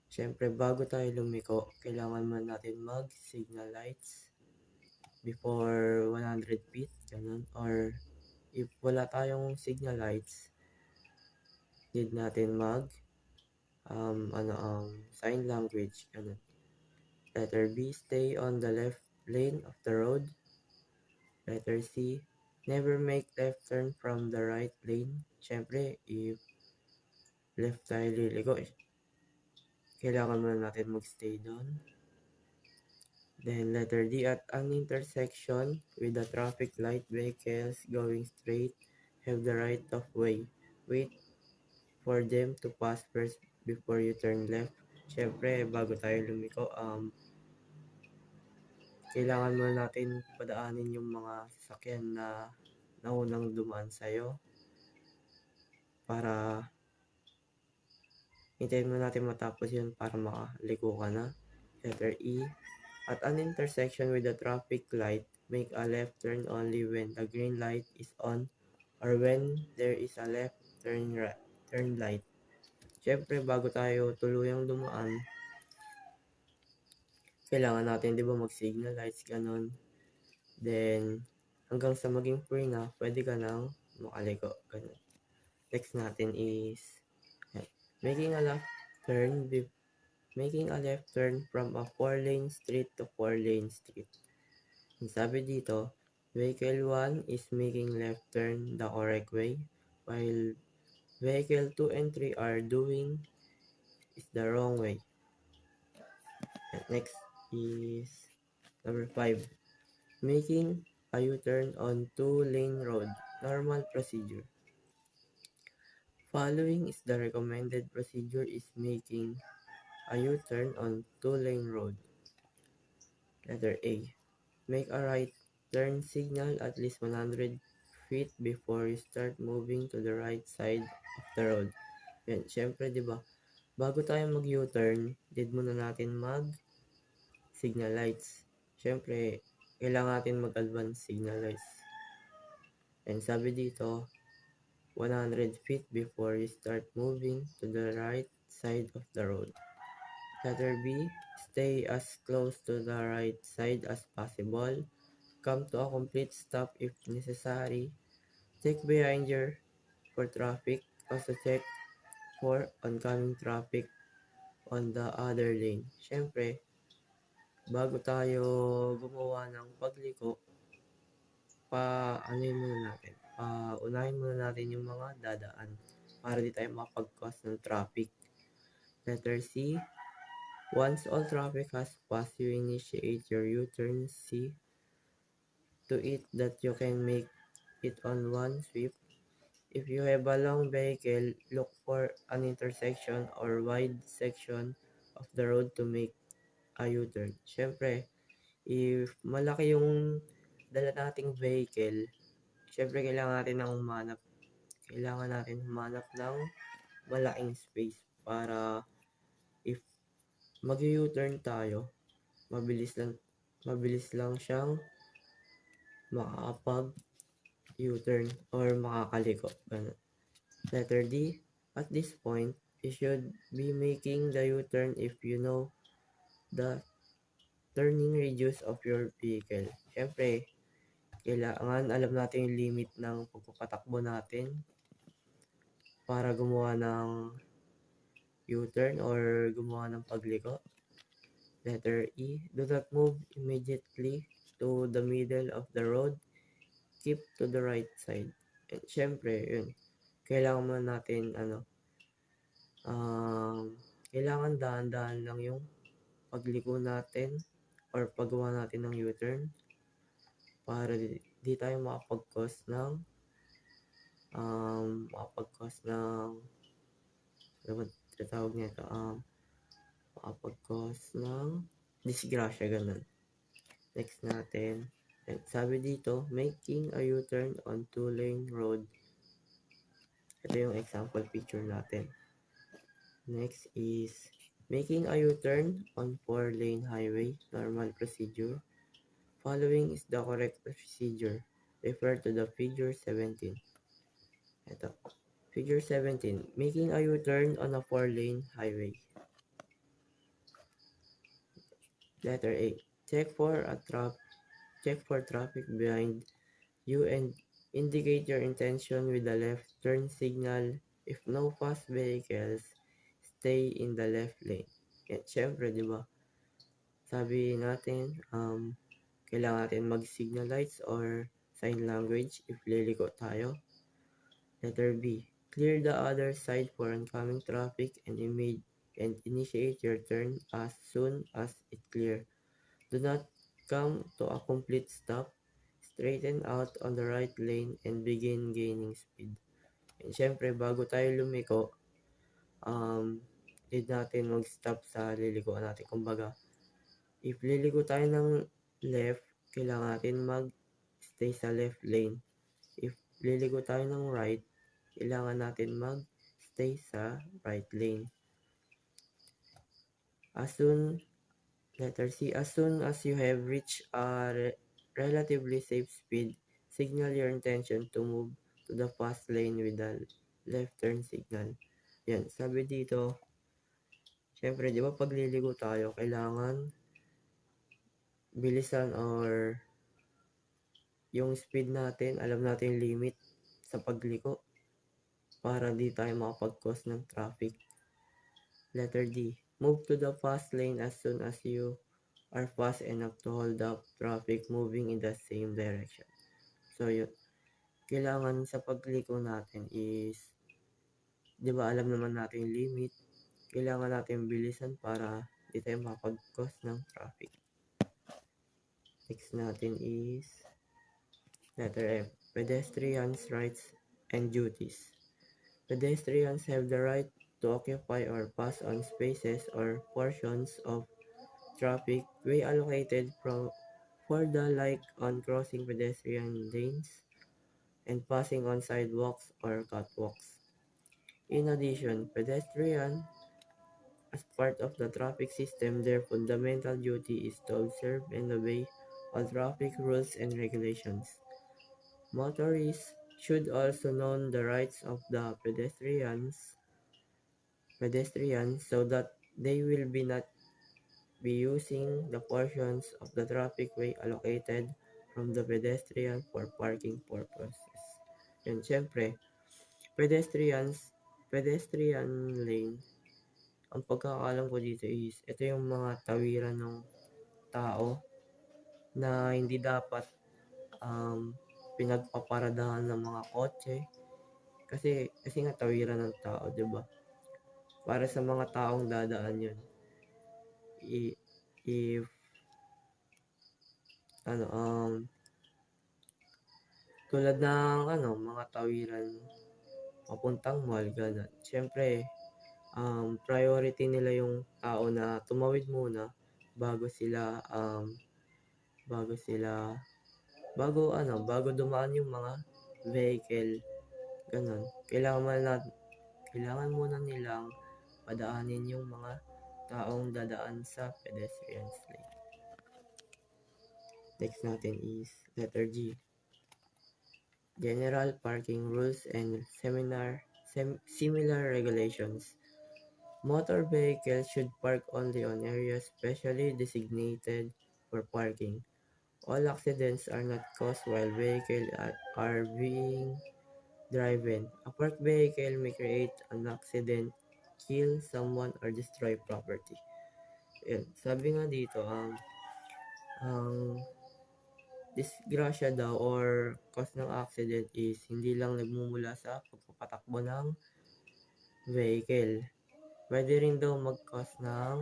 siyempre, bago tayo lumiko, kailangan man natin mag-signal lights before 100 feet, ganun. Or, if wala tayong signal lights, need natin sign language, ganun. Letter B, stay on the left lane of the road. Letter C, never make left turn from the right lane. Siyempre, if left tayo liliko, kailangan muna natin magstay doon. Then letter D, at an intersection with the traffic light, vehicles going straight have the right of way. Wait for them to pass first before you turn left. Siyempre, bago tayo lumiko, kailangan muna natin padaanin yung mga sasakyan na naunang dumaan sa'yo para hintayin mo natin matapos yun para makaliko ka na. Letter E, at an intersection with the traffic light, make a left turn only when the green light is on or when there is a left turn light. Siyempre, bago tayo tuluyang dumaan, kailangan natin, di ba, mag-signal lights, ganun. Then, hanggang sa maging free na, pwede ka nang makaliko, ganun. Next natin is making a left turn from a 4-lane street to 4-lane street. Ang sabi dito, vehicle 1 is making left turn the correct way, while vehicle 2 and 3 are doing is the wrong way. And next is number 5, making a U-turn on 2-lane road. Normal procedure. Following is the recommended procedure is making a U-turn on 2-lane road. Letter A. Make a right turn signal at least 100 feet before you start moving to the right side of the road. Yan, syempre, di ba? Bago tayo mag-U-turn, need muna natin mag-signal lights. Syempre, kailangan natin mag-advance signal lights. And sabi dito, 100 feet before you start moving to the right side of the road. Letter B, stay as close to the right side as possible. Come to a complete stop if necessary. Check behind you for traffic. Also check for oncoming traffic on the other lane. Siyempre, bago tayo gumawa ng pagliko, unahin muna natin yung mga dadaan para di tayo makapag-cause ng traffic. Letter C, once all traffic has passed, you initiate your U-turn. C, to it that you can make it on one sweep. If you have a long vehicle, look for an intersection or wide section of the road to make a U-turn. Siyempre, if malaki yung dala nating vehicle, siyempre kailangan natin humanap ng malaking space para if mag-U-turn tayo, mabilis lang siyang makakapag U-turn or makakaliko. Ganun. Letter D, at this point, you should be making the U-turn if you know the turning radius of your vehicle. Siyempre, kailangan alam natin yung limit ng pagpapatakbo natin para gumawa ng U-turn or gumawa ng pagliko. Letter E, do not move immediately to the middle of the road. Keep to the right side. And syempre, yun. Kailangan mo natin, kailangan dahan-dahan lang yung pagliko natin or paggawa natin ng U-turn para di tayo makapag-cause ng makapag-cause ng disgrasya, ganun. Next natin, sabi dito, making a U-turn on 2-lane road. Ito yung example picture natin. Next is making a U-turn on 4-lane highway, normal procedure. Following is the correct procedure. Refer to the figure 17. Ito. Figure 17. Making a U-turn on a 4-lane highway. Letter A. Check for traffic behind you and indicate your intention with the left turn signal. If no fast vehicles, stay in the left lane. Yan, syempre, di ba? Sabi natin, kailangan natin mag-signal lights or sign language if liliko tayo. Letter B. Clear the other side for oncoming traffic and initiate your turn as soon as it clear. Do not come to a complete stop. Straighten out on the right lane and begin gaining speed. And syempre, bago tayo lumiko, need natin mag-stop sa liliko natin. Kumbaga, if liliko tayo ng left, kailangan natin mag-stay sa left lane. If liliko tayo ng right, kailangan natin mag-stay sa right lane. Letter C, as soon as you have reached a relatively safe speed, signal your intention to move to the fast lane with the left turn signal. Yan, sabi dito, syempre, di ba pag liligo tayo, kailangan bilisan or yung speed natin, alam natin yung limit sa pagliko para di tayo makapag-cause ng traffic. Letter D, move to the fast lane as soon as you are fast enough to hold up traffic moving in the same direction. So, yun. Kailangan sa pagliko natin is, di ba alam naman natin yung limit, kailangan natin bilisan para di tayo makapag-cause ng traffic. Next natin is letter F, pedestrians' rights and duties. Pedestrians have the right to occupy or pass on spaces or portions of traffic way allocated for the like on crossing pedestrian lanes and passing on sidewalks or catwalks. In addition, pedestrians, as part of the traffic system, their fundamental duty is to observe and obey all traffic rules and regulations. Motorists should also know the rights of the pedestrians so that they will not be using the portions of the traffic way allocated from the pedestrian for parking purposes. Yan, syempre, pedestrians, pedestrian lane, ang pagkakaalam ko dito is, ito yung mga tawiran ng tao na hindi dapat pinagpaparadahan ng mga kotse. Kasi nga tawiran ng tao, 'di ba? Para sa mga taong dadaan 'yun. If tulad ng mga tawiran papuntang mall, ganun. Siyempre, priority nila yung tao na tumawid muna bago bago dumaan yung mga vehicle, ganun. Kailangan muna nilang padaanin yung mga taong dadaan sa pedestrian lane. Next natin is letter G. General parking rules and similar regulations. Motor vehicles should park only on areas specially designated for parking. All accidents are not caused while vehicles are being driven. A parked vehicle may create an accident, kill someone, or destroy property. Yan. Sabi nga dito, ang disgrasya daw or cause ng accident is hindi lang nagmumula sa pagpapatakbo ng vehicle. Pwede rin daw mag-cause ng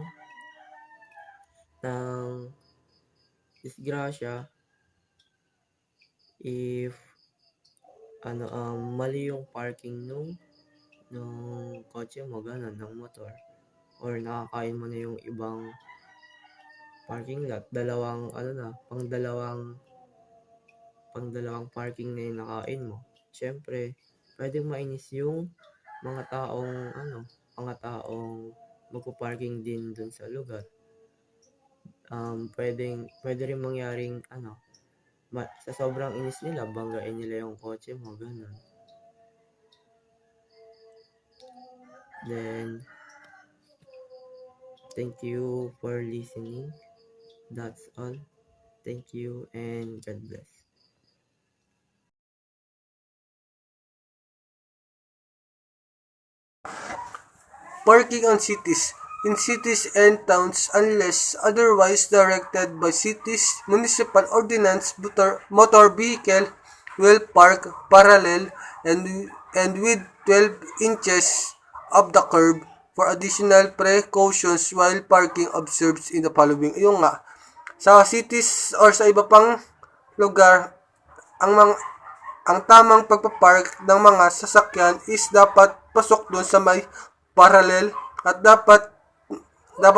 disgrasya if mali yung parking nung kotse mo, ganun, ng motor, or nakakain mo na yung ibang parking lot, pang dalawang parking na yung nakain mo. Siyempre, pwedeng mainis yung mga taong magpo-parking din dun sa lugar. Pwede rin mangyaring sa sobrang inis nila, banggain nila yung kotse mo, ganun. Then, thank you for listening. That's all. Thank you and God bless. Parking on cities. In cities and towns, unless otherwise directed by city's municipal ordinance, motor vehicle will park parallel and with 12 inches of the curb. For additional precautions while parking observed in the following. Yung nga, sa cities or sa iba pang lugar, ang tamang pagpapark ng mga sasakyan is dapat pasok doon sa may parallel at dapat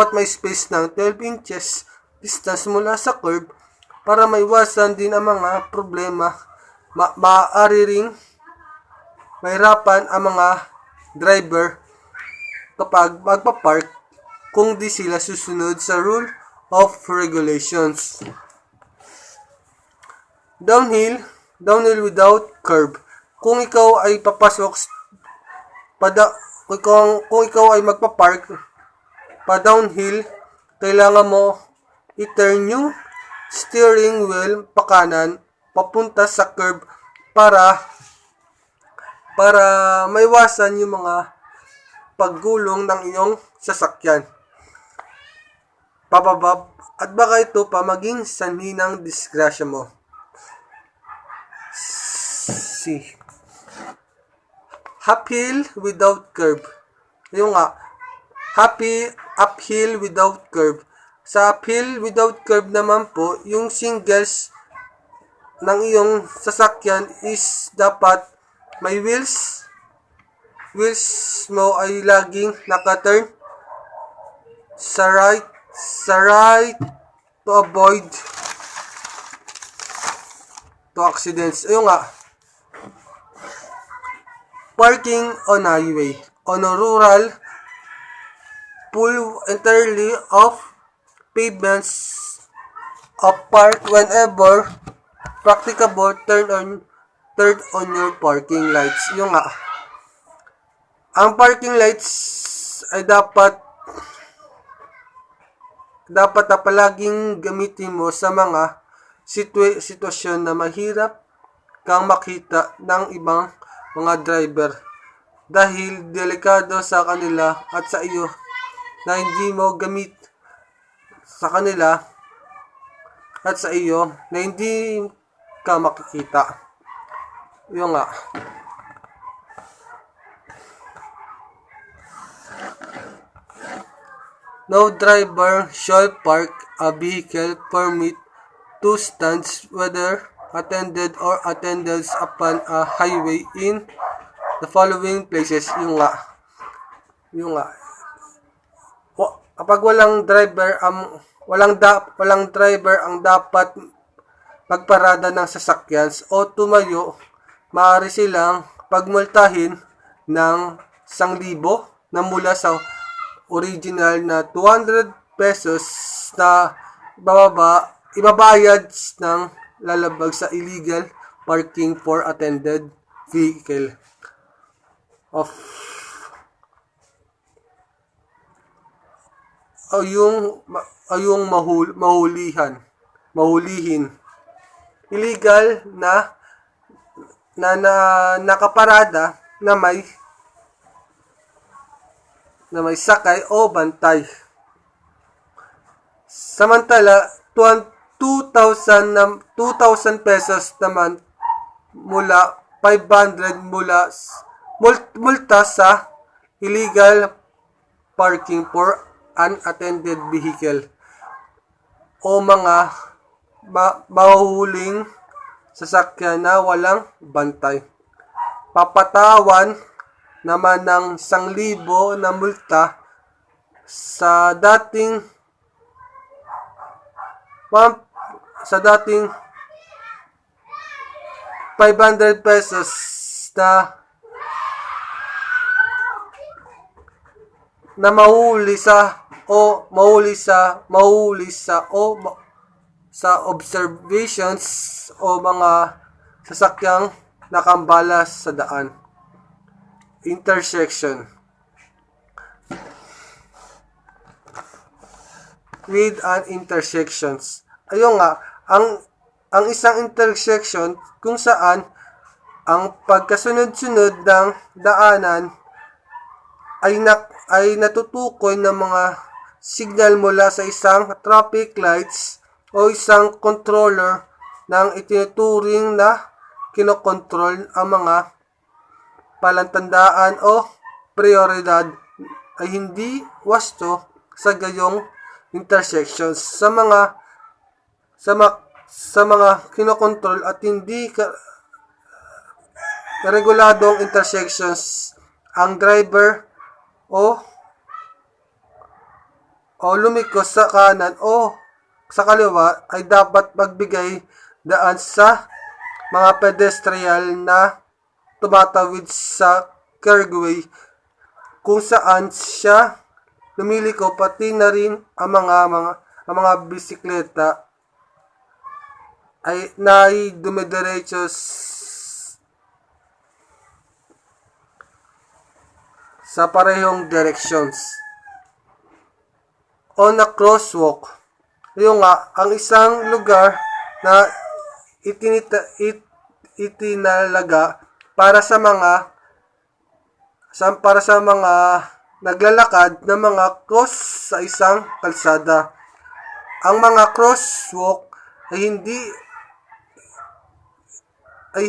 may space ng 12 inches distance mula sa curb para maiwasan din ang mga problema. Maaari ring mahirapan ang mga driver kapag magpapark kung di sila susunod sa rule of regulations. Downhill without curb. Kung ikaw ay kung ikaw ay magpa-park pa downhill, kailangan mo i-turn yung steering wheel pa kanan papunta sa curb para maiwasan yung mga paggulong ng iyong sasakyan pababa at baka ito pa maging sanhi ng disgrasya mo. C. Uphill without curb. Yung nga, uphill without curb. Sa uphill without curb naman po, yung singles ng iyong sasakyan is dapat may wheels mo ay laging naka-turn sa right to avoid to accidents. Ayun nga, parking on highway. On a rural, full entirely of pavements of park whenever practicable, turn on your parking lights. Yung nga, ang parking lights ay dapat na palaging gamitin mo sa mga sitwasyon na mahirap kang makita ng ibang mga driver. dahil delikado sa kanila at sa iyo na hindi mo gamit sa kanila at sa iyo na hindi ka makikita. Yun nga. No driver shall park a vehicle permit to stands whether attended or attendance upon a highway in the following places. Yung nga. Kapag walang driver ang dapat magparada ng sasakyan o tumayo, maaari silang pagmultahin ng 1,000 na mula sa original na 200 pesos na ibabayad ng lalabag sa illegal parking for attended vehicle of mahulihin illegal na nakaparada na may sakay o bantay. Samantala, 2,000 pesos naman mula 500 multa sa illegal parking for unattended vehicle o mga mahuhuling sasakyan na walang bantay. Papatawan naman ng 1,000 na multa sa dating 500 pesos na mahuli sa observations o mga sasakyang nakambala sa daan. Intersection with an intersections. Ayun nga, ang isang intersection kung saan ang pagkasunod-sunod ng daanan ay natutukoy ng mga signal mula sa isang traffic lights o isang controller ng itinuturing na kinokontrol ang mga palatandaan o prioridad ay hindi wasto sa gayong intersections sa mga kinokontrol at hindi reguladong intersections. Ang driver o lumiko sa kanan o sa kaliwa ay dapat magbigay daan sa mga pedestrian na tumatawid sa carway kung saan siya lumiliko, pati na rin ang mga bisikleta ay dumidiretso sa parehong directions. On a crosswalk, yung nga, ang isang lugar na itinalaga para sa mga naglalakad na mga cross sa isang kalsada. Ang mga crosswalk ay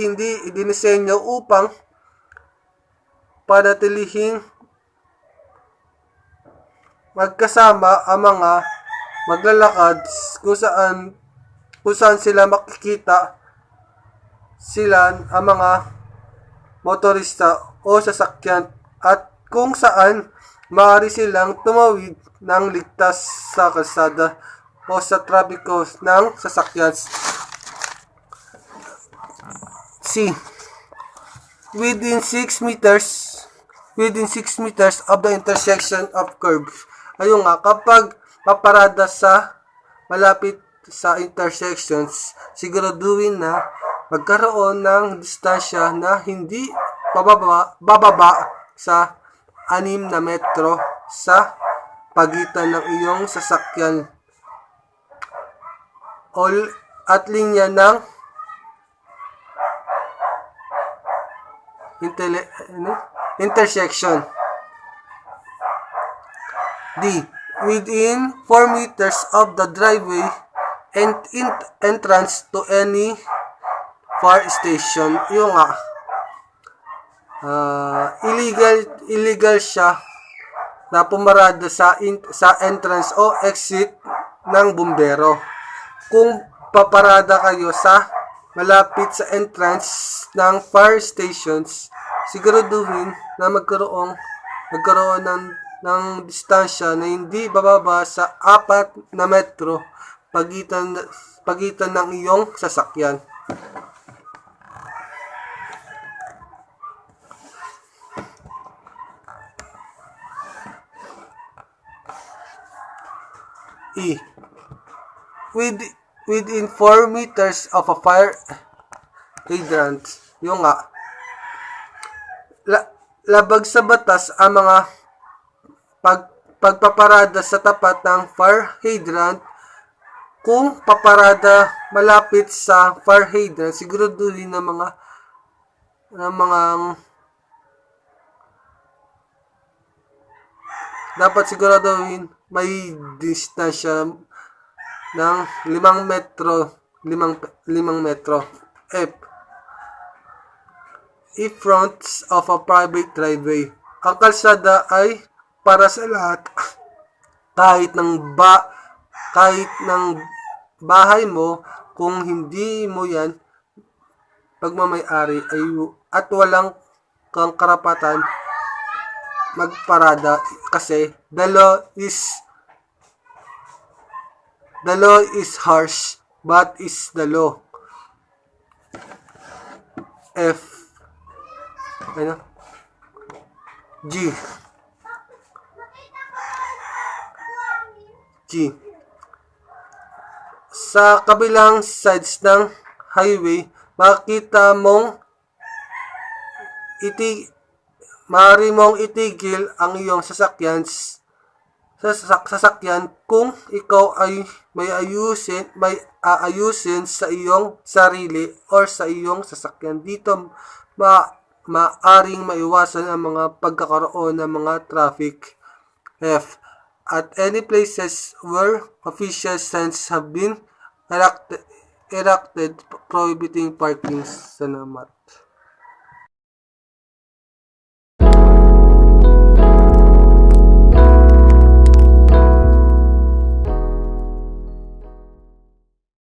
hindi idinisenyo upang panatilihing magkasama ang mga maglalakad kung saan sila makikita ang mga motorista o sasakyan at kung saan maaari silang tumawid ng ligtas sa kalsada o sa trapiko ng sasakyan. C. Within 6 meters of the intersection of curves. Ayun nga, kapag paparada sa malapit sa intersections, siguraduhin na magkaroon ng distansya na hindi bababa sa 6 na metro sa pagitan ng iyong sasakyan at linya ng intersection. D. Within 4 meters of the driveway and entrance to any fire station. Yung nga, illegal siya na pumarada sa entrance o exit ng bumbero. Kung paparada kayo sa malapit sa entrance ng fire stations, siguraduhin na magkaroon ng distansya na hindi bababa sa 4 na metro pagitan ng iyong sasakyan. E. Within 4 meters of a fire hydrant. Yung nga, labag sa batas ang mga pagpaparada sa tapat ng fire hydrant. Kung paparada malapit sa fire hydrant, siguraduhin ng mga dapat siguraduhin may distansya ng 5 metro. F. In front of a private driveway. Ang kalsada ay para sa lahat. Kahit ng bahay mo, kung hindi mo yan pagmamay-ari at walang kang karapatan magparada kasi the law is harsh but is the law. F. G. Sa kabilang sides ng highway, maaari mong itigil ang iyong sasakyan kung ikaw ay may aayusin sa iyong sarili or sa iyong sasakyan. Dito maaring maiwasan ang mga pagkakaroon ng mga traffic. F. At any places where official signs have been erected prohibiting parking. Salamat.